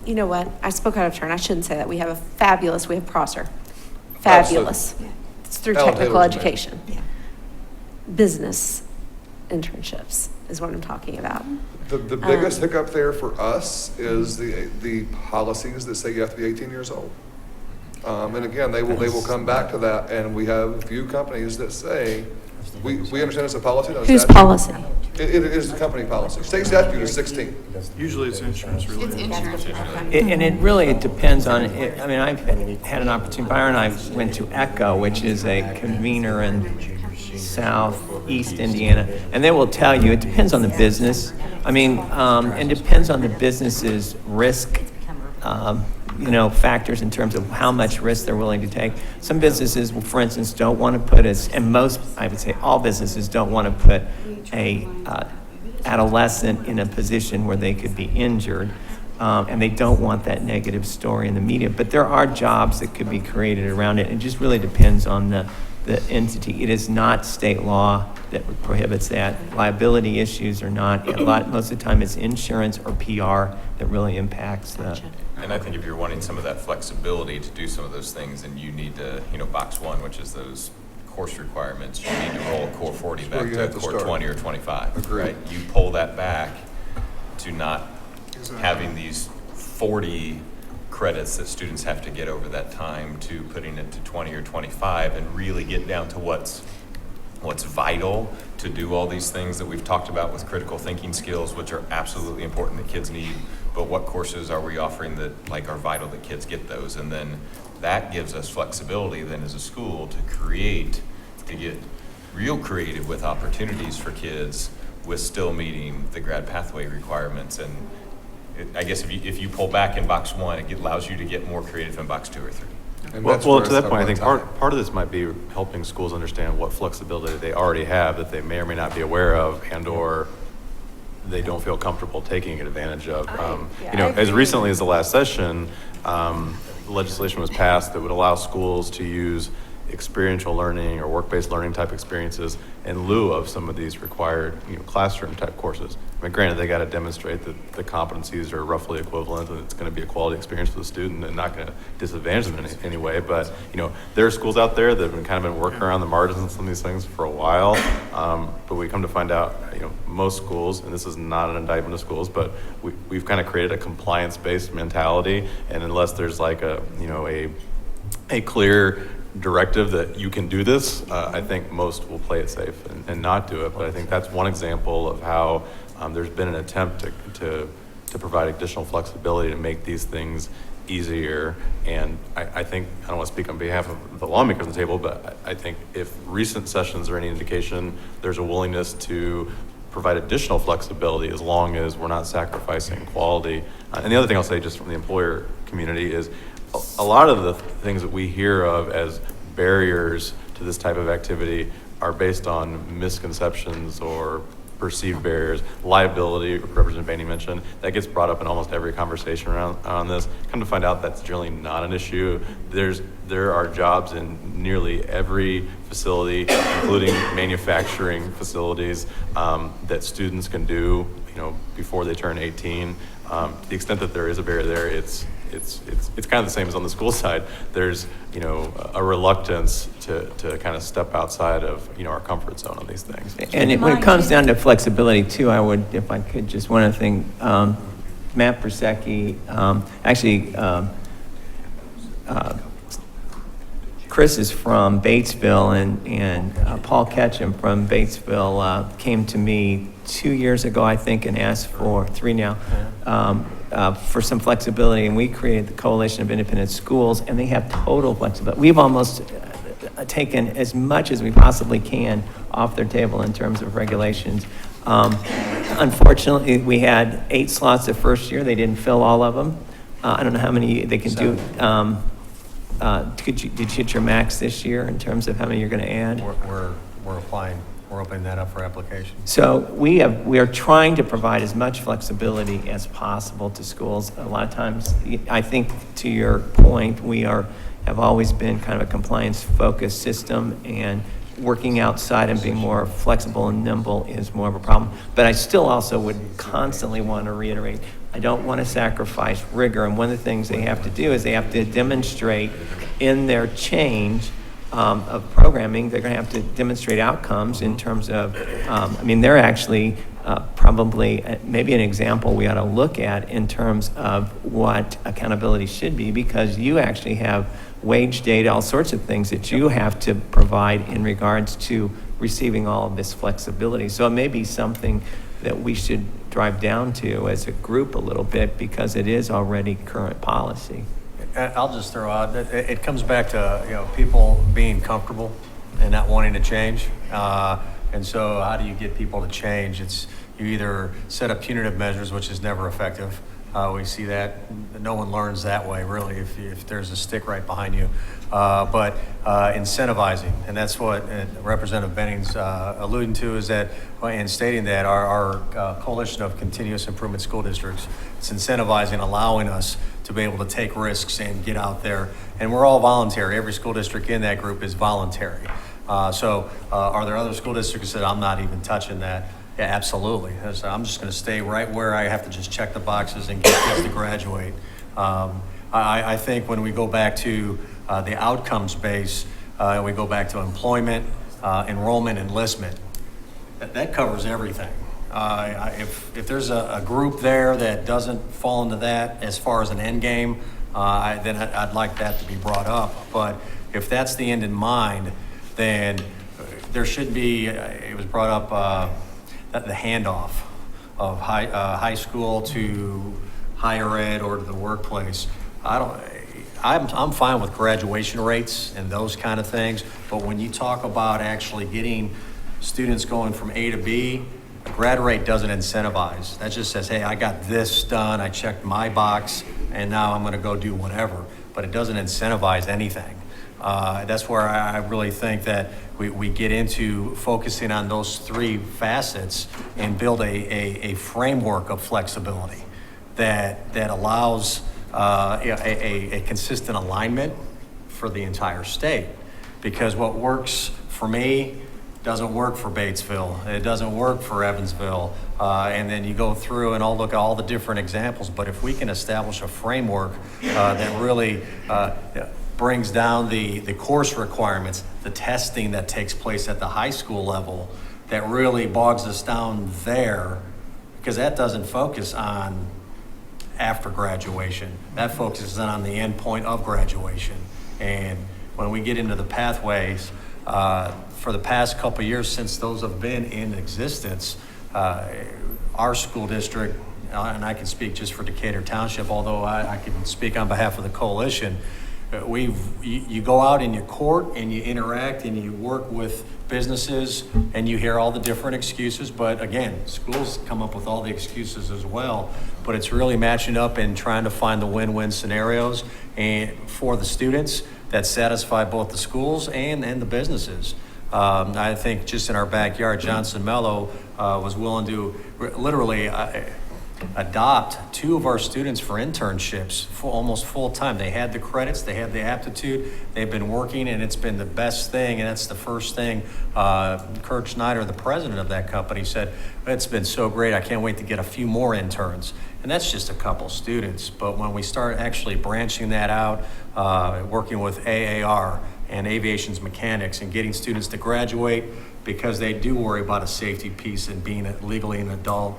You know what? I spoke out of turn. I shouldn't say that. We have Prosser. Fabulous. It's through Alan technical Taylor's man. education. Business internships is what I'm talking about. The biggest hiccup there for us is the policies that say you have to be 18 years old. And again, they will come back to that, and we have a few companies that say, we understand it's a policy. not a Whose statute. policy? It is the company policy. State statute is 16. Usually it's insurance It's related. insurance. And it really depends on, I mean, I've had an opportunity, Byron and I went to ECHO, which is a convener in southeast Indiana, and they will tell you, it depends on the business. I mean, it depends on the business's risk, factors in terms of how much risk they're willing to take. Some businesses, for instance, don't want to put and most, I would say all businesses don't want to put a adolescent in a position where they could be injured, and they don't want that negative story in the media. But there are jobs that could be created around it. It just really depends on the entity. It is not state law that prohibits that. Liability issues are not. Most of the time it's insurance or PR that really impacts the. And I think if you're wanting some of that flexibility to do some of those things, then you need to, box one, which is those course requirements, you need to roll a core 40 That's where back you to have to core start. 20 or 25. Agreed. Right? You pull that back to not having these 40 credits that students have to get over that time to putting it to 20 or 25 and really get down to what's vital to do all these things that we've talked about with critical thinking skills, which are absolutely important that kids need. But what courses are we offering that are vital that kids get those? And then that gives us flexibility then as a school to get real creative with opportunities for kids with still meeting the grad pathway requirements. And I guess if you pull back in box one, it allows you to get more creative in box 2 or 3. And Well, that's where to that it's point, I think time. part of this might be helping schools understand what flexibility they already have that they may or may not be aware of, and/or they don't feel comfortable taking advantage of. As recently as the last session, legislation was passed that would allow schools to use experiential learning or work-based learning type experiences in lieu of some of these required classroom type courses. I mean, granted, they got to demonstrate that the competencies are roughly equivalent and it's going to be a quality experience for the student and not going to disadvantage them in any way. But there are schools out there that have been working around the margins on some of these things for a while. But we come to find out, most schools, and this is not an indictment of schools, but we've kind of created a compliance-based mentality, and unless there's a clear directive that you can do this, I think most will play it safe and not do it. But I think that's one example of how there's been an attempt to provide additional flexibility to make these things easier. And I think, I don't want to speak on behalf of the lawmakers on the table, but I think if recent sessions are any indication, there's a willingness to provide additional flexibility as long as we're not sacrificing quality. And the other thing I'll say just from the employer community is a lot of the things that we hear of as barriers to this type of activity are based on misconceptions or perceived barriers. Liability, Representative Bainey mentioned, that gets brought up in almost every conversation around this. Come to find out that's generally not an issue. There are jobs in nearly every facility, including manufacturing facilities, that students can do, before they turn 18. To the extent that there is a barrier there, it's kind of the same as on the school side. There's, a reluctance to kind of step outside of, our comfort zone on these things. And when it comes down to flexibility too, I would, if I could, just one other thing, Matt Persecki, Chris is from Batesville, and Paul Ketchum from Batesville came to me 2 years ago, I think, and asked for 3 now, for some flexibility, and we created the Coalition of Independent Schools, and they have total flexibility. We've almost taken as much as we possibly can off their table in terms of regulations. Unfortunately, we had 8 slots the first year. They didn't fill all of them. I don't know how many they can do. Did you hit your max this year in terms of how many you're going to add? We're applying. We're opening that up for application. So we are trying to provide as much flexibility as possible to schools. A lot of times, I think to your point, we have always been kind of a compliance-focused system, and working outside and being more flexible and nimble is more of a problem. But I still also would constantly want to reiterate, I don't want to sacrifice rigor. And one of the things they have to do is they have to demonstrate in their change of programming, they're going to have to demonstrate outcomes in terms of, they're actually probably maybe an example we ought to look at in terms of what accountability should be, because you actually have wage data, all sorts of things that you have to provide in regards to receiving all of this flexibility. So it may be something that we should drive down to as a group a little bit, because it is already current policy. I'll just throw out, it comes back to, people being comfortable and not wanting to change. And so how do you get people to change? You either set up punitive measures, which is never effective. We see that. No one learns that way, really, if there's a stick right behind you. But incentivizing, and that's what Representative Benning's alluding to, is that, and stating that our coalition of continuous improvement school districts, it's incentivizing, allowing us to be able to take risks and get out there. And we're all voluntary. Every school district in that group is voluntary. So are there other school districts that I'm not even touching that? Yeah, absolutely. I'm just going to stay right where I have to just check the boxes and get kids to graduate. I think when we go back to the outcomes base, we go back to employment, enrollment, enlistment, that covers everything. If there's a group there that doesn't fall into that as far as an end game, then I'd like that to be brought up. But if that's the end in mind, then there should be, it was brought up, the handoff of high school to higher ed or to the workplace. I'm fine with graduation rates and those kind of things, but when you talk about actually getting students going from A to B, a grad rate doesn't incentivize. That just says, hey, I got this done, I checked my box, and now I'm going to go do whatever. But it doesn't incentivize anything. That's where I really think that we get into focusing on those 3 facets and build a framework of flexibility that allows a consistent alignment for the entire state. Because what works for me doesn't work for Batesville, it doesn't work for Evansville, and then you go through and I'll look at all the different examples. But if we can establish a framework that really brings down the course requirements, the testing that takes place at the high school level, that really bogs us down there, because that doesn't focus on after graduation. That focuses on the end point of graduation. And when we get into the pathways, for the past couple of years since those have been in existence, our school district and I can speak just for Decatur Township, although I can speak on behalf of the coalition, you go out and you court and you interact and you work with businesses and you hear all the different excuses, but again, schools come up with all the excuses as well, but it's really matching up and trying to find the win-win scenarios and for the students that satisfy both the schools and the businesses. I think just in our backyard, Johnson Mello was willing to literally adopt 2 of our students for internships for almost full time. They had the credits, they had the aptitude, they've been working, and it's been the best thing. And that's the first thing Kurt Schneider, the president of that company, said, it's been so great, I can't wait to get a few more interns. And that's just a couple students. But when we start actually branching that out, working with AAR and aviation's mechanics and getting students to graduate, because they do worry about a safety piece and being legally an adult.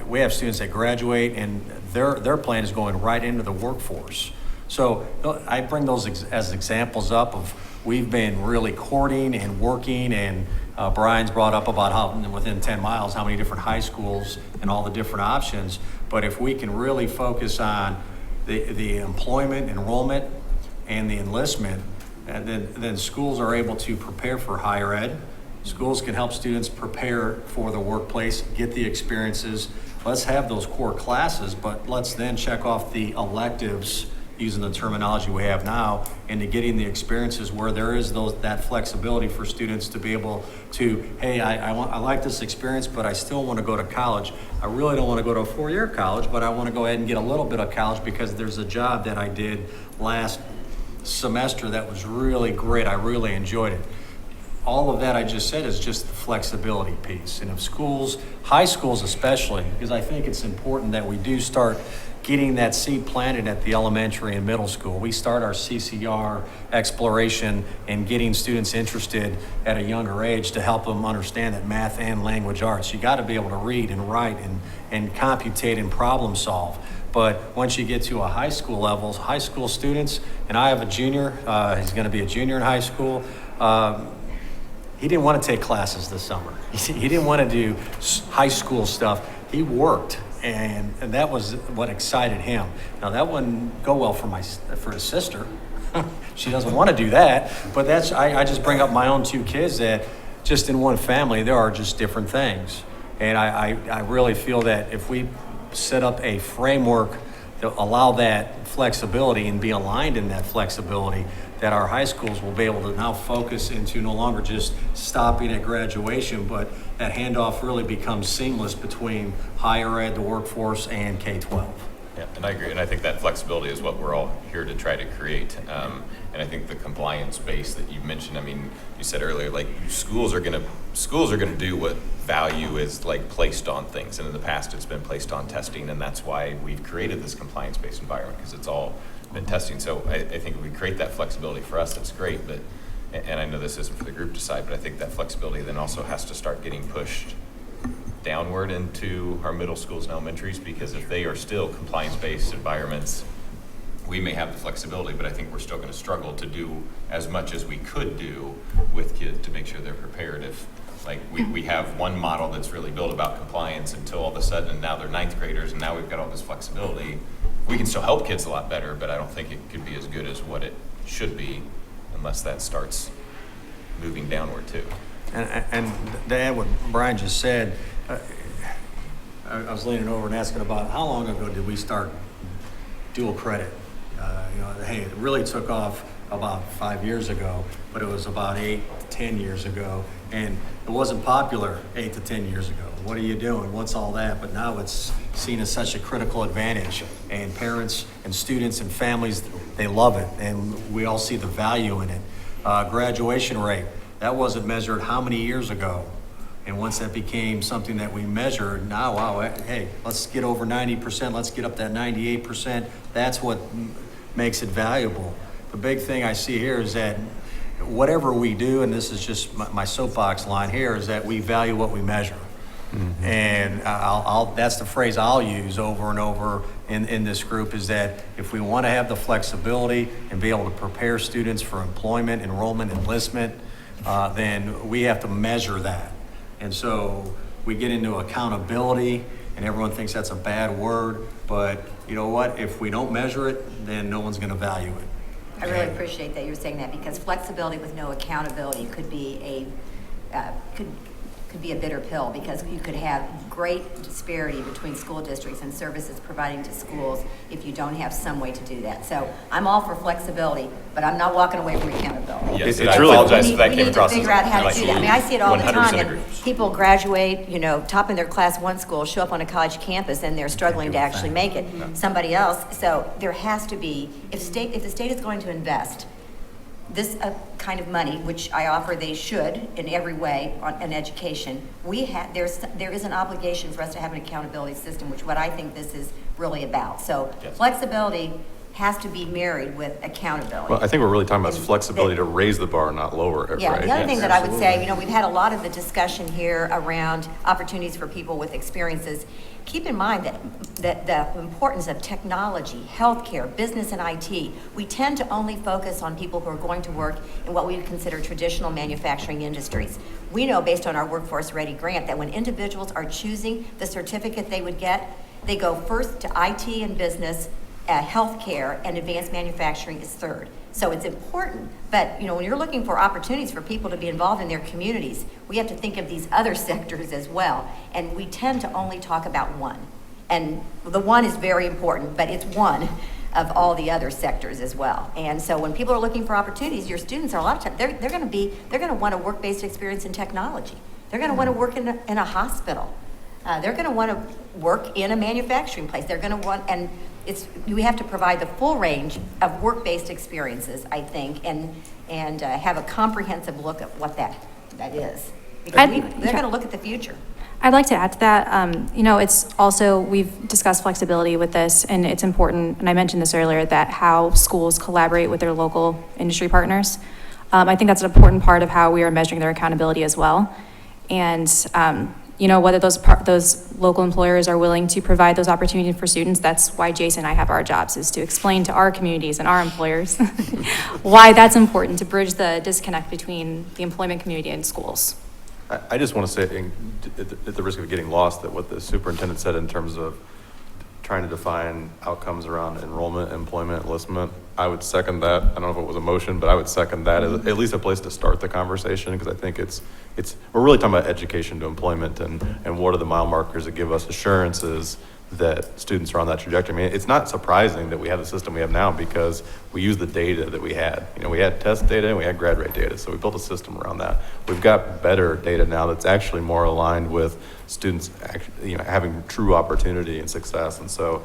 We have students that graduate and their plan is going right into the workforce. So I bring those as examples up of we've been really courting and working, and Brian's brought up about how within 10 miles, how many different high schools and all the different options. But if we can really focus on the employment, enrollment, and the enlistment, and then schools are able to prepare for higher ed. Schools can help students prepare for the workplace, get the experiences. Let's have those core classes, but let's then check off the electives using the terminology we have now into getting the experiences where there is that flexibility for students to be able to, hey, I like this experience, but I still want to go to college. I really don't want to go to a 4-year college, but I want to go ahead and get a little bit of college because there's a job that I did last semester that was really great. I really enjoyed it. All of that I just said is just the flexibility piece. And if schools, high schools especially, because I think it's important that we do start getting that seed planted at the elementary and middle school. We start our CCR exploration and getting students interested at a younger age to help them understand that math and language arts. You got to be able to read and write and computate and problem solve. But once you get to a high school level, high school students, and I have a junior, he's going to be a junior in high school. He didn't want to take classes this summer. He didn't want to do high school stuff. He worked, and that was what excited him. Now that wouldn't go well for his sister. She doesn't want to do that. But I just bring up my own 2 kids that just in one family there are just different things, and I really feel that if we set up a framework to allow that flexibility and be aligned in that flexibility, that our high schools will be able to now focus into no longer just stopping at graduation, but that handoff really becomes seamless between higher ed, the workforce, and K-12. Yeah, and I agree, and I think that flexibility is what we're all here to try to create. And I think the compliance base that you mentioned, I mean, you said earlier, like schools are gonna do what value is like placed on things, and in the past it's been placed on testing, and that's why we've created this compliance-based environment, because it's all been testing. So I think if we create that flexibility for us, that's great, but, and I know this isn't for the group to decide, but I think that flexibility then also has to start getting pushed downward into our middle schools and elementaries, because if they are still compliance-based environments, we may have the flexibility, but I think we're still going to struggle to do as much as we could do with kids to make sure they're prepared. If like we have one model that's really built about compliance until all of a sudden, and now they're 9th graders, and now we've got all this flexibility. We can still help kids a lot better, but I don't think it could be as good as what it should be unless that starts moving downward too. And to add what Brian just said, I was leaning over and asking about how long ago did we start dual credit? Hey, it really took off about 5 years ago, but it was about 8 to 10 years ago, and it wasn't popular 8 to 10 years ago. What are you doing? What's all that? But now it's seen as such a critical advantage, and parents and students and families, they love it, and we all see the value in it. Graduation rate, that wasn't measured how many years ago? And once that became something that we measured, now, wow, hey, let's get over 90%, let's get up that 98%. That's what makes it valuable. The big thing I see here is that whatever we do, and this is just my soapbox line here, is that we value what we measure. Mm-hmm. And that's the phrase I'll use over and over in this group, is that if we want to have the flexibility and be able to prepare students for employment, enrollment, enlistment, then we have to measure that. And so we get into accountability and everyone thinks that's a bad word, but you know what? If we don't measure it, then no one's going to value it. I really appreciate that you're saying that, because flexibility with no accountability could be could be a bitter pill, because you could have great disparity between school districts and services providing to schools if you don't have some way to do that. So I'm all for flexibility, but I'm not walking away from accountability. Yes, It's I really- apologize if that came We need across to as figure out how to do that. I mean, I see it all the 100% time, agree. and people graduate, you know, top in their class one school, show up on a college campus, and they're struggling to actually make it. Somebody else, so there has to be, if the state is going to invest this kind of money, which I offer they should in every way in education, there is an obligation for us to have an accountability system, which what I think this is really about. So Yes. flexibility has to be married with accountability. Well, I think we're really talking about And flexibility they- to raise the bar, not lower it, Yeah, right? the other thing that I would say, you know, we've had a lot of the discussion here around opportunities for people with experiences. Keep in mind that the importance of technology, healthcare, business, and IT, we tend to only focus on people who are going to work in what we would consider traditional manufacturing industries. We know, based on our Workforce Ready grant, that when individuals are choosing the certificate they would get, they go first to IT and business, healthcare, and advanced manufacturing is third. So it's important, but you know, when you're looking for opportunities for people to be involved in their communities, we have to think of these other sectors as well. And we tend to only talk about one. And the one is very important, but it's one of all the other sectors as well. And so when people are looking for opportunities, your students are a lot of times, they're going to want a work-based experience in technology. They're going to want to work in a hospital. They're going to want to work in a manufacturing place. They're going to want, and we have to provide the full range of work-based experiences, I think, and have a comprehensive look at what that is. Because they're going to look at the future. I'd like to add to that, you know, it's also, we've discussed flexibility with this, and it's important, and I mentioned this earlier, that how schools collaborate with their local industry partners. I think that's an important part of how we are measuring their accountability as well. And, you know, whether those local employers are willing to provide those opportunities for students, that's why Jason and I have our jobs, is to explain to our communities and our employers why that's important, to bridge the disconnect between the employment community and schools. I just want to say, at the risk of getting lost, that what the superintendent said in terms of trying to define outcomes around enrollment, employment, enlistment, I would second that. I don't know if it was a motion, but I would second that as at least a place to start the conversation, because I think we're really talking about education to employment and what are the mile markers that give us assurances that students are on that trajectory. I mean, it's not surprising that we have the system we have now, because we use the data that we had. You know, we had test data and we had grad rate data, so we built a system around that. We've got better data now that's actually more aligned with students actually, you know, having true opportunity and success. And so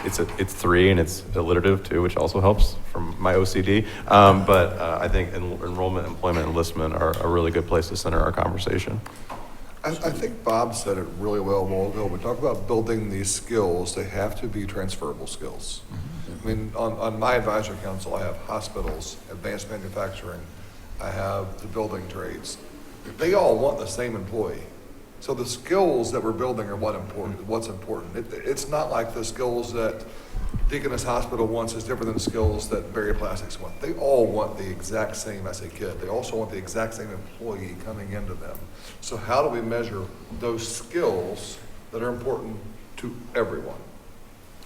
it's 3 and it's alliterative too, which also helps from my OCD. But I think enrollment, employment, enlistment are a really good place to center our conversation. I think Bob said it really well a while ago. We talk about building these skills, they have to be transferable skills. I mean, on my advisory council, I have hospitals, advanced manufacturing, I have the building trades. They all want the same employee. So the skills that we're building are what's important. It's not like the skills that Deaconess Hospital wants is different than the skills that Berry Plastics want. They all want the exact same, I say kid, they also want the exact same employee coming into them. So how do we measure those skills that are important to everyone?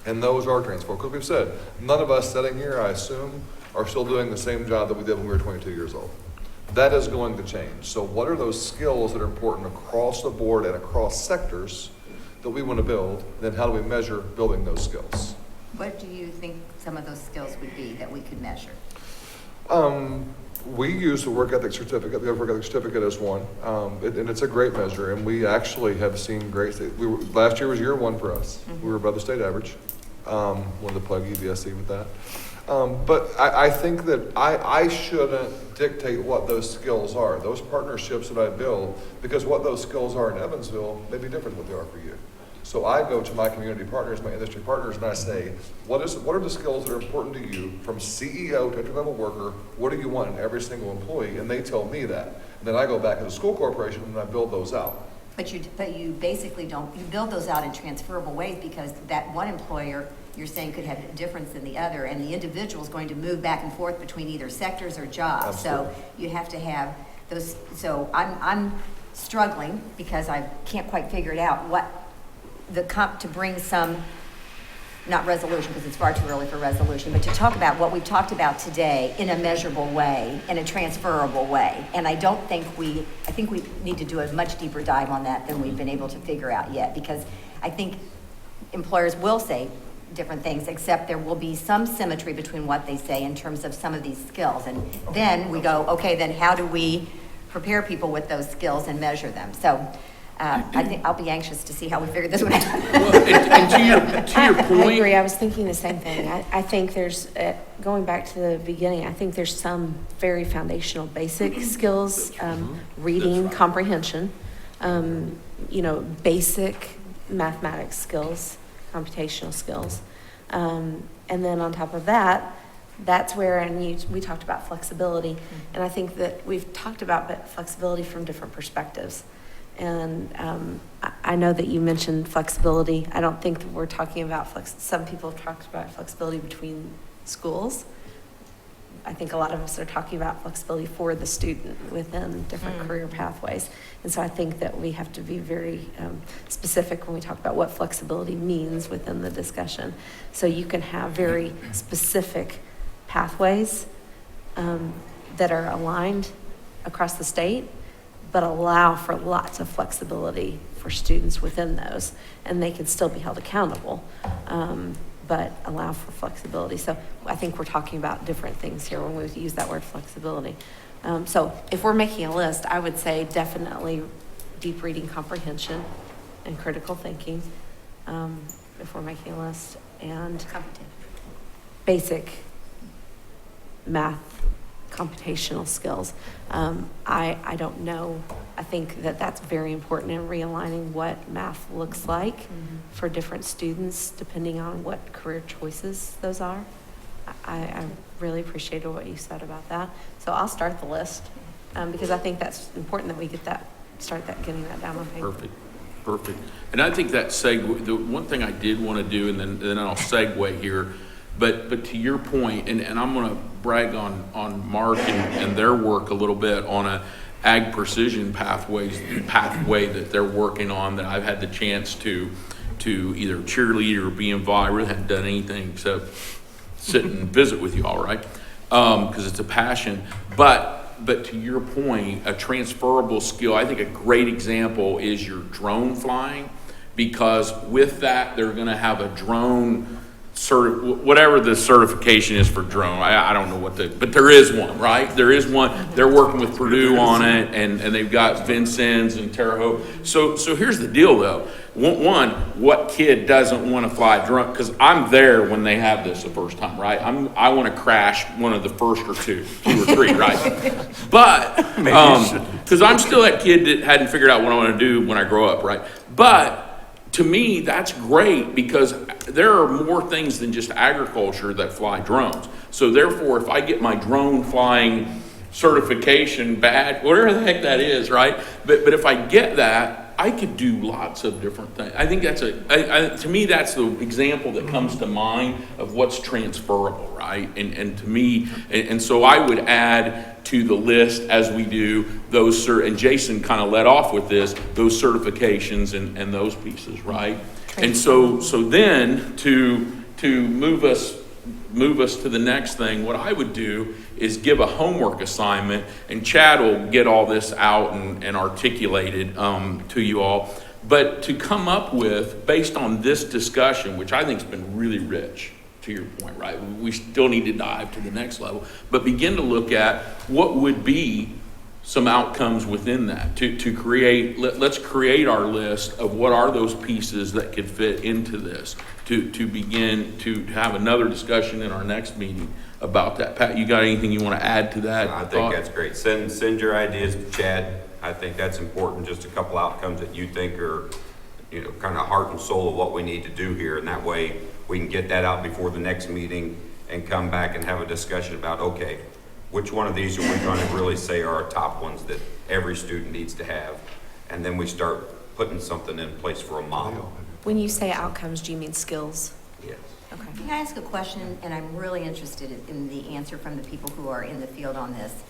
And those are transferable, because we've said, none of us sitting here, I assume, are still doing the same job that we did when we were 22 years old. That is going to change. So what are those skills that are important across the board and across sectors that we want to build? And then how do we measure building those skills? What do you think some of those skills would be that we could measure? We use the work ethic certificate. The work ethic certificate is one, and it's a great measure. And we actually have seen great. Last year was year 1 for us. Mm-hmm. We were above the state average. Wanted to plug EBSC with that. But I think that I shouldn't dictate what those skills are. Those partnerships that I build, because what those skills are in Evansville may be different than what they are for you. So I go to my community partners, my industry partners, and I say, what are the skills that are important to you from CEO to entry-level worker? What do you want in every single employee? And they tell me that. And then I go back to the school corporation and I build those out. But you basically don't, you build those out in transferable ways, because that one employer you're saying could have a difference than the other, and the individual is going to move back and forth between either sectors or jobs. Absolutely. So you have to have those. So I'm struggling because I can't quite figure it out. to bring some, not resolution, because it's far too early for resolution, but to talk about what we've talked about today in a measurable way, in a transferable way. And I think we need to do a much deeper dive on that than we've been able to figure out yet, because I think employers will say different things, except there will be some symmetry between what they say in terms of some of these skills. And then we go, okay, then how do we prepare people with those skills and measure them? So I think I'll be anxious to see how we figure this one out. Well, and to your point. I agree. I was thinking the same thing. I think there's, going back to the beginning, I think there's some very foundational basic skills, reading, comprehension, basic mathematics skills, computational skills. And then on top of that, that's where, we talked about flexibility. And I think that we've talked about flexibility from different perspectives. And I know that you mentioned flexibility. I don't think that we're talking about some people have talked about flexibility between schools. I think a lot of us are talking about flexibility for the student within different career pathways. And so I think that we have to be very specific when we talk about what flexibility means within the discussion. So you can have very specific pathways that are aligned across the state, but allow for lots of flexibility for students within those, and they can still be held accountable, but allow for flexibility. So I think we're talking about different things here when we use that word flexibility. So if we're making a list, I would say definitely deep reading comprehension and critical thinking, if we're making a list, and basic math computational skills. I don't know. I think that that's very important in realigning what math looks like for different students, depending on what career choices those are. I really appreciated what you said about that. So I'll start the list because I think that's important that we get that, getting that down on paper. Perfect. And I think that segue, the one thing I did want to do, and then I'll segue here, but to your point, and I'm going to brag on Mark and their work a little bit on a ag precision pathway that they're working on, that I've had the chance to either cheerlead or be involved. I really haven't done anything except sit and visit with you all, right? Because it's a passion. But to your point, a transferable skill, I think a great example is your drone flying, because with that, they're going to have a drone whatever the certification is for drone. I don't know but there is one, right? There is one. They're working with Purdue on it, and they've got Vincennes and Terre Haute. So here's the deal, though. One, what kid doesn't want to fly drone? Because I'm there when they have this the first time, right? I want to crash one of the first or two or three, right? But because I'm still that kid that hadn't figured out what I want to do when I grow up, right? But to me, that's great, because there are more things than just agriculture that fly drones. So therefore, if I get my drone flying certification badge, whatever the heck that is, right? But if I get that, I could do lots of different things. I think that's to me, that's the example that comes to mind of what's transferable, right? And to me, and so I would add to the list, as we do, those, and Jason kind of led off with this, those certifications and those pieces, right? And so then to move us to the next thing, what I would do is give a homework assignment, and Chad will get all this out and articulated to you all. But to come up with, based on this discussion, which I think has been really rich, to your point, right? We still need to dive to the next level, but begin to look at what would be some outcomes within that to create, let's create our list of what are those pieces that could fit into this to begin to have another discussion in our next meeting about that. Pat, you got anything you want to add to that? I think that's great. Send your ideas to Chad. I think that's important. Just a couple outcomes that you think are, kind of heart and soul of what we need to do here. And that way we can get that out before the next meeting and come back and have a discussion about, okay, which one of these are we going to really say are our top ones that every student needs to have? And then we start putting something in place for a model. When you say outcomes, do you mean skills? Yes. Okay. Can I ask a question? And I'm really interested in the answer from the people who are in the field on this.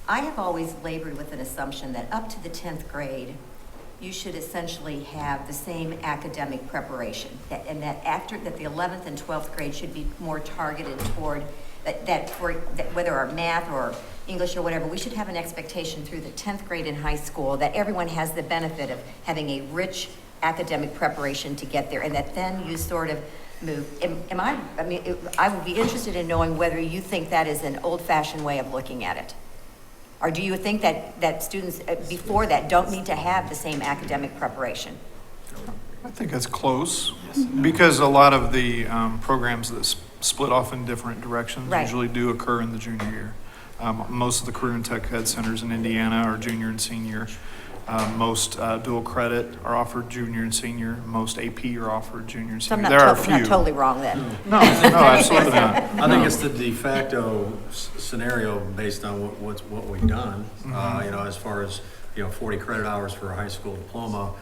I have always labored with an assumption that up to the 10th grade, you should essentially have the same academic preparation. And that the 11th and 12th grade should be more targeted toward whether our math or English or whatever, we should have an expectation through the 10th grade in high school that everyone has the benefit of having a rich academic preparation to get there, and that then you sort of move. I would be interested in knowing whether you think that is an old-fashioned way of looking at it. Or do you think that students before that don't need to have the same academic preparation? I think that's close, because a lot of the programs that split off in different directions Right. usually do occur in the junior year. Most of the career and tech ed centers in Indiana are junior and senior. Most dual credit are offered junior and senior. Most AP are offered junior and So I'm senior. not, There are a I'm few. not totally wrong then. No, absolutely not. I think it's the de facto scenario based on what we've done. You know, as far as, 40 credit hours for a high school diploma,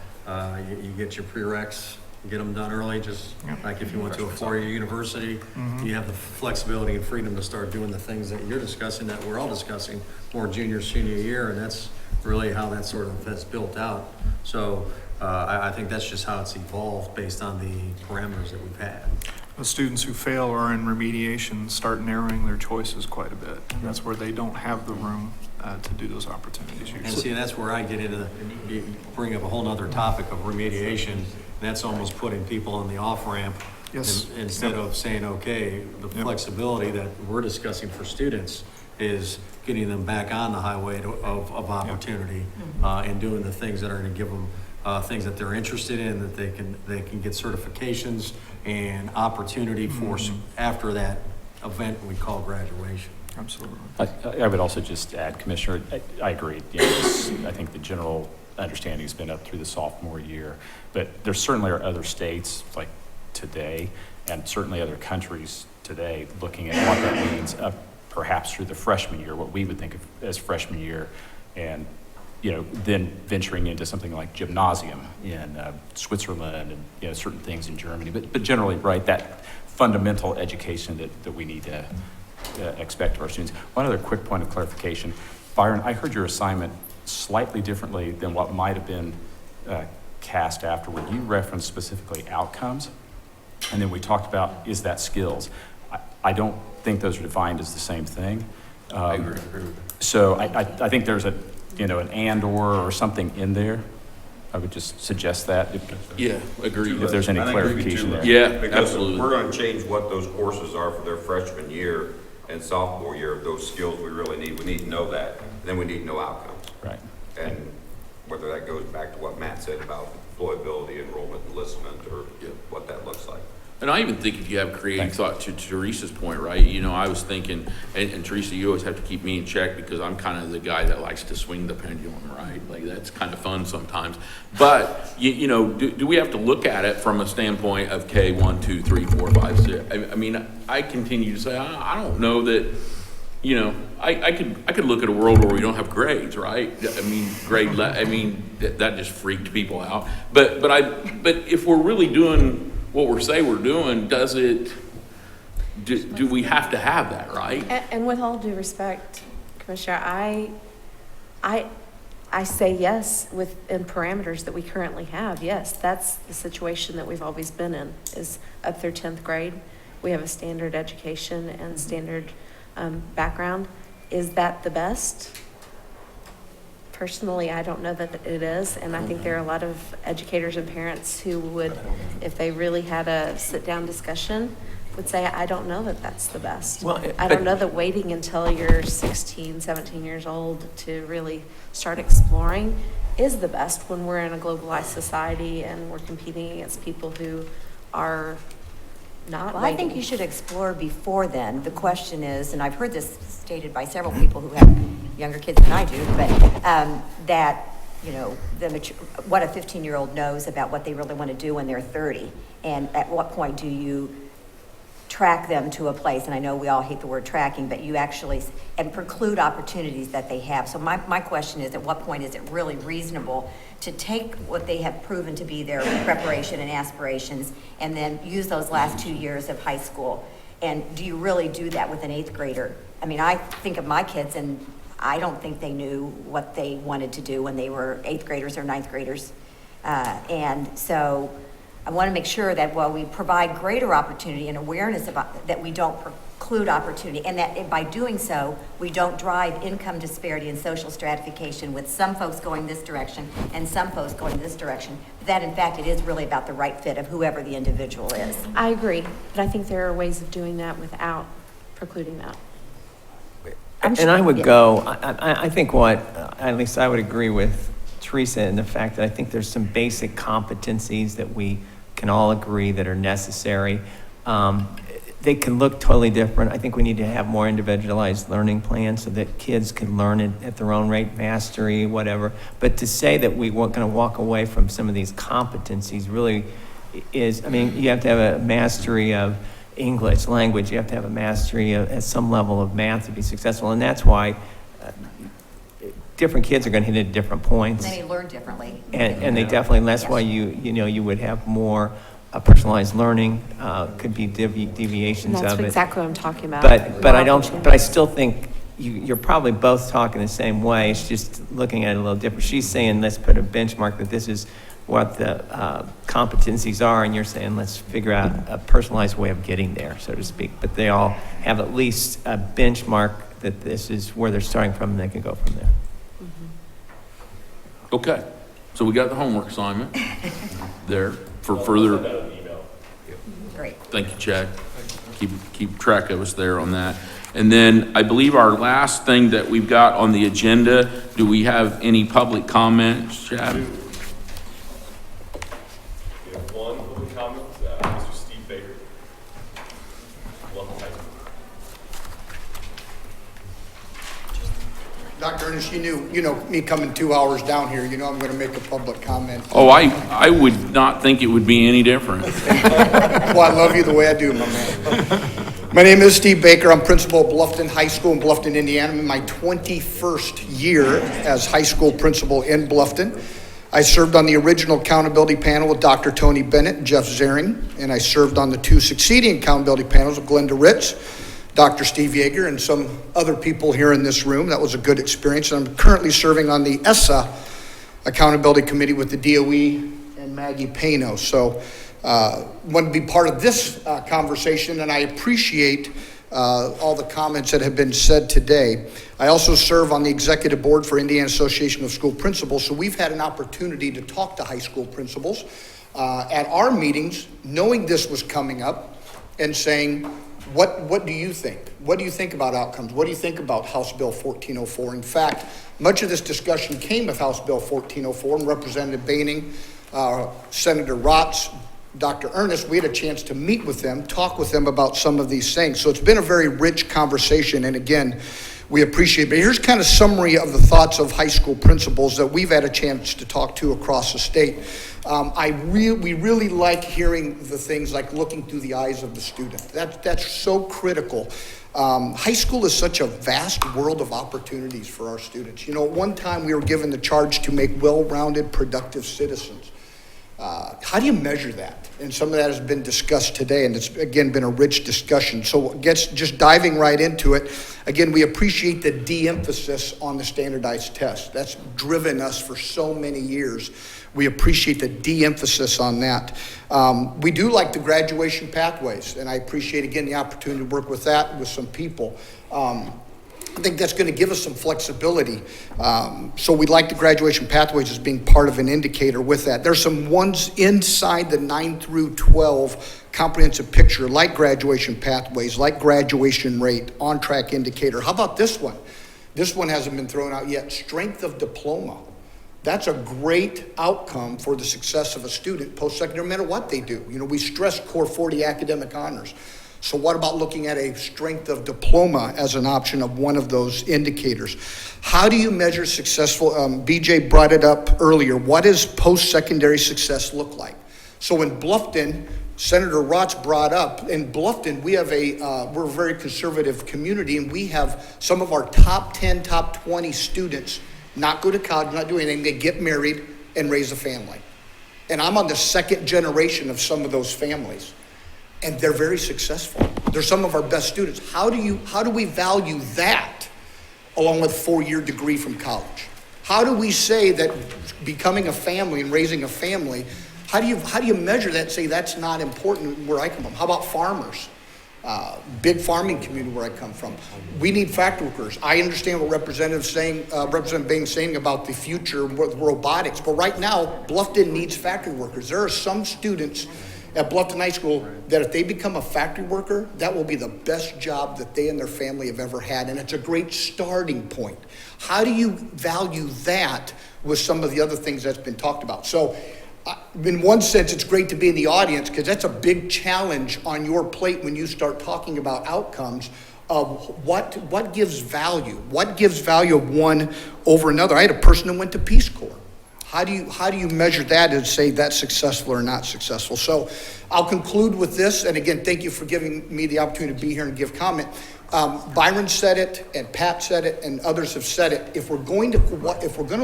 you get your prereqs, get them done early, just like if you went to a four-year university, you have the flexibility and freedom to start doing the things that you're discussing, that we're all discussing, more junior, senior year, and that's really how that's built out. So I think that's just how it's evolved based on the parameters that we've had. The students who fail or are in remediation start narrowing their choices quite a bit, and that's where they don't have the room to do those opportunities And usually. see, that's where I get into, you bring up a whole nother topic of remediation. That's almost putting people on the off-ramp. Yes. Instead of saying, okay, the flexibility that we're discussing for students is getting them back on the highway of opportunity, and doing the things that are going to give them things that they're interested in, that they can get certifications and opportunity for after that event we call graduation. Absolutely. I would also just add, Commissioner, I agree. I think the general understanding has been up through the sophomore year, but there certainly are other states like today, and certainly other countries today, looking at what that means perhaps through the freshman year, what we would think of as freshman year, and then venturing into something like gymnasium in Switzerland, and certain things in Germany, but generally, right, that fundamental education that we need to expect of our students. One other quick point of clarification. Byron, I heard your assignment slightly differently than what might have been cast afterward. You referenced specifically outcomes, and then we talked about, is that skills? I don't think those are defined as the same thing. I agree with that. So I think there's an and or something in there. I would just suggest that. Yeah, agreed. If there's any I think we could clarification do there. that. Yeah, Because absolutely. we're gonna change what those courses are for their freshman year and sophomore year, those skills we really need. We need to know that. Then we need to know outcomes. Right. And whether that goes back to what Matt said about employability, enrollment, enlistment, or what that looks like. And I even think if you have creative Thanks. thought, to Teresa's point, right? I was thinking, and Teresa, you always have to keep me in check because I'm kind of the guy that likes to swing the pendulum, right? Like that's kind of fun sometimes. But, do we have to look at it from a standpoint of K 1, 2, 3, 4, 5, 6? I mean, I continue to say, I don't know that, I could look at a world where we don't have grades, right? I mean, that just freaked people out. But if we're really doing what we're saying we're doing, do we have to have that, right? And with all due respect, Commissioner, I say yes within parameters that we currently have. Yes, that's the situation that we've always been in, is up through 10th grade. We have a standard education and standard background. Is that the best? Personally, I don't know that it is, and I think there are a lot of educators and parents who would, if they really had a sit-down discussion, would say, I don't know that that's the best. Well, I don't know that waiting until you're 16, 17 years old to really start exploring is the best when we're in a globalized society and we're competing against people who are not Well, I think waiting. you should explore before then. The question is, and I've heard this stated by several people who have younger kids than I do, but that, what a 15-year-old knows about what they really want to do when they're 30. And at what point do you track them to a place, and I know we all hate the word tracking, but you actually, and preclude opportunities that they have. So my question is, at what point is it really reasonable to take what they have proven to be their preparation and aspirations and then use those last 2 years of high school? And do you really do that with an 8th grader? I mean, I think of my kids, and I don't think they knew what they wanted to do when they were 8th graders or 9th graders. And so I want to make sure that while we provide greater opportunity and awareness about that, we don't preclude opportunity, and that by doing so, we don't drive income disparity and social stratification with some folks going this direction and some folks going this direction. That in fact, it is really about the right fit of whoever the individual is. I agree, but I think there are ways of doing that without precluding that. And I would go, I think at least I would agree with Teresa in the fact that I think there's some basic competencies that we can all agree that are necessary. They can look totally different. I think we need to have more individualized learning plans so that kids can learn it at their own rate, mastery, whatever. But to say that we weren't going to walk away from some of these competencies really is, I mean, you have to have a mastery of English language, you have to have a mastery at some level of math to be successful, and that's why different kids are going to hit at different points. They may learn differently. And they definitely, that's why you would have more personalized learning, could be deviations And that's of it. exactly what I'm talking about. But I still think you're probably both talking the same way. It's just looking at it a little different. She's saying, let's put a benchmark that this is what the competencies are, and you're saying, let's figure out a personalized way of getting there, so to speak. But they all have at least a benchmark that this is where they're starting from, and they can go from there. Okay, so we got the homework assignment there for further. Great. Thank you, Chad. Keep track of us there on that. And then I believe our last thing that we've got on the agenda, do we have any public comments, Chad? We have one public comment, Mr. Steve Baker. Welcome, High School. Dr. Ernest, you know me coming 2 hours down here, you know I'm going to make a public comment. Oh, I would not think it would be any different. Well, I love you the way I do, my man. My name is Steve Baker. I'm principal at Bluffton High School in Bluffton, Indiana. I'm in my 21st year as high school principal in Bluffton. I served on the original accountability panel with Dr. Tony Bennett and Jeff Zaring, and I served on the 2 succeeding accountability panels with Glenda Ritz, Dr. Steve Yeager, and some other people here in this room. That was a good experience. And I'm currently serving on the ESSA Accountability Committee with the DOE and Maggie Pano. So want to be part of this conversation, and I appreciate all the comments that have been said today. I also serve on the executive board for Indiana Association of School Principals, so we've had an opportunity to talk to high school principals at our meetings, knowing this was coming up, and saying, what do you think? What do you think about outcomes? What do you think about House Bill 1404? In fact, much of this discussion came with House Bill 1404, and Representative Baining, Senator Rotz, Dr. Ernest, we had a chance to meet with them, talk with them about some of these things. So it's been a very rich conversation, and again, we appreciate it. But here's kind of summary of the thoughts of high school principals that we've had a chance to talk to across the state. We really like hearing the things like looking through the eyes of the student. That's so critical. High school is such a vast world of opportunities for our students. You know, at one time we were given the charge to make well-rounded, productive citizens. How do you measure that? And some of that has been discussed today, and it's, again, been a rich discussion. So just diving right into it, again, we appreciate the de-emphasis on the standardized test. That's driven us for so many years. We appreciate the de-emphasis on that. We do like the graduation pathways, and I appreciate, again, the opportunity to work with that with some people. I think that's going to give us some flexibility. So we like the graduation pathways as being part of an indicator with that. There's some ones inside the 9 through 12 comprehensive picture, like graduation pathways, like graduation rate, on-track indicator. How about this one? This one hasn't been thrown out yet. Strength of diploma. That's a great outcome for the success of a student post-secondary, no matter what they do. You know, we stress core 40 academic honors. So what about looking at a strength of diploma as an option of one of those indicators? How do you measure successful? BJ brought it up earlier. What does post-secondary success look like? So in Bluffton, Senator Rotz brought up, in Bluffton, we have we're a very conservative community, and we have some of our top 10, top 20 students not go to college, not do anything. They get married and raise a family. And I'm on the second generation of some of those families. And they're very successful. They're some of our best students. How do we value that along with a 4-year degree from college? How do we say that becoming a family and raising a family, how do you measure that and say that's not important where I come from? How about farmers? Big farming community where I come from. We need factory workers. I understand what Representative Bain's saying about the future with robotics, but right now, Bluffton needs factory workers. There are some students at Bluffton High School that if they become a factory worker, that will be the best job that they and their family have ever had, and it's a great starting point. How do you value that with some of the other things that's been talked about? So in one sense, it's great to be in the audience because that's a big challenge on your plate when you start talking about outcomes of what gives value. What gives value of one over another? I had a person who went to Peace Corps. How do you measure that and say that's successful or not successful? So I'll conclude with this, and again, thank you for giving me the opportunity to be here and give comment. Byron said it, and Pat said it, and others have said it. If we're going to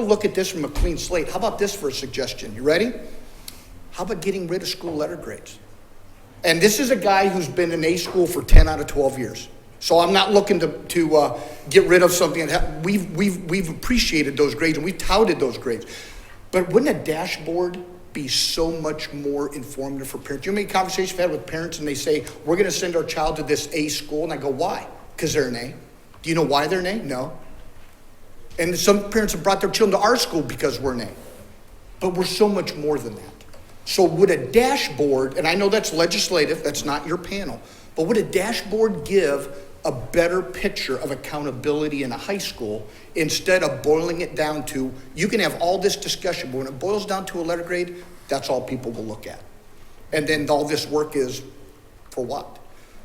look at this from a clean slate, how about this for a suggestion? You ready? How about getting rid of school letter grades? And this is a guy who's been in A school for 10 out of 12 years. So I'm not looking to get rid of something that we've appreciated those grades and we've touted those grades. But wouldn't a dashboard be so much more informative for parents? You know how many conversations I've had with parents and they say, we're going to send our child to this A school. And I go, why? Because they're an A. Do you know why they're an A? No. And some parents have brought their children to our school because we're an A. But we're so much more than that. So would a dashboard, and I know that's legislative, that's not your panel, but would a dashboard give a better picture of accountability in a high school instead of boiling it down to, you can have all this discussion, but when it boils down to a letter grade, that's all people will look at. And then all this work is for what?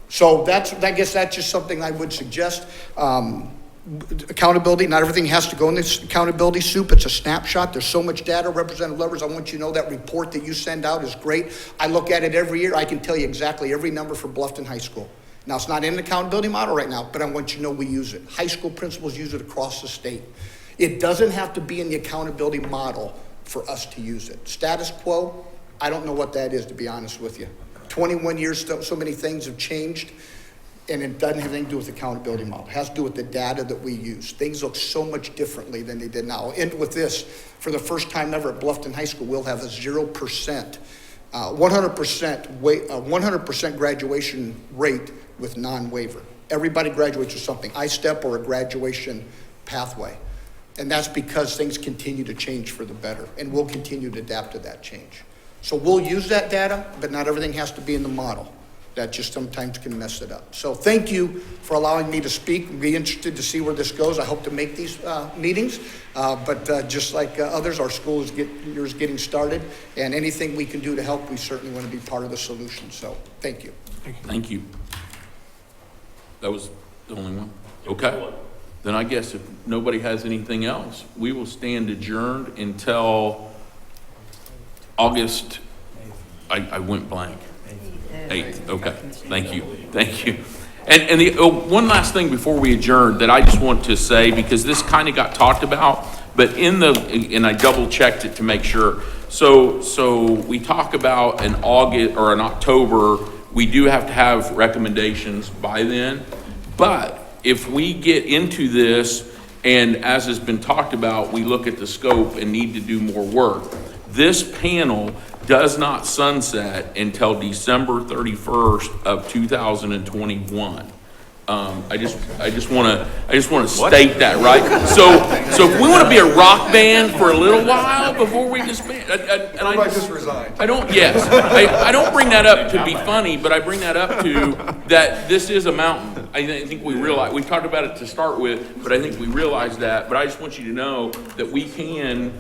So I guess that's just something I would suggest. Accountability, not everything has to go in this accountability soup. It's a snapshot. There's so much data. Representative Levers, I want you to know that report that you send out is great. I look at it every year. I can tell you exactly every number for Bluffton High School. Now, it's not in an accountability model right now, but I want you to know we use it. High school principals use it across the state. It doesn't have to be in the accountability model for us to use it. Status quo, I don't know what that is, to be honest with you. 21 years, so many things have changed, and it doesn't have anything to do with the accountability model. It has to do with the data that we use. Things look so much differently than they did now. I'll end with this. For the first time ever at Bluffton High School, we'll have a 0%, 100% graduation rate with non-waiver. Everybody graduates with something, I-STEP or a graduation pathway. And that's because things continue to change for the better, and we'll continue to adapt to that change. So we'll use that data, but not everything has to be in the model. That just sometimes can mess it up. So thank you for allowing me to speak. I'd be interested to see where this goes. I hope to make these meetings, but just like others, our school is getting started, and anything we can do to help, we certainly want to be part of the solution. So thank you. Thank you. That was the only one? Okay. Then I guess if nobody has anything else, we will stand adjourned until August, I went blank. 8th, okay, thank you. And the one last thing before we adjourn that I just want to say, because this kind of got talked about, but and I double checked it to make sure. So we talk about an August or an October, we do have to have recommendations by then. But if we get into this, and as has been talked about, we look at the scope and need to do more work, this panel does not sunset until December 31st of 2021. I just want to state that, right? So if we want to be a rock band for a little while before we disband, Everybody just resigned. I don't bring that up to be funny, but I bring that up to that this is a mountain. I think we realize, we talked about it to start with, but I think we realize that. But I just want you to know that we can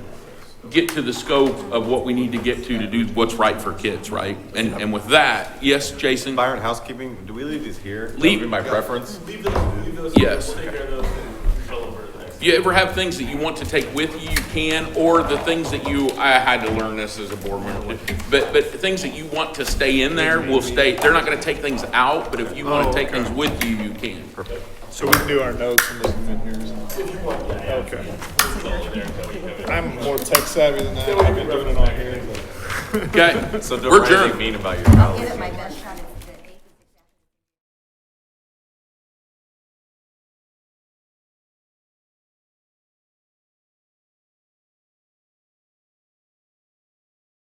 get to the scope of what we need to get to do what's right for kids, right? And with that, yes, Jason? Byron, housekeeping, do we leave these here? Leave my preference? Leave those. Yes. We'll take care of those and fill them for the next. You ever have things that you want to take with you, you can, or the things that I had to learn this as a board member, but things that you want to stay in there will stay. They're not going to take things out, but if you want to take things with you, you can. Perfect. So we can do our notes and listen in here. If you want, yeah. Okay. It's all in there until we have it. I'm more tech savvy than that. I've been doing it all here. Okay, So we're don't adjourned. mean about your I'll college. give it my best shot at